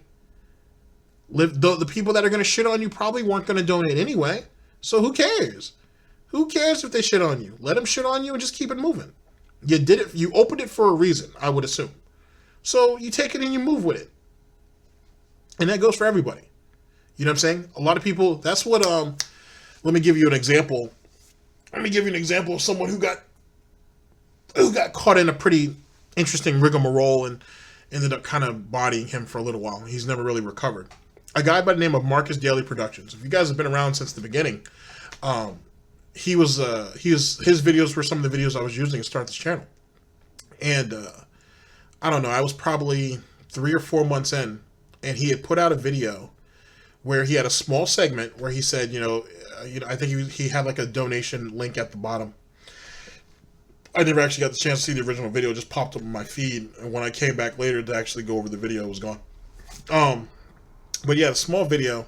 The people that are going to shit on you probably weren't going to donate anyway. So who cares? Who cares if they shit on you? Let them shit on you and just keep it moving. You did it. You opened it for a reason, I would assume. So you take it and you move with it. And that goes for everybody. You know what I'm saying? A lot of people, that's what, let me give you an example. Let me give you an example of someone who got caught in a pretty interesting rigmarole and ended up kind of bodying him for a little while. He's never really recovered. A guy by the name of Marcus Daily Productions. If you guys have been around since the beginning, his videos were some of the videos I was using to start this channel. And, I don't know, I was probably 3 or 4 months in, and he had put out a video where he had a small segment where he said, I think he had like a donation link at the bottom. I never actually got the chance to see the original video. It just popped up on my feed, and when I came back later to actually go over the video, it was gone. But yeah, a small video,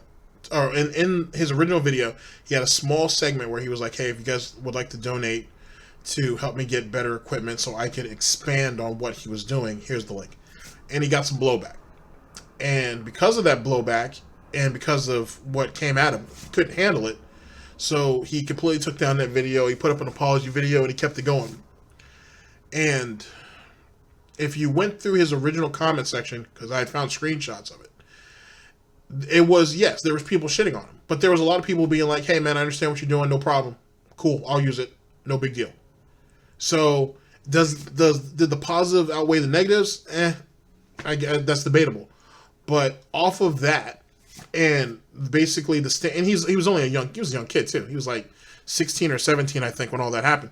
or in his original video, he had a small segment where he was like, hey, if you guys would like to donate to help me get better equipment so I could expand on what he was doing, here's the link. And he got some blowback. And because of that blowback, and because of what came at him, he couldn't handle it. So he completely took down that video. He put up an apology video, and he kept it going. And if you went through his original comment section, because I had found screenshots of it, it was, yes, there was people shitting on him. But there was a lot of people being like, hey, man, I understand what you're doing. No problem. Cool. I'll use it. No big deal. So did the positive outweigh the negatives? I guess that's debatable. But off of that, and basically and he was a young kid too. He was like 16 or 17, I think, when all that happened.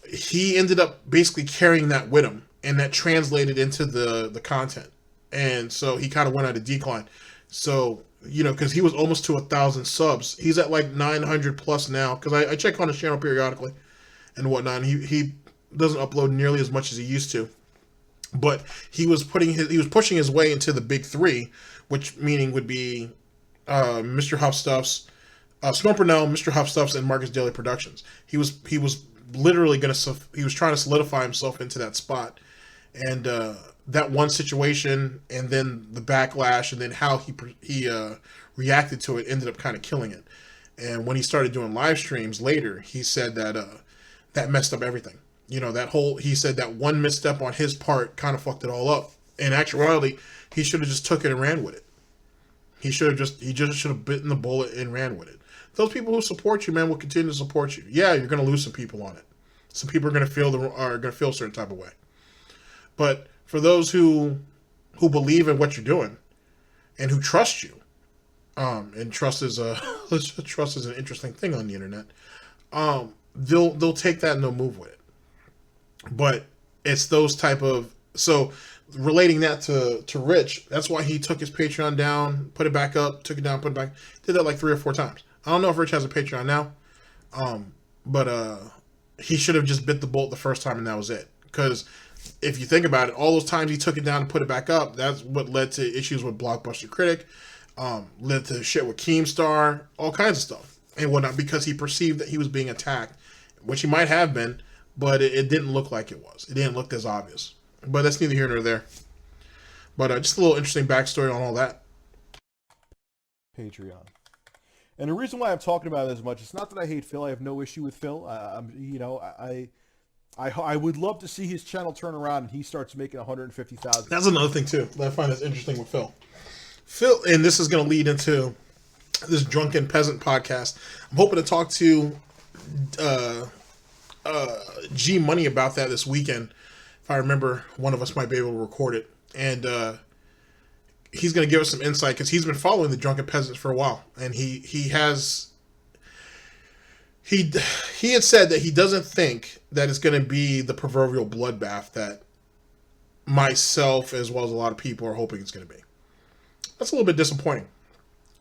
He ended up basically carrying that with him, and that translated into the content. And so he kind of went on a decline. So, because he was almost to 1,000 subs. He's at like 900 plus now, because I check on his channel periodically and whatnot. And he doesn't upload nearly as much as he used to. But he was pushing his way into the big 3, which meaning would be MrHuth Stuffs, Bhil Purnell, MrHuth Stuffs, and Marcus Daily Productions. He was literally he was trying to solidify himself into that spot, and that one situation, and then the backlash, and then how he reacted to it ended up kind of killing it. And when he started doing live streams later, he said that that messed up everything. He said that one misstep on his part kind of fucked it all up. In actuality, he should have just took it and ran with it. He just should have bitten the bullet and ran with it. Those people who support you, man, will continue to support you. Yeah, you're going to lose some people on it. Some people are going to feel a certain type of way. But for those who believe in what you're doing and who trust you, and trust is trust is an interesting thing on the internet. They'll take that and they'll move with it. But it's those type of, so relating that to Rich, that's why he took his Patreon down, put it back up, took it down, put it back. Did that like 3 or 4 times. I don't know if Rich has a Patreon now, but he should have just bit the bullet the first time and that was it. Because if you think about it, all those times he took it down and put it back up, that's what led to issues with Blockbuster Critic, led to shit with Keemstar, all kinds of stuff and whatnot, because he perceived that he was being attacked, which he might have been, but it didn't look like it was. It didn't look as obvious. But that's neither here nor there. But just a little interesting backstory on all that. Patreon. And the reason why I'm talking about it as much, it's not that I hate Phil. I have no issue with Phil. I would love to see his channel turn around and he starts making 150,000. That's another thing too that I find is interesting with Phil. Phil, and this is going to lead into this Drunken Peasant podcast. I'm hoping to talk to G Money about that this weekend. If I remember, one of us might be able to record it. And he's going to give us some insight because he's been following the Drunken Peasants for a while. And he had said that he doesn't think that it's going to be the proverbial bloodbath that myself as well as a lot of people are hoping it's going to be. That's a little bit disappointing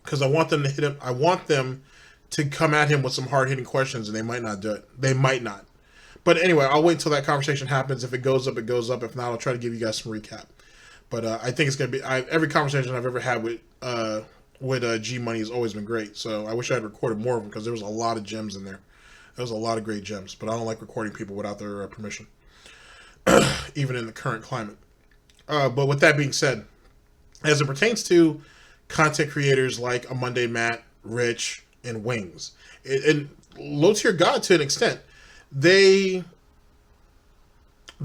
because I want them to hit him. I want them to come at him with some hard-hitting questions, and they might not do it. They might not. But anyway, I'll wait until that conversation happens. If it goes up, it goes up. If not, I'll try to give you guys some recap. But I think it's going to be... every conversation I've ever had with G Money has always been great. So I wish I had recorded more of them because there was a lot of gems in there. There was a lot of great gems. But I don't like recording people without their permission. Even in the current climate. But with that being said, as it pertains to content creators like a Monday Matt, Rich, and Wings, and Low Tier God to an extent, they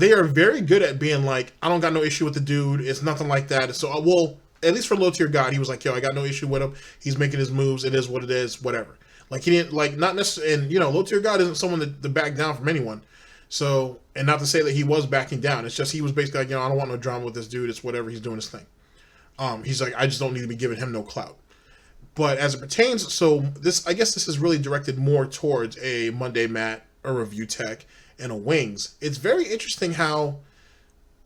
are very good at being like, I don't got no issue with the dude. It's nothing like that. So, well, at least for Low Tier God, he was like, yo, I got no issue with him. He's making his moves. It is what it is. Whatever. Like, he didn't, like, not necessarily, and, you know, Low Tier God isn't someone to back down from anyone. So, and not to say that he was backing down. It's just he was basically like, you know, I don't want no drama with this dude. It's whatever. He's doing his thing. He's like, I just don't need to be giving him no clout. But as it pertains, so this, I guess this is really directed more towards a Monday Matt, a Review Tech, and a Wings. It's very interesting how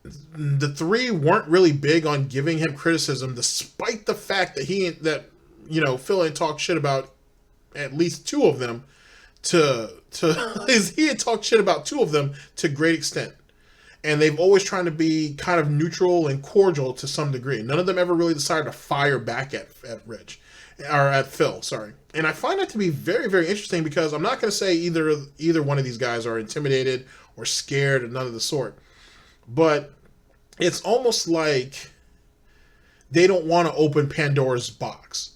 the three weren't really big on giving him criticism, despite the fact that Phil had talked shit about at least 2 of them he had talked shit about 2 of them to great extent. And they've always tried to be kind of neutral and cordial to some degree. None of them ever really decided to fire back at Rich. Or at Phil, sorry. And I find that to be very, very interesting because I'm not going to say either one of these guys are intimidated or scared or none of the sort. But it's almost like they don't want to open Pandora's box.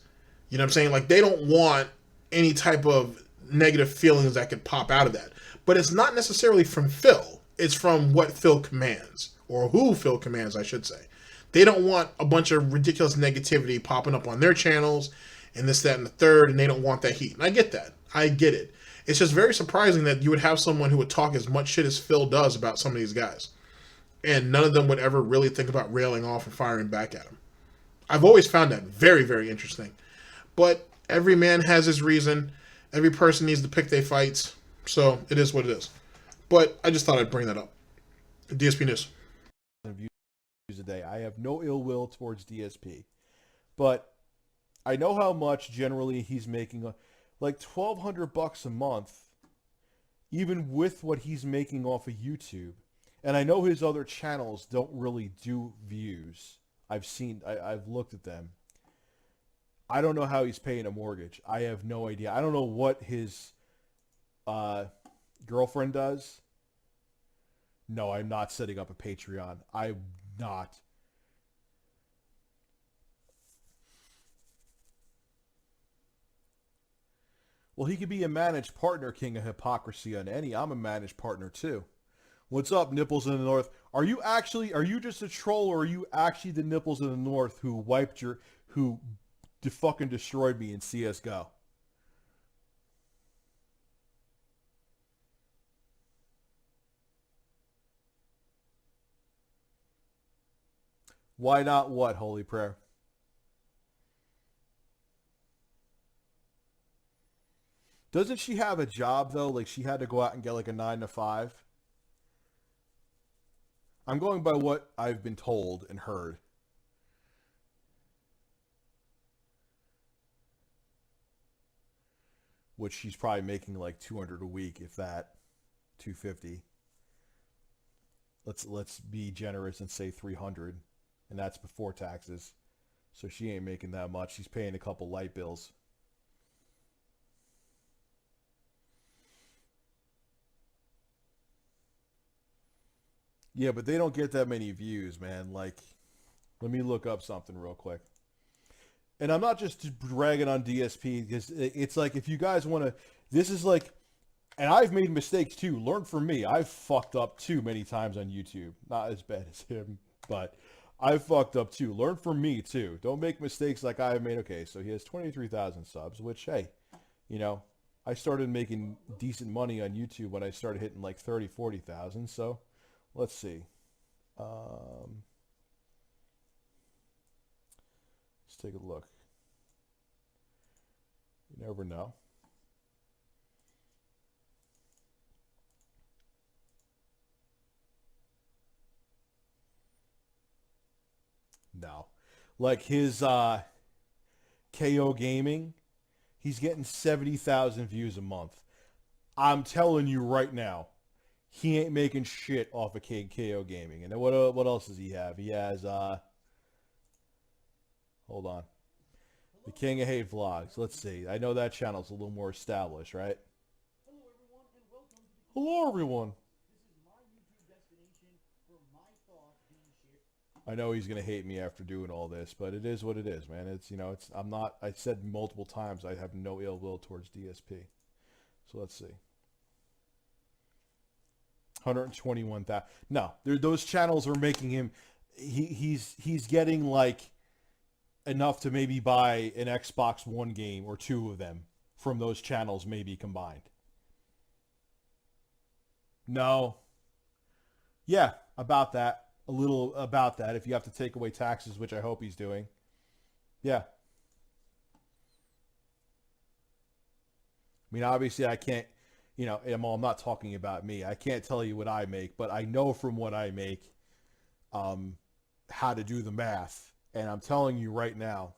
You know what I'm saying? Like, they don't want any type of negative feelings that could pop out of that. But it's not necessarily from Phil. It's from what Phil commands, or who Phil commands, I should say. They don't want a bunch of ridiculous negativity popping up on their channels and this, that, and the third, and they don't want that heat. And I get that. I get it. It's just very surprising that you would have someone who would talk as much shit as Phil does about some of these guys. And none of them would ever really think about railing off and firing back at him. I've always found that very, very interesting. But every man has his reason. Every person needs to pick their fights. So it is what it is. But I just thought I'd bring that up. DSP News. A day. I have no ill will towards DSP, but I know how much generally he's making, like $1,200 a month, even with what he's making off of YouTube. And I know his other channels don't really do views. I've looked at them. I don't know how he's paying a mortgage. I have no idea. I don't know what his girlfriend does. No, I'm not setting up a Patreon. I'm not. Well, he could be a managed partner, king of hypocrisy on any. I'm a managed partner too. What's up, nipples in the north? Are you just a troll, or are you actually the nipples in the north who fucking destroyed me in CSGO? Why not what, Holy Prayer? Doesn't she have a job, though? Like, she had to go out and get, like, a 9 to 5? I'm going by what I've been told and heard. Which she's probably making, like, 200 a week, if that. 250. Let's be generous and say 300. And that's before taxes. So she ain't making that much. She's paying a couple light bills. Yeah, but they don't get that many views, man. Like, let me look up something real quick. And I'm not just bragging on DSP, because it's like, if you guys want to, this is like, and I've made mistakes too. Learn from me. I've fucked up too many times on YouTube. Not as bad as him, but I've fucked up too. Learn from me too. Don't make mistakes like I've made. Okay, so he has 23,000 subs, which, hey, you know, I started making decent money on YouTube when I started hitting like 30, 40,000. So let's see. Let's take a look. You never know. No. Like his KO Gaming, he's getting 70,000 views a month. I'm telling you right now, he ain't making shit off of KO Gaming. And then what else does he have? He has, hold on. The King of Hate Vlogs. Let's see. I know that channel's a little more established, right? Hello, everyone. I know he's going to hate me after doing all this, but it is what it is, man. It's, you know, it's, I'm not, I said multiple times I have no ill will towards DSP. So let's see. 121,000. No, those channels are making him, he's getting like enough to maybe buy an Xbox One game or two of them from those channels maybe combined. No. Yeah, about that. A little about that, if you have to take away taxes, which I hope he's doing. Yeah. I mean, obviously I can't, you know, I'm not talking about me. I can't tell you what I make, but I know from what I make how to do the math. And I'm telling you right now,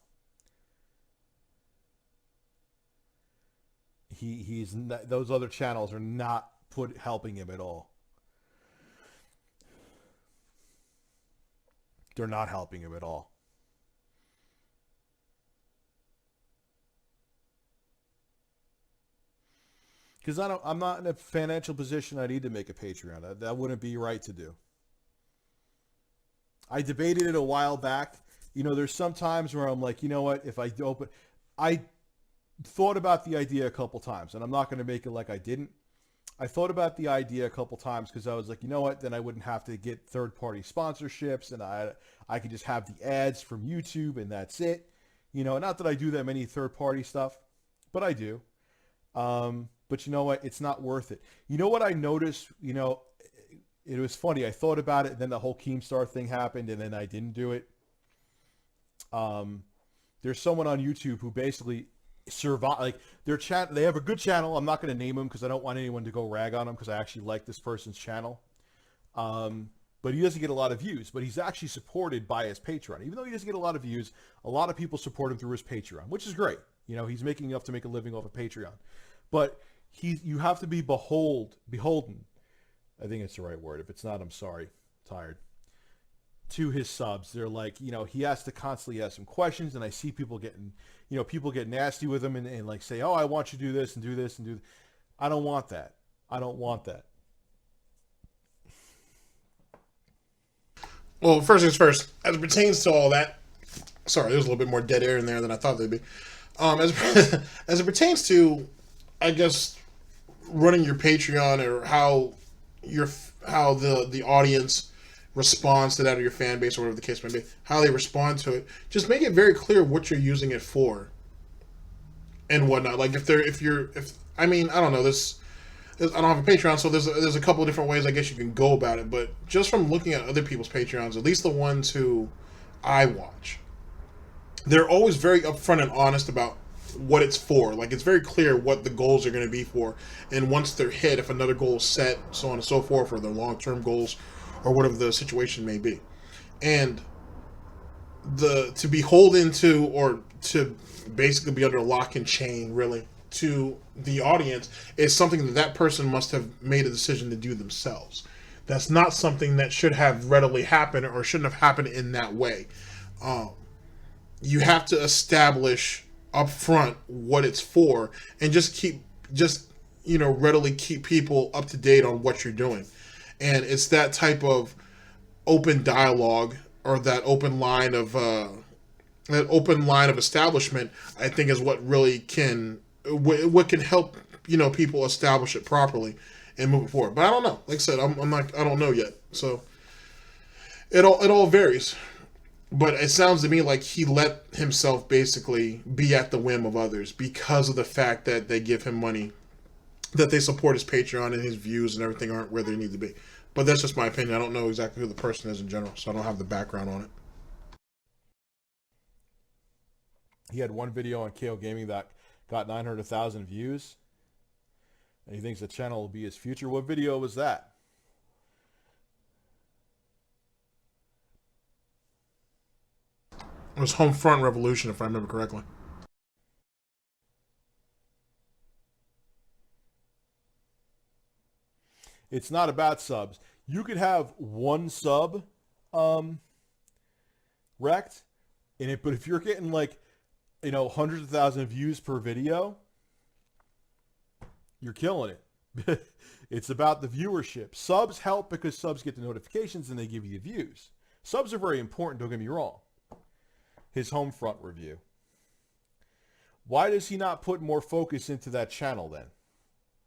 he's those other channels are not helping him at all. They're not helping him at all. Because I'm not in a financial position I need to make a Patreon. That wouldn't be right to do. I debated it a while back. You know, there's some times where I'm like, you know what, if I open... I thought about the idea a couple times, and I'm not going to make it like I didn't. I thought about the idea a couple times because I was like, you know what, then I wouldn't have to get third-party sponsorships, and I could just have the ads from YouTube, and that's it. You know, not that I do that many third-party stuff, but I do. But you know what, it's not worth it. You know what I noticed, you know, it was funny. I thought about it, and then the whole Keemstar thing happened, and then I didn't do it. There's someone on YouTube who basically... survive, like they have a good channel. I'm not going to name them because I don't want anyone to go rag on them because I actually like this person's channel. But he doesn't get a lot of views, but he's actually supported by his Patreon. Even though he doesn't get a lot of views, a lot of people support him through his Patreon, which is great. You know, he's making enough to make a living off of Patreon. But you have to be beholden. I think it's the right word. If it's not, I'm sorry. I'm tired. To his subs. They're like, you know, he has to constantly ask some questions, and I see people getting, you know, people get nasty with him and like say, oh, I want you to do this and do this and do. I don't want that. I don't want that. Well, first things first, as it pertains to all that, sorry, there's a little bit more dead air in there than I thought there'd be. As it pertains to, I guess, running your Patreon or how the audience responds to that, or your fan base, or whatever the case may be, how they respond to it, just make it very clear what you're using it for and whatnot. Like if I mean, I don't know, I don't have a Patreon, so there's a couple of different ways I guess you can go about it, but just from looking at other people's Patreons, at least the ones who I watch, they're always very upfront and honest about what it's for. Like, it's very clear what the goals are going to be for, and once they're hit, if another goal is set, so on and so forth, or their long-term goals, or whatever the situation may be. And to be beholden to, or to basically be under lock and chain, really, to the audience is something that that person must have made a decision to do themselves. That's not something that should have readily happened, or shouldn't have happened in that way. You have to establish up front what it's for, and just readily keep people up to date on what you're doing. And it's that type of open dialogue, or that open line of establishment, I think, is what really can help people establish it properly and move it forward. But I don't know. Like I said, I don't know yet. So it all varies. But it sounds to me like he let himself basically be at the whim of others, because of the fact that they give him money, that they support his Patreon, and his views and everything aren't where they need to be. But that's just my opinion. I don't know exactly who the person is in general, so I don't have the background on it. He had one video on KO Gaming that got 900,000 views, and he thinks the channel will be his future. What video was that? It was Homefront Revolution, if I remember correctly. It's not about subs. You could have one sub wrecked in it, but if you're getting hundreds of thousands of views per video, you're killing it. It's about the viewership. Subs help because subs get the notifications and they give you the views. Subs are very important, don't get me wrong. His Homefront review. Why does he not put more focus into that channel then?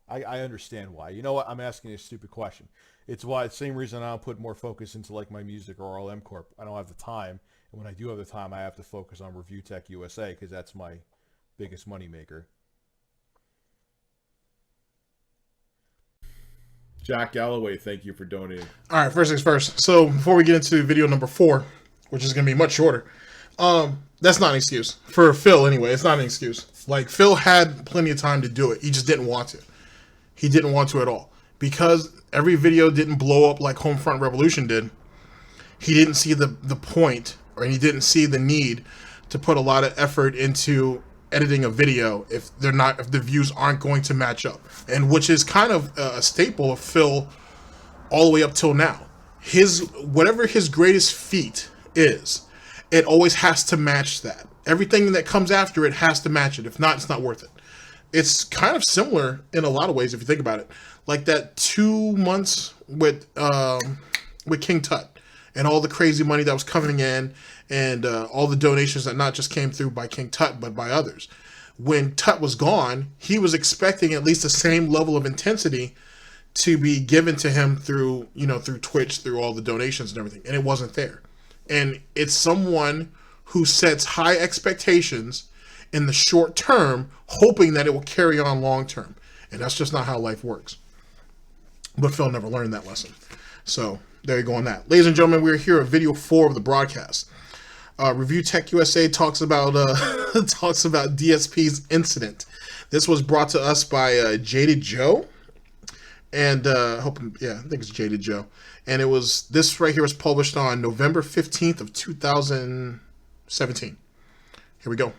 I understand why. You know what? I'm asking a stupid question. It's why the same reason I don't put more focus into my music or RLM Corp. I don't have the time. And when I do have the time, I have to focus on ReviewTechUSA because that's my biggest moneymaker. Jack Galloway, thank you for donating. All right, first things first. So before we get into video number 4, which is going to be much shorter, that's not an excuse. For Phil, anyway, it's not an excuse. Like, Phil had plenty of time to do it. He just didn't want to. He didn't want to at all. Because every video didn't blow up like Homefront Revolution did, he didn't see the point, or he didn't see the need to put a lot of effort into editing a video if the views aren't going to match up. And which is kind of a staple of Phil all the way up till now. Whatever his greatest feat is, it always has to match that. Everything that comes after it has to match it. If not, it's not worth it. It's kind of similar in a lot of ways if you think about it. Like that 2 months with King Tut and all the crazy money that was coming in, and all the donations that not just came through by King Tut but by others. When Tut was gone, he was expecting at least the same level of intensity to be given to him through Twitch, through all the donations and everything, and it wasn't there. And it's someone who sets high expectations in the short term, hoping that it will carry on long term. And that's just not how life works. But Phil never learned that lesson. So there you go on that. Ladies and gentlemen, we're here at video 4 of the broadcast. ReviewTechUSA talks about DSP's incident. This was brought to us by Jaded Joe. And I think it's Jaded Joe. And this right here was published on November 15th of 2017. Here we go.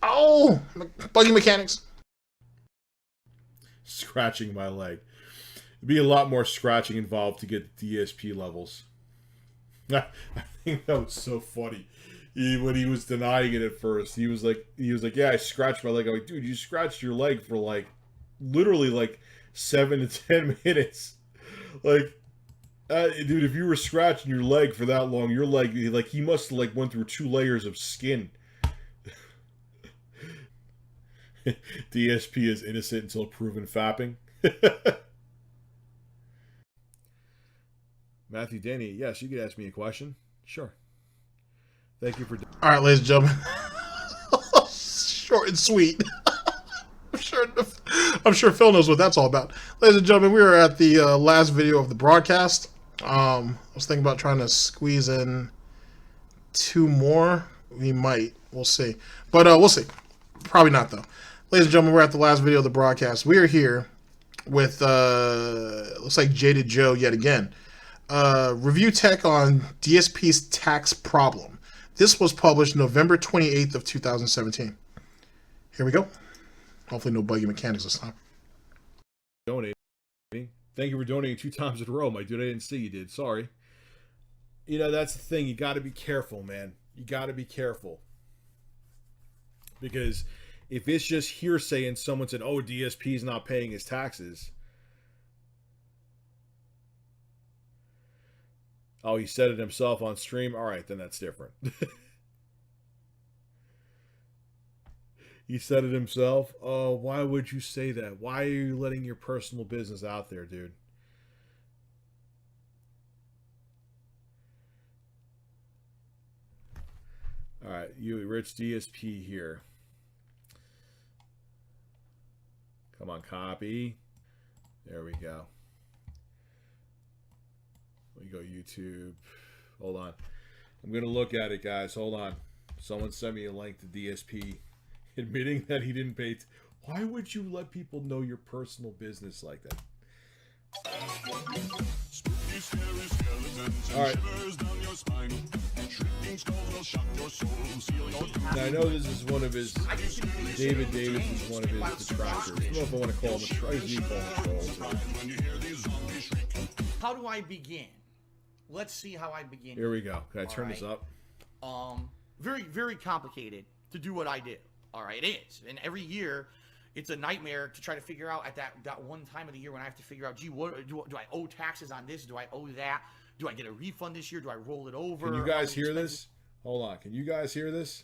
Oh, buggy mechanics. Scratching my leg. There'd be a lot more scratching involved to get the DSP levels. I think that was so funny. When he was denying it at first, he was like, yeah, I scratched my leg. I'm like, dude, you scratched your leg for literally 7 to 10 minutes. Dude, if you were scratching your leg for that long, your leg, he must have went through 2 layers of skin. DSP is innocent until proven fapping. Matthew Denny, yes, you could ask me a question. Sure. Thank you for... All right, ladies and gentlemen. Short and sweet. I'm sure Phil knows what that's all about. Ladies and gentlemen, we are at the last video of the broadcast. I was thinking about trying to squeeze in 2 more. We might. We'll see. But we'll see. Probably not, though. Ladies and gentlemen, we're at the last video of the broadcast. We are here with, looks like Jaded Joe yet again. Review tech on DSP's tax problem. This was published November 28th of 2017. Here we go. Hopefully no buggy mechanics this time. Donating. Thank you for donating 2 times in a row, my dude. I didn't see you did. Sorry. You know, that's the thing. You got to be careful, man. You got to be careful. Because if it's just hearsay and someone said, oh, DSP's not paying his taxes. Oh, he said it himself on stream? All right, then that's different. He said it himself? Oh, why would you say that? Why are you letting your personal business out there, dude? All right, you Rich DSP here. Come on, copy. There we go. We go YouTube. Hold on. I'm going to look at it, guys. Hold on. Someone sent me a link to DSP admitting that he didn't pay. Why would you let people know your personal business like that? All right. Now, I know this is one of his. David Davis is one of his detractors. I don't know if I want to call him a How do I begin? Let's see how I begin. Here we go. Can I turn this up? Very, very complicated to do what I do. All right, it is. And every year, it's a nightmare to try to figure out at that one time of the year when I have to figure out, gee, what do I owe taxes on this? Do I owe that? Do I get a refund this year? Do I roll it over? Can you guys hear this? Hold on. Can you guys hear this?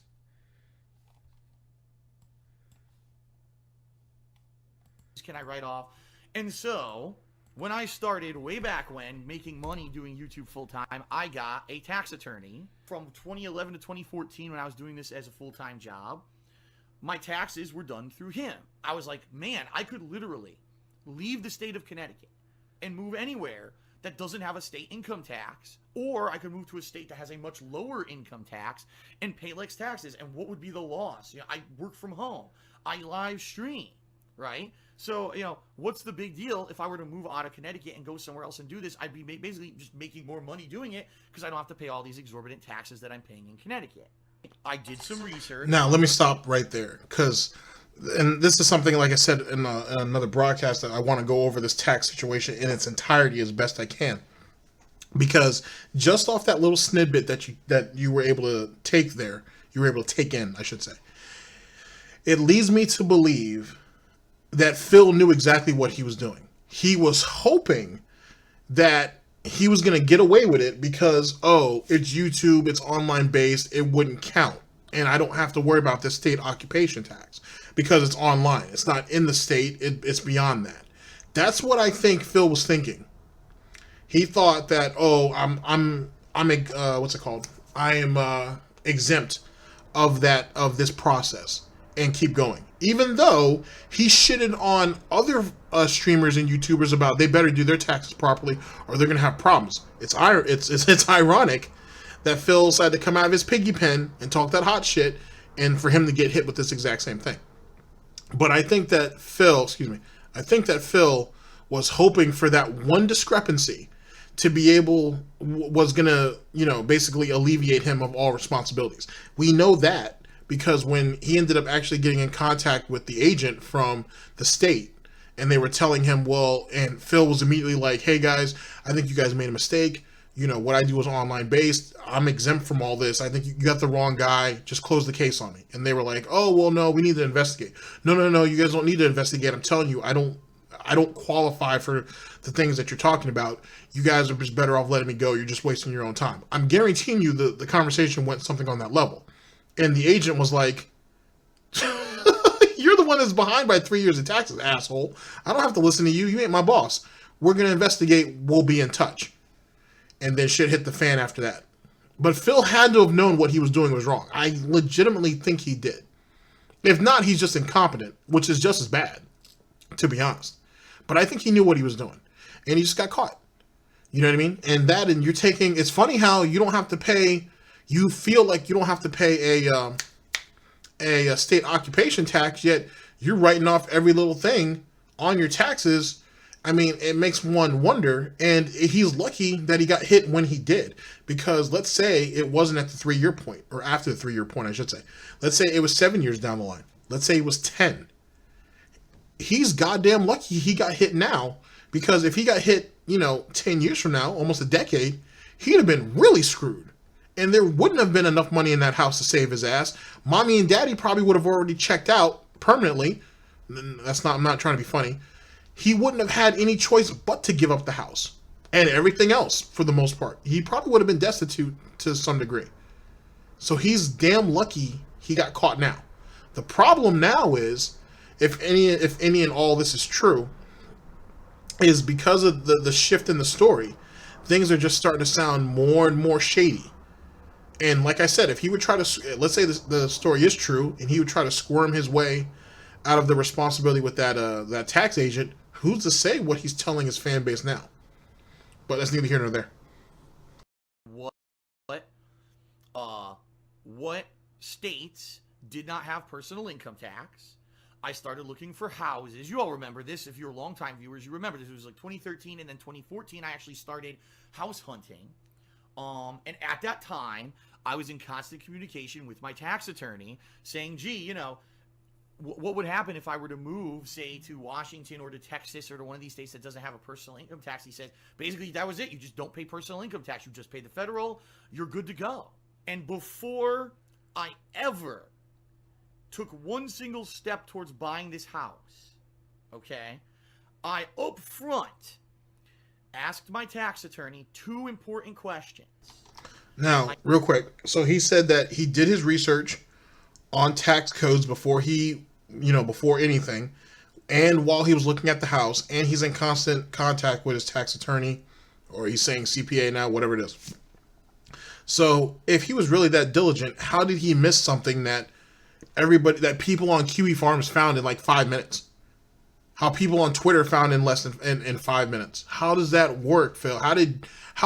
Can I write off? And so, when I started way back when making money doing YouTube full-time, I got a tax attorney from 2011 to 2014 when I was doing this as a full-time job. My taxes were done through him. I was like, man, I could literally leave the state of Connecticut and move anywhere that doesn't have a state income tax, or I could move to a state that has a much lower income tax and pay less taxes. And what would be the loss? You know, I work from home. I live stream, right? So, you know, what's the big deal if I were to move out of Connecticut and go somewhere else and do this? I'd be basically just making more money doing it because I don't have to pay all these exorbitant taxes that I'm paying in Connecticut. I did some research. Now, let me stop right there, because, and this is something, like I said in another broadcast, that I want to go over this tax situation in its entirety as best I can. Because just off that little snippet that you were able to take there, you were able to take in, I should say, it leads me to believe that Phil knew exactly what he was doing. He was hoping that he was going to get away with it because, oh, it's YouTube, it's online based, it wouldn't count. And I don't have to worry about this state occupation tax because it's online. It's not in the state, it's beyond that. That's what I think Phil was thinking. He thought that, oh, I'm what's it called? I am exempt of this process and keep going. Even though he shitted on other streamers and YouTubers about they better do their taxes properly or they're gonna have problems. It's ironic that Phil decided to come out of his piggy pen and talk that hot shit, and for him to get hit with this exact same thing. But I think that Phil was hoping for that one discrepancy to be able, was gonna, you know, basically alleviate him of all responsibilities. We know that because when he ended up actually getting in contact with the agent from the state, and they were telling him, well, and Phil was immediately like, hey guys, I think you guys made a mistake. You know, what I do is online based. I'm exempt from all this. I think you got the wrong guy. Just close the case on me. And they were like, oh, well, no, we need to investigate. No, you guys don't need to investigate. I'm telling you, I don't qualify for the things that you're talking about. You guys are just better off letting me go. You're just wasting your own time. I'm guaranteeing you the conversation went something on that level. And the agent was like, you're the one that's behind by 3 years of taxes, asshole. I don't have to listen to you. You ain't my boss. We're going to investigate. We'll be in touch. And then shit hit the fan after that. But Phil had to have known what he was doing was wrong. I legitimately think he did. If not, he's just incompetent, which is just as bad, to be honest. But I think he knew what he was doing, and he just got caught. You know what I mean? And you're taking. It's funny how you don't have to pay. You feel like you don't have to pay a state occupation tax, yet you're writing off every little thing on your taxes. I mean, it makes one wonder, and he's lucky that he got hit when he did, because let's say it wasn't at the 3-year point, or after the 3-year point, I should say. Let's say it was 7 years down the line. Let's say it was 10. He's goddamn lucky he got hit now, because if he got hit, 10 years from now, almost a decade, he'd have been really screwed. And there wouldn't have been enough money in that house to save his ass. Mommy and daddy probably would have already checked out permanently. I'm not trying to be funny. He wouldn't have had any choice but to give up the house and everything else for the most part. He probably would have been destitute to some degree. So he's damn lucky he got caught now. The problem now is, if any and all this is true, is because of the shift in the story, things are just starting to sound more and more shady. And like I said, if he would try to, let's say the story is true, and he would try to squirm his way out of the responsibility with that tax agent, who's to say what he's telling his fan base now? But that's neither here nor there. What states did not have personal income tax? I started looking for houses. You all remember this. If you're longtime viewers, you remember this. It was like 2013, and then 2014, I actually started house hunting. And at that time, I was in constant communication with my tax attorney saying, gee, what would happen if I were to move, say, to Washington or to Texas or to one of these states that doesn't have a personal income tax? He said, basically, that was it. You just don't pay personal income tax. You just pay the federal. You're good to go. And before I ever took one single step towards buying this house, okay, I up front asked my tax attorney 2 important questions. Now, real quick. So he said that he did his research on tax codes before before anything, and while he was looking at the house, and he's in constant contact with his tax attorney, or he's saying CPA now, whatever it is. So if he was really that diligent, how did he miss something that people on QE Farms found in like 5 minutes? How people on Twitter found in less than in 5 minutes? How does that work, Phil? How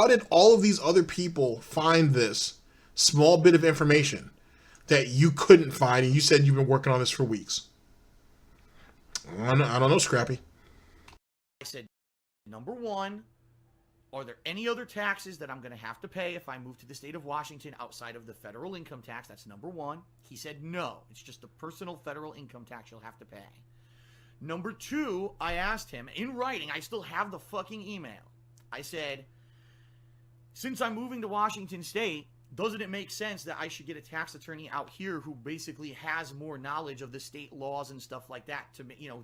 did all of these other people find this small bit of information that you couldn't find, and you said you've been working on this for weeks? I don't know, Scrappy. I said, number one, are there any other taxes that I'm going to have to pay if I move to the state of Washington outside of the federal income tax? That's number one. He said no. It's just the personal federal income tax you'll have to pay. Number two, I asked him in writing, I still have the fucking email. I said, since I'm moving to Washington State, doesn't it make sense that I should get a tax attorney out here who basically has more knowledge of the state laws and stuff like that?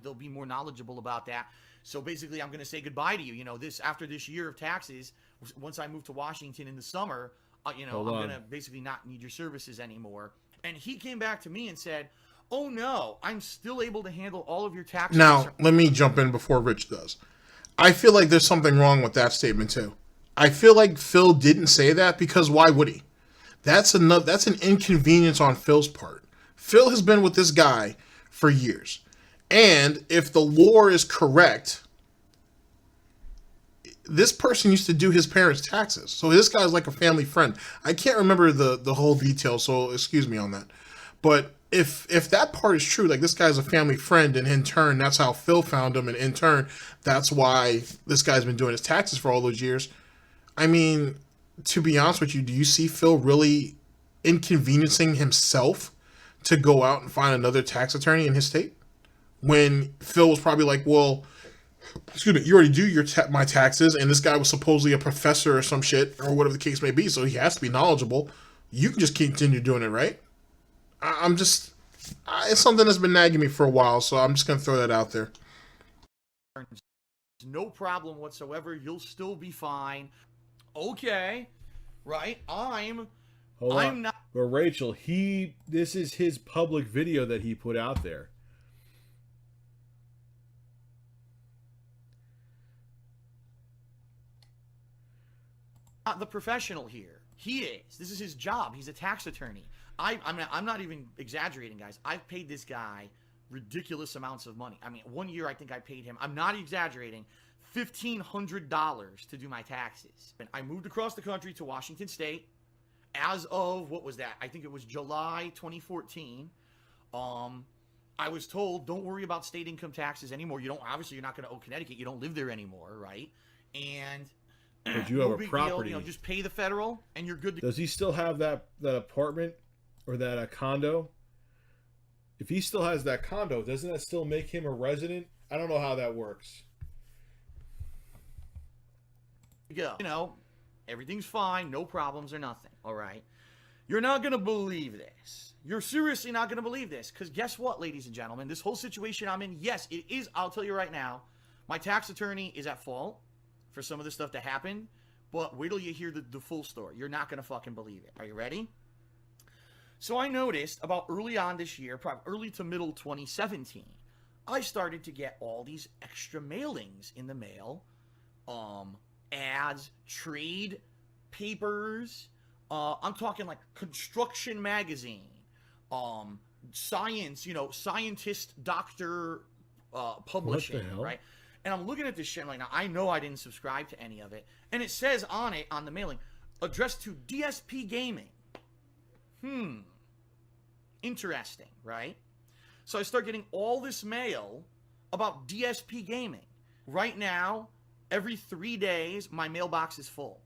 They'll be more knowledgeable about that. So basically, I'm going to say goodbye to you. After this year of taxes, once I move to Washington in the summer, I'm going to basically not need your services anymore. And he came back to me and said, oh no, I'm still able to handle all of your taxes. Now, let me jump in before Rich does. I feel like there's something wrong with that statement too. I feel like Phil didn't say that because why would he? That's an inconvenience on Phil's part. Phil has been with this guy for years. And if the lore is correct, this person used to do his parents' taxes. So this guy's like a family friend. I can't remember the whole detail, so excuse me on that. But if that part is true, like this guy's a family friend, and in turn, that's how Phil found him, and in turn, that's why this guy's been doing his taxes for all those years. I mean, to be honest with you, do you see Phil really inconveniencing himself to go out and find another tax attorney in his state? When Phil was probably like, well, excuse me, you already do my taxes, and this guy was supposedly a professor or some shit, or whatever the case may be, so he has to be knowledgeable. You can just continue doing it, right? It's something that's been nagging me for a while, so I'm just going to throw that out there. No problem whatsoever. You'll still be fine. Okay, right? I'm not. But Rachel, this is his public video that he put out there. Not the professional here. He is. This is his job. He's a tax attorney. I'm not even exaggerating, guys. I've paid this guy ridiculous amounts of money. I mean, one year I think I paid him, I'm not exaggerating, $1,500 to do my taxes. And I moved across the country to Washington State as of, what was that? I think it was July 2014. I was told, don't worry about state income taxes anymore. You don't, obviously you're not going to owe Connecticut. You don't live there anymore, right? And but you have a big property. Deal, just pay the federal and you're good to. Does he still have that apartment or that condo? If he still has that condo, doesn't that still make him a resident? I don't know how that works. Go. Everything's fine, no problems or nothing, all right? You're not going to believe this. You're seriously not going to believe this, because guess what, ladies and gentlemen? This whole situation I'm in, yes, it is, I'll tell you right now, my tax attorney is at fault for some of this stuff to happen, but wait till you hear the full story. You're not going to fucking believe it. Are you ready? So I noticed about early on this year, probably early to middle 2017, I started to get all these extra mailings in the mail, ads, trade papers, I'm talking like Construction Magazine, science, scientist, doctor, publishing, right? And I'm looking at this shit like, now I know I didn't subscribe to any of it, and it says on it, on the mailing, addressed to DSP Gaming. Interesting, right? So I start getting all this mail about DSP Gaming. Right now, every 3 days, my mailbox is full.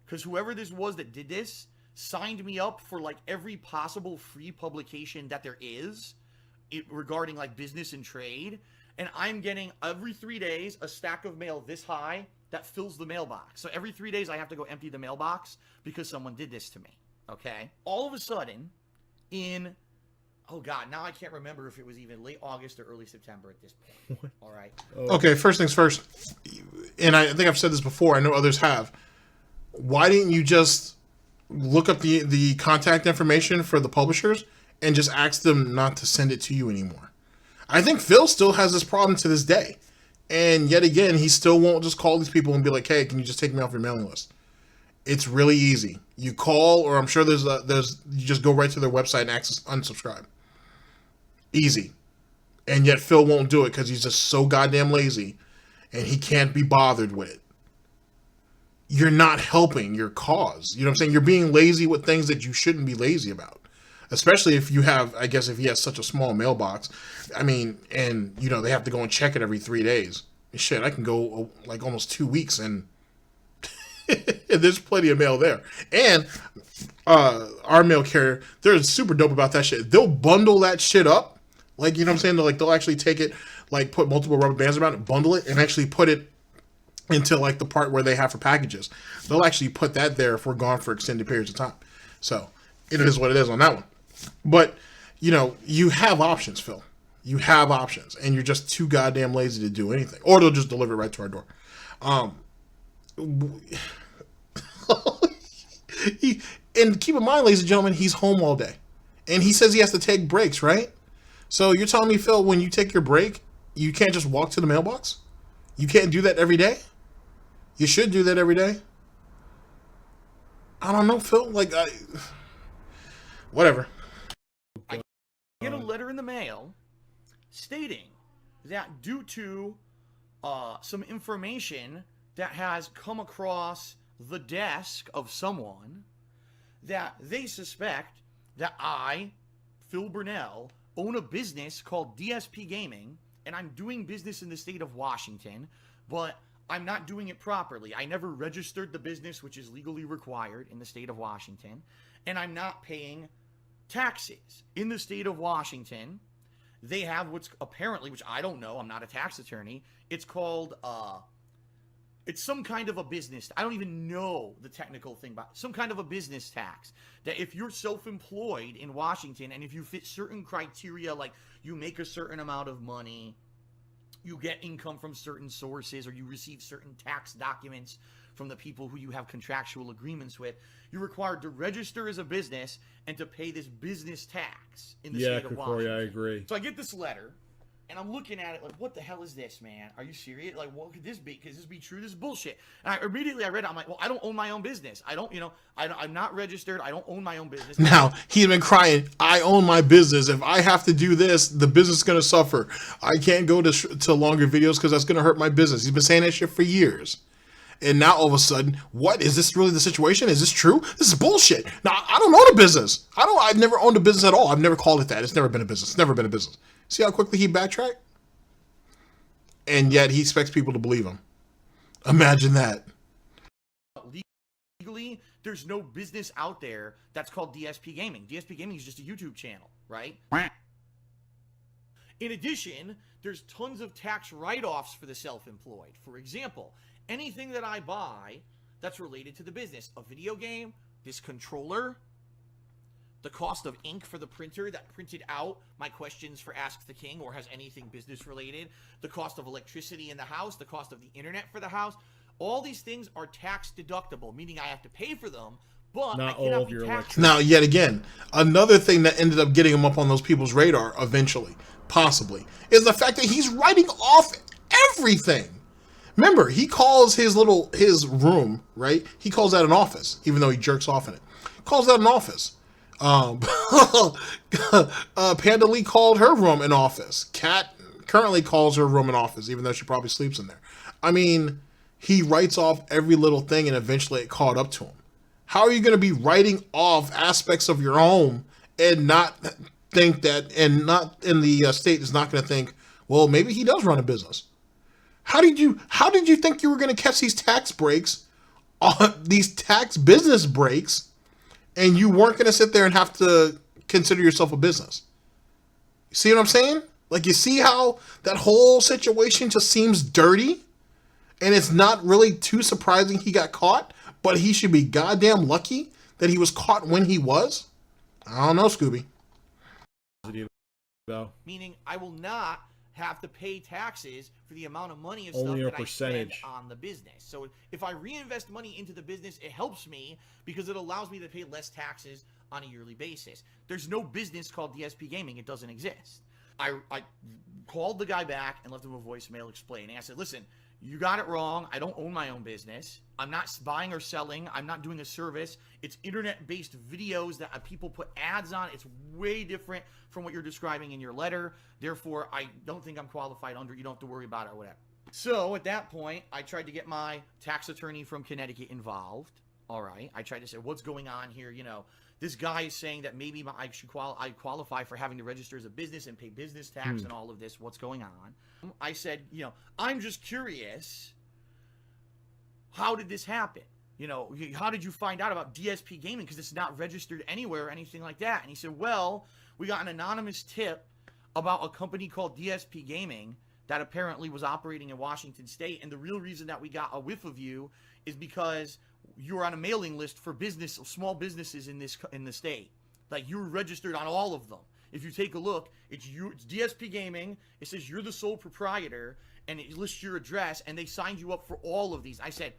Because whoever this was that did this signed me up for like every possible free publication that there is regarding like business and trade. And I'm getting every 3 days a stack of mail this high that fills the mailbox. So every 3 days I have to go empty the mailbox because someone did this to me. Okay? All of a sudden, in, oh God, now I can't remember if it was even late August or early September at this point. All right. Okay, first things first, and I think I've said this before, I know others have. Why didn't you just look up the contact information for the publishers and just ask them not to send it to you anymore? I think Phil still has this problem to this day. And yet again, he still won't just call these people and be like, hey, can you just take me off your mailing list? It's really easy. You call, or I'm sure there's you just go right to their website and unsubscribe. Easy. And yet Phil won't do it because he's just so goddamn lazy and he can't be bothered with it. You're not helping your cause. You know what I'm saying? You're being lazy with things that you shouldn't be lazy about. Especially if you have, I guess if he has such a small mailbox. I mean, and, they have to go and check it every 3 days. Shit, I can go like almost 2 weeks and there's plenty of mail there. And our mail carrier, they're super dope about that shit. They'll bundle that shit up. Like, you know what I'm saying? They'll actually take it, like put multiple rubber bands around it, bundle it, and actually put it into like the part where they have for packages. They'll actually put that there if we're gone for extended periods of time. So it is what it is on that one. But, you have options, Phil. You have options, and you're just too goddamn lazy to do anything. Or they'll just deliver it right to our door. And keep in mind, ladies and gentlemen, he's home all day. And he says he has to take breaks, right? So you're telling me, Phil, when you take your break, you can't just walk to the mailbox? You can't do that every day? You should do that every day. I don't know, Phil. Whatever. I get a letter in the mail stating that due to some information that has come across the desk of someone, that they suspect that I, Bhil Purnell, own a business called DSP Gaming, and I'm doing business in the state of Washington, but I'm not doing it properly. I never registered the business, which is legally required in the state of Washington, and I'm not paying taxes. In the state of Washington, they have what's apparently, which I don't know, I'm not a tax attorney, it's called, it's some kind of a business, I don't even know the technical thing about it, some kind of a business tax, that if you're self-employed in Washington, and if you fit certain criteria, like you make a certain amount of money, you get income from certain sources, or you receive certain tax documents from the people who you have contractual agreements with, you're required to register as a business and to pay this business tax in the state of Washington. I agree. So I get this letter, And I'm looking at it like, what the hell is this, man? Are you serious? Like, what could this be? Could this be true? This is bullshit. And I read it. I'm like, well, I don't own my own business. I don't, I'm not registered. I don't own my own business. Now, he's been crying, I own my business. If I have to do this, the business is going to suffer. I can't go to longer videos because that's going to hurt my business. He's been saying that shit for years. And now all of a sudden, what? Is this really the situation? Is this true? This is bullshit. Now, I don't own a business. I've never owned a business at all. I've never called it that. It's never been a business. It's never been a business. See how quickly he backtracked? And yet he expects people to believe him. Imagine that. Legally, there's no business out there that's called DSP Gaming. DSP Gaming is just a YouTube channel, right? In addition, there's tons of tax write-offs for the self-employed. For example, anything that I buy that's related to the business, a video game, this controller, the cost of ink for the printer that printed out my questions for Ask the King or has anything business related, the cost of electricity in the house, the cost of the internet for the house, all these things are tax deductible, meaning I have to pay for them, but Not I cannot all of be your taxed. Now, yet again, another thing that ended up getting him up on those people's radar eventually, possibly, is the fact that he's writing off everything. Remember, he calls his room, right? He calls that an office, even though he jerks off in it. He calls that an office. Panda Lee called her room an office. Kat currently calls her room an office, even though she probably sleeps in there. I mean, he writes off every little thing and eventually it caught up to him. How are you going to be writing off aspects of your home and not think that, and not in the state is not going to think, well, maybe he does run a business. How did you think you were going to catch these tax breaks, these tax business breaks, and you weren't going to sit there and have to consider yourself a business? See what I'm saying? Like, you see how that whole situation just seems dirty? And it's not really too surprising he got caught, but he should be goddamn lucky that he was caught when he was? I don't know, Scooby. Meaning I will not have to pay taxes for the amount of money of Only stuff a that I spend percentage. on the business. So if I reinvest money into the business, it helps me because it allows me to pay less taxes on a yearly basis. There's no business called DSP Gaming. It doesn't exist. I called the guy back and left him a voicemail explaining. I said, listen, you got it wrong. I don't own my own business. I'm not buying or selling. I'm not doing a service. It's internet-based videos that people put ads on. It's way different from what you're describing in your letter. Therefore, I don't think I'm qualified under. You don't have to worry about it or whatever. So at that point, I tried to get my tax attorney from Connecticut involved. All right. I tried to say, what's going on here? You know, this guy is saying that maybe I qualify for having to register as a business and pay business tax and all of this. What's going on? I said, you know, I'm just curious. How did this happen? You know, how did you find out about DSP Gaming? Because it's not registered anywhere or anything like that. And he said, well, we got an anonymous tip about a company called DSP Gaming that apparently was operating in Washington State. And the real reason that we got a whiff of you is because you're on a mailing list for small businesses in the state. Like, you're registered on all of them. If you take a look, it's DSP Gaming. It says you're the sole proprietor, and it lists your address, and they signed you up for all of these. I said,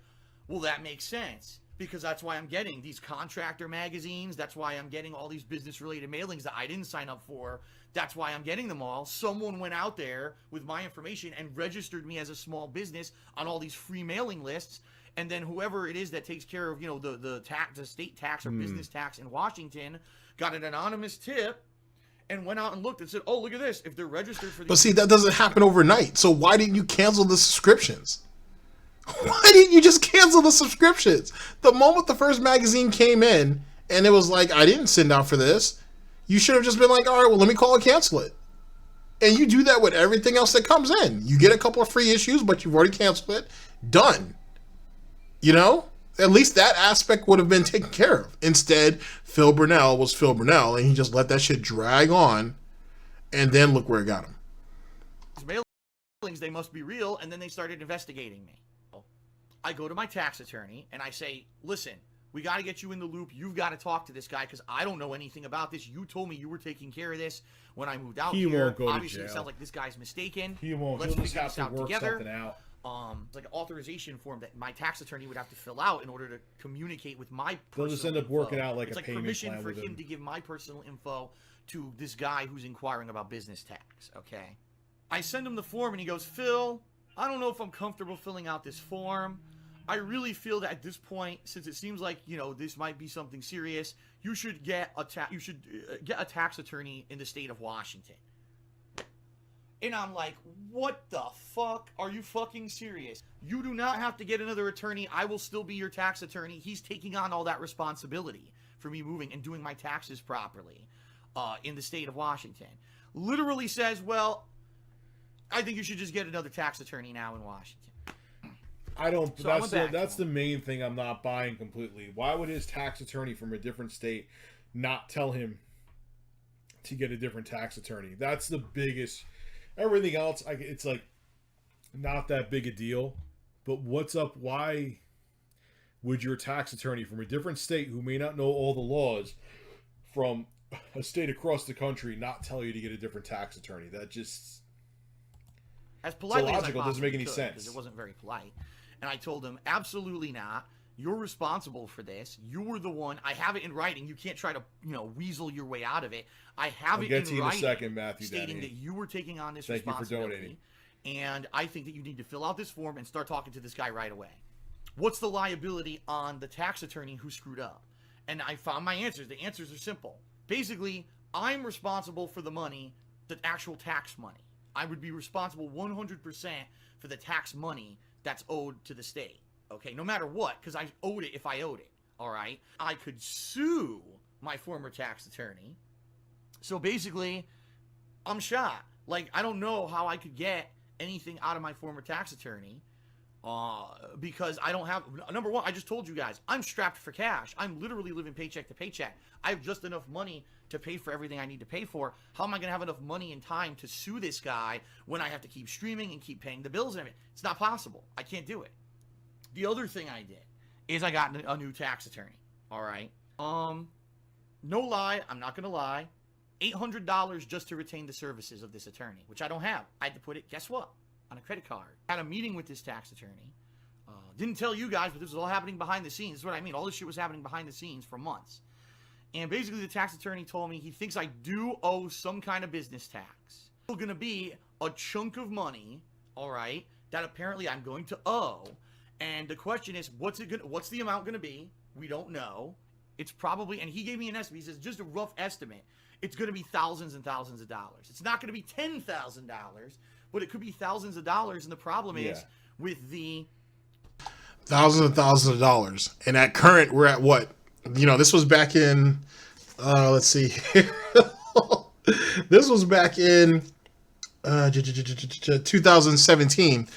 well, that makes sense, because that's why I'm getting these contractor magazines. That's why I'm getting all these business-related mailings that I didn't sign up for. That's why I'm getting them all. Someone went out there with my information and registered me as a small business on all these free mailing lists. And then whoever it is that takes care of, you know, the state tax or business tax in Washington got an anonymous tip and went out and looked and said, oh, look at this. If they're registered for these... But see, that doesn't happen overnight. So why didn't you cancel the subscriptions? Why didn't you just cancel the subscriptions? The moment the first magazine came in and it was like, I didn't send out for this, you should have just been like, all right, well, let me call and cancel it. And you do that with everything else that comes in. You get a couple of free issues, but you've already canceled it. Done. You know? At least that aspect would have been taken care of. Instead, Phil Purnell was Phil Purnell, and he just let that shit drag on, and then look where it got him. Mailings, they must be real, and then they started investigating me. I go to my tax attorney, and I say, listen, we got to get you in the loop. You've got to talk to this guy, because I don't know anything about this. You told me you were taking care of this when I moved out here. He won't go to Obviously, jail. it sounds like this guy's mistaken. He won't. Let's He'll just figure have this to out work together. something out. It's like an authorization form that my tax attorney would have to fill out in order to communicate with my personal They'll just end up info. working out like it's a like payment permission plan for with him to give my personal info to this guy who's inquiring about business tax. Okay. I send him the form and he goes, Phil, I don't know if I'm comfortable filling out this form. I really feel that at this point, since it seems like, you know, this might be something serious, you should get a tax attorney in the state of Washington. And I'm like, what the fuck? Are you fucking serious? You do not have to get another attorney. I will still be your tax attorney. He's taking on all that responsibility for me moving and doing my taxes properly in the state of Washington. Literally says, well, I think you should just get another tax attorney now in Washington. I don't. So That's the main thing I'm not buying completely. Why would his tax attorney from a different state not tell him to get a different tax attorney? That's the biggest. Everything else, it's like not that big a deal. But what's up? Why would your tax attorney from a different state who may not know all the laws from a state across the country not tell you to get a different tax attorney? That just as politely it's illogical. As I Doesn't make any could, sense. Because it wasn't very polite. And I told him, absolutely not. You're responsible for this. You were the one. I have it in writing. You can't try to, weasel your way out of it. I have I'll it get in to you writing, in a second, Matthew stating Denny. that you were taking on this Thank you for responsibility. donating. And I think that you need to fill out this form and start talking to this guy right away. What's the liability on the tax attorney who screwed up? And I found my answers. The answers are simple. Basically, I'm responsible for the money, the actual tax money. I would be responsible 100% for the tax money that's owed to the state. Okay, no matter what, because I owed it if I owed it. All right, I could sue my former tax attorney. So basically, I'm shot. Like, I don't know how I could get anything out of my former tax attorney because I don't have, number one, I just told you guys, I'm strapped for cash. I'm literally living paycheck to paycheck. I have just enough money to pay for everything I need to pay for. How am I going to have enough money and time to sue this guy when I have to keep streaming and keep paying the bills and everything? It's not possible. I can't do it. The other thing I did is I got a new tax attorney. All right. No lie, I'm not gonna lie. $800 just to retain the services of this attorney, which I don't have. I had to put it, guess what? On a credit card. Had a meeting with this tax attorney. Didn't tell you guys, but this was all happening behind the scenes. This is what I mean. All this shit was happening behind the scenes for months. And basically the tax attorney told me he thinks I do owe some kind of business tax. It's gonna be a chunk of money, all right, that apparently I'm going to owe. And the question is, what's the amount going to be? We don't know. It's probably, and he gave me an estimate. He says, just a rough estimate. It's going to be thousands and thousands of dollars. It's not going to be $10,000, but it could be thousands of dollars. And the problem is with the thousands and thousands of dollars. And at current, we're at what? This was back in, let's see. This was back in 2017.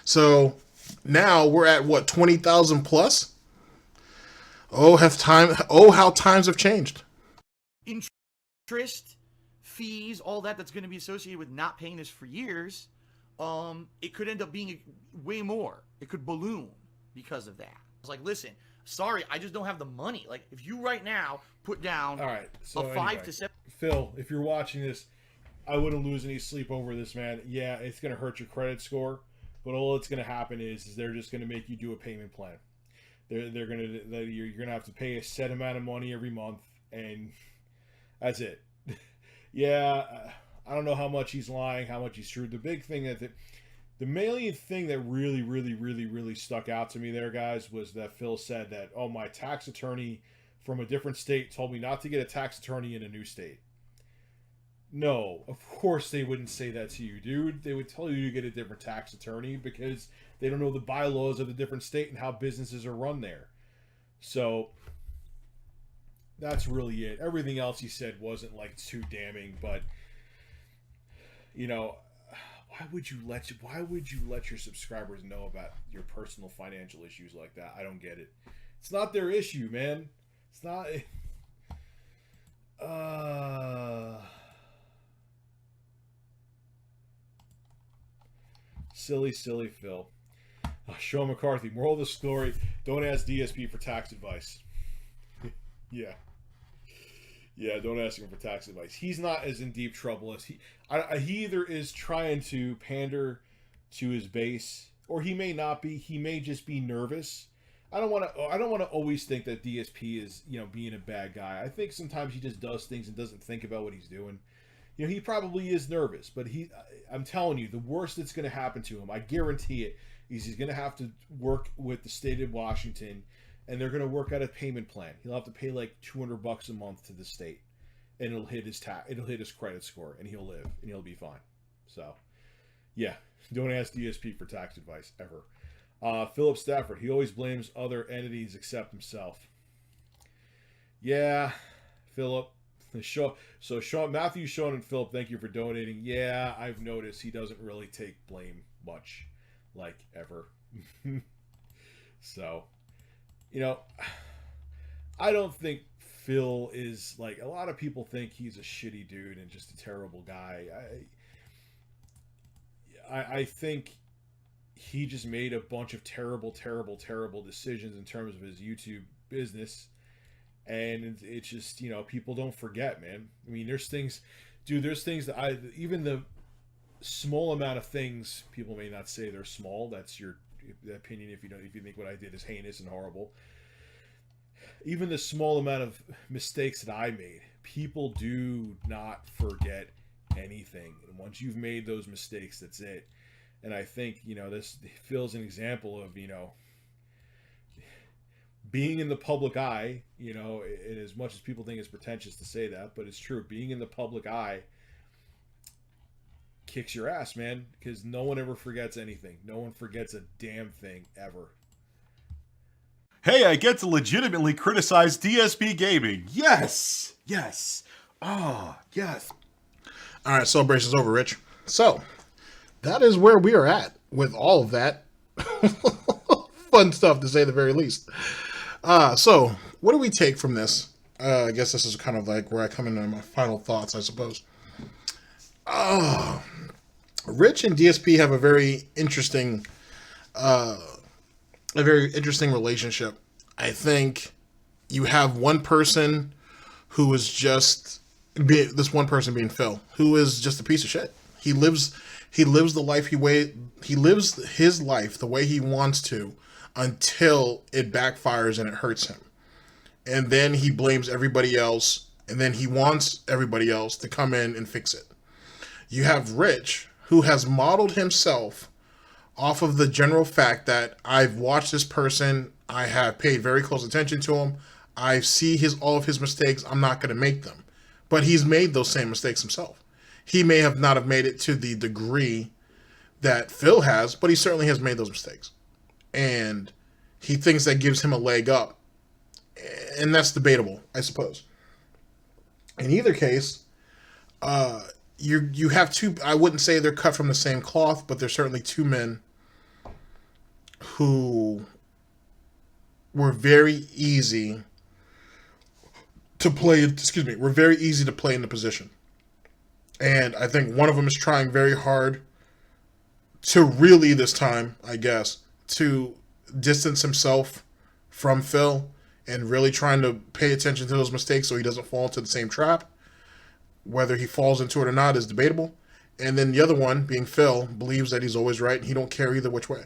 So now we're at what, 20,000 plus? Oh, how times have changed. Interest, fees, all that's going to be associated with not paying this for years, it could end up being way more. It could balloon because of that. I was like, listen, sorry, I just don't have the money. Like, if you right now put down all right, so a 5 to 7... Phil, if you're watching this, I wouldn't lose any sleep over this, man. Yeah, it's going to hurt your credit score. But all that's going to happen is they're just going to make you do a payment plan. You're going to have to pay a set amount of money every month, and that's it. Yeah, I don't know how much he's lying, how much he's true. The big thing the main thing that really, really, really, really stuck out to me there, guys, was that Phil said that, oh, my tax attorney from a different state told me not to get a tax attorney in a new state. No, of course they wouldn't say that to you, dude. They would tell you to get a different tax attorney because they don't know the bylaws of the different state and how businesses are run there. So that's really it. Everything else he said wasn't like too damning, but why would you let your subscribers know about your personal financial issues like that? I don't get it. It's not their issue, man. It's not. Silly Phil. Sean McCarthy, moral of the story, don't ask DSP for tax advice. Yeah, don't ask him for tax advice. He's not as in deep trouble as he either is trying to pander to his base, or he may not be. He may just be nervous. I don't want to always think that DSP is, being a bad guy. I think sometimes he just does things and doesn't think about what he's doing. You know, he probably is nervous, but I'm telling you, the worst that's going to happen to him, I guarantee it, is he's going to have to work with the state of Washington, and they're going to work out a payment plan. He'll have to pay like $200 a month to the state, and it'll hit his credit score, and he'll live, and he'll be fine. So, yeah, don't ask DSP for tax advice ever. Philip Stafford, he always blames other entities except himself. Yeah, Philip. So Sean, Matthew, Sean, and Philip, thank you for donating. Yeah, I've noticed he doesn't really take blame much, like ever. So, you know, I don't think Phil is like, a lot of people think he's a shitty dude and just a terrible guy. I think he just made a bunch of terrible decisions in terms of his YouTube business. And it's just, you know, people don't forget, man. I mean, there's things that even the small amount of things, people may not say they're small. That's your opinion if you think what I did is heinous and horrible. Even the small amount of mistakes that I made, people do not forget anything. And once you've made those mistakes, that's it. And I think, you know, this Phil's an example of, you know, being in the public eye, you know, and as much as people think it's pretentious to say that, but it's true. Being in the public eye kicks your ass, man, because no one ever forgets anything. No one forgets a damn thing ever. Hey, I get to legitimately criticize DSP Gaming. Yes! Yes! Ah, yes. All right, celebration's over, Rich. So, that is where we are at with all of that. Fun stuff, to say the very least. So, what do we take from this? I guess this is kind of like where I come into my final thoughts, I suppose. Rich and DSP have a very interesting relationship. I think you have one person who is just this one person being Phil, who is just a piece of shit. He lives the life he lives his life the way he wants to, until it backfires and it hurts him. And then he blames everybody else, and then he wants everybody else to come in and fix it. You have Rich, who has modeled himself off of the general fact that I've watched this person, I have paid very close attention to him, I see all of his mistakes, I'm not going to make them. But he's made those same mistakes himself. He may have not have made it to the degree that Phil has, but he certainly has made those mistakes. And he thinks that gives him a leg up. And that's debatable, I suppose. In either case, you have two, I wouldn't say they're cut from the same cloth, but they're certainly two men who were very easy to play, were very easy to play in the position. And I think one of them is trying very hard to really, this time, I guess, to distance himself from Phil and really trying to pay attention to those mistakes so he doesn't fall into the same trap. Whether he falls into it or not is debatable. And then the other one, being Phil, believes that he's always right and he don't care either which way.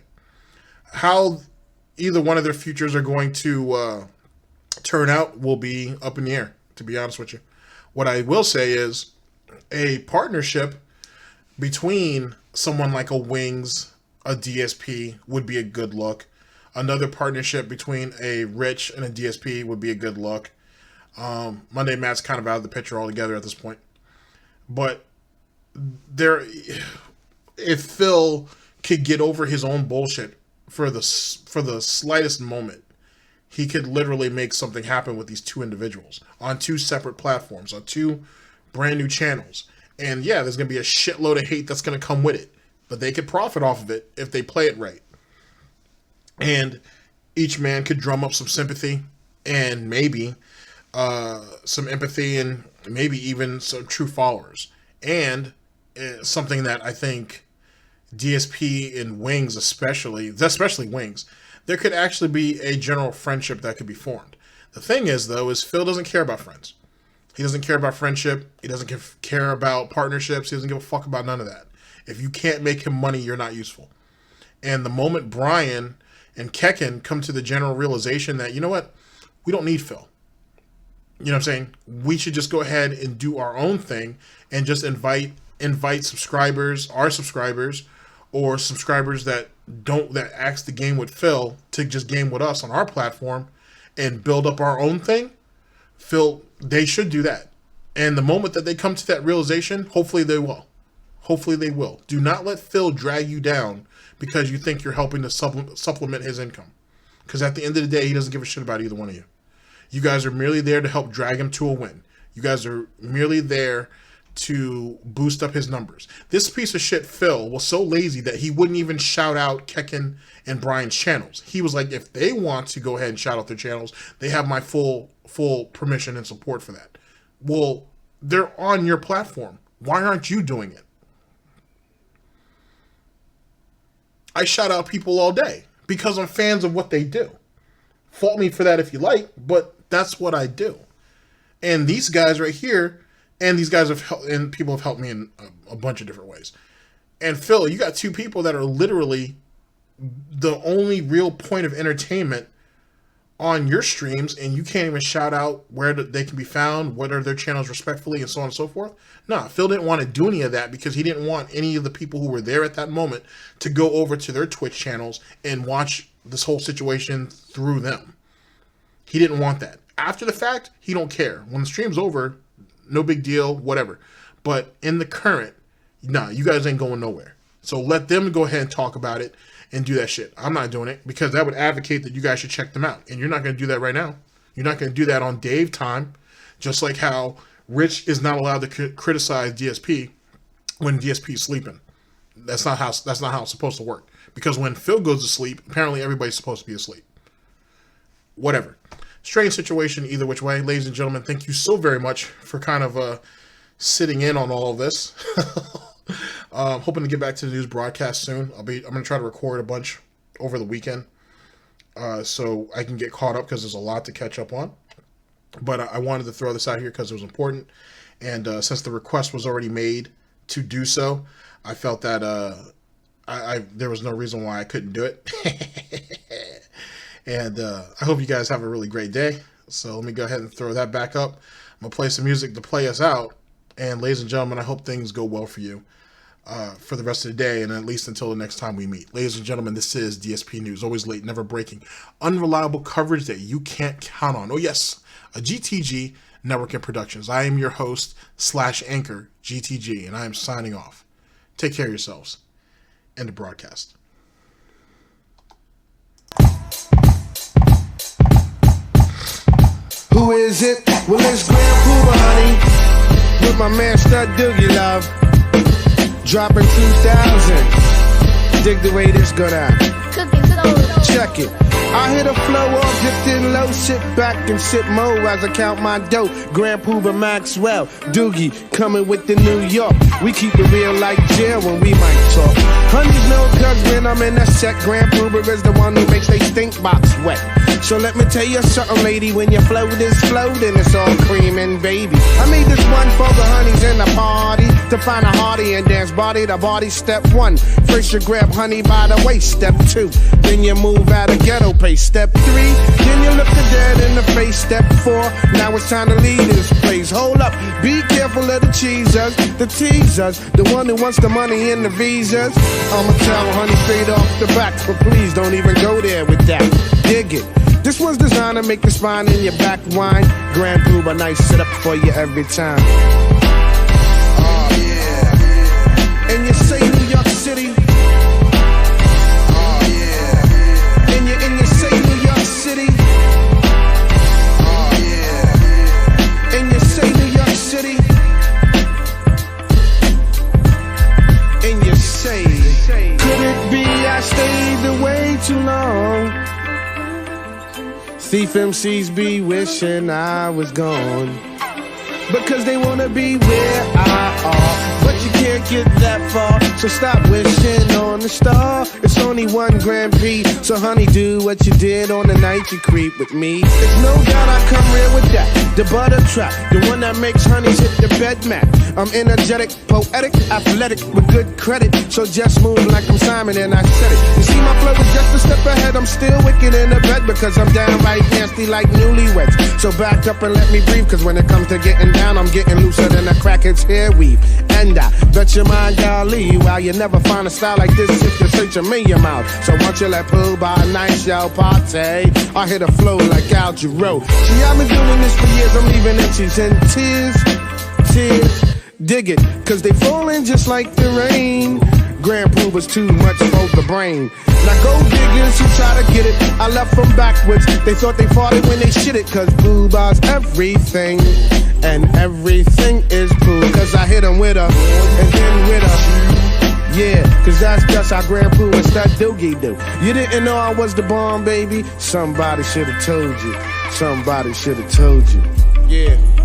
How either one of their futures are going to turn out will be up in the air, to be honest with you. What I will say is a partnership between someone like a Wings, a DSP would be a good look. Another partnership between a Rich and a DSP would be a good look. Monday Matt's kind of out of the picture altogether at this point. But if Phil could get over his own bullshit for the slightest moment, he could literally make something happen with these two individuals on two separate platforms, on two brand new channels. And yeah, there's going to be a shitload of hate that's going to come with it, but they could profit off of it if they play it right. And each man could drum up some sympathy and maybe some empathy and maybe even some true followers. And something that I think DSP and Wings especially Wings, there could actually be a general friendship that could be formed. The thing is, though, is Phil doesn't care about friends. He doesn't care about friendship. He doesn't care about partnerships. He doesn't give a fuck about none of that. If you can't make him money, you're not useful. And the moment Brian and Kekin come to the general realization that, you know what, we don't need Phil. You know what I'm saying? We should just go ahead and do our own thing and just invite subscribers, our subscribers, or subscribers that ask to game with Phil to just game with us on our platform and build up our own thing. Phil, they should do that. And the moment that they come to that realization, hopefully they will. Hopefully they will. Do not let Phil drag you down because you think you're helping to supplement his income. Because at the end of the day, he doesn't give a shit about either one of you. You guys are merely there to help drag him to a win. You guys are merely there to boost up his numbers. This piece of shit, Phil, was so lazy that he wouldn't even shout out Kekin and Brian's channels. He was like, if they want to go ahead and shout out their channels, they have my full permission and support for that. Well, they're on your platform. Why aren't you doing it? I shout out people all day because I'm fans of what they do. Fault me for that if you like, but that's what I do. And these guys right here, and these guys and people have helped me in a bunch of different ways. And Phil, you got two people that are literally the only real point of entertainment on your streams, and you can't even shout out where they can be found, what are their channels respectfully, and so on and so forth. Nah, Phil didn't want to do any of that because he didn't want any of the people who were there at that moment to go over to their Twitch channels and watch this whole situation through them. He didn't want that. After the fact, he don't care. When the stream's over, no big deal, whatever. But in the current, nah, you guys ain't going nowhere. So let them go ahead and talk about it and do that shit. I'm not doing it because that would advocate that you guys should check them out. And you're not going to do that right now. You're not going to do that on Dave time. Just like how Rich is not allowed to criticize DSP when DSP is sleeping. That's not how it's supposed to work. Because when Phil goes to sleep, apparently everybody's supposed to be asleep. Whatever. Strange situation either which way. Ladies and gentlemen, thank you so very much for kind of sitting in on all of this. Hoping to get back to the news broadcast soon. I'm going to try to record a bunch over the weekend so I can get caught up because there's a lot to catch up on. But I wanted to throw this out here because it was important. And since the request was already made to do so, I felt that there was no reason why I couldn't do it. And I hope you guys have a really great day. So let me go ahead and throw that back up. I'm going to play some music to play us out. And ladies and gentlemen, I hope things go well for you for the rest of the day and at least until the next time we meet. Ladies and gentlemen, this is DSP News. Always late, never breaking. Unreliable coverage that you can't count on. Oh yes, a GTG Network Productions. I am your host / anchor, GTG, and I am signing off. Take care of yourselves. End the broadcast. Who is it? Well, it's Grand Pooba, honey, with my man Stud Doogie Love, dropping 2000. Dig the way this go down. Cookin Soul. Check it. I hit a flow all dipped in low, sit back and sip mo as I count my dough. Grand Pooba Maxwell, Doogie, coming with the New York. We keep it real like jail when we might talk. Honeys know cause when I'm in that set, Grand Pooba is the one who makes they stink box wet. So let me tell you something, lady, when your float is floating, it's all creaming, baby. I made this one for the honeys in the party, to find a hearty and dance body to body. Step 1, first you grab honey by the waist. Step 2, then you move out of ghetto pace. Step 3, then you look the dead in the face. Step 4, now it's time to leave this place. Hold up, be careful of the cheesers, the teasers, the one who wants the money and the visas. I'ma tell honey straight off the back, but please don't even go there with that. Dig it. This one's designed to make the spine in your back whine. Grand Pooba, nice sit up for you every time. Oh yeah. And you say New York City. Oh yeah. And you say New York City. Oh yeah. And you say New York City. And you say, could it be I stayed away too long? Thief MCs be wishing I was gone because they wanna be where I are, but you can't get that far. So stop wishing on the star. It's only one Grand Prix, so honey, do what you did on the night you creep with me. There's no doubt I come real with that. The butter trap, the one that makes honeys hit the bed mat. I'm energetic, poetic, athletic, with good credit. So just move like I'm Simon and I said it. You see my flow is just a step ahead of I'm still wicked in the bed because I'm downright nasty like newlyweds. So back up and let me breathe, cause when it comes to getting down, I'm getting looser than a crackhead's hair weave. And I bet your mind, golly, while you never find a style like this if you search a million miles. So once you let pull by a nice y'all party, I hit a flow like Al Jarreau. See, I've been doing this for years, I'm leaving itches and tears. Dig it, cause they falling just like the rain. Grand Pooh was too much for the brain. Now go diggers who try to get it, I left them backwards. They thought they fought it when they shit it, cause Pooh buys everything. And everything is Pooh, cause I hit them with a, and then with a. Yeah, cause that's just how Grand Pooh and that doogie do. You didn't know I was the bomb, baby? Somebody should've told you. Somebody should've told you. Yeah.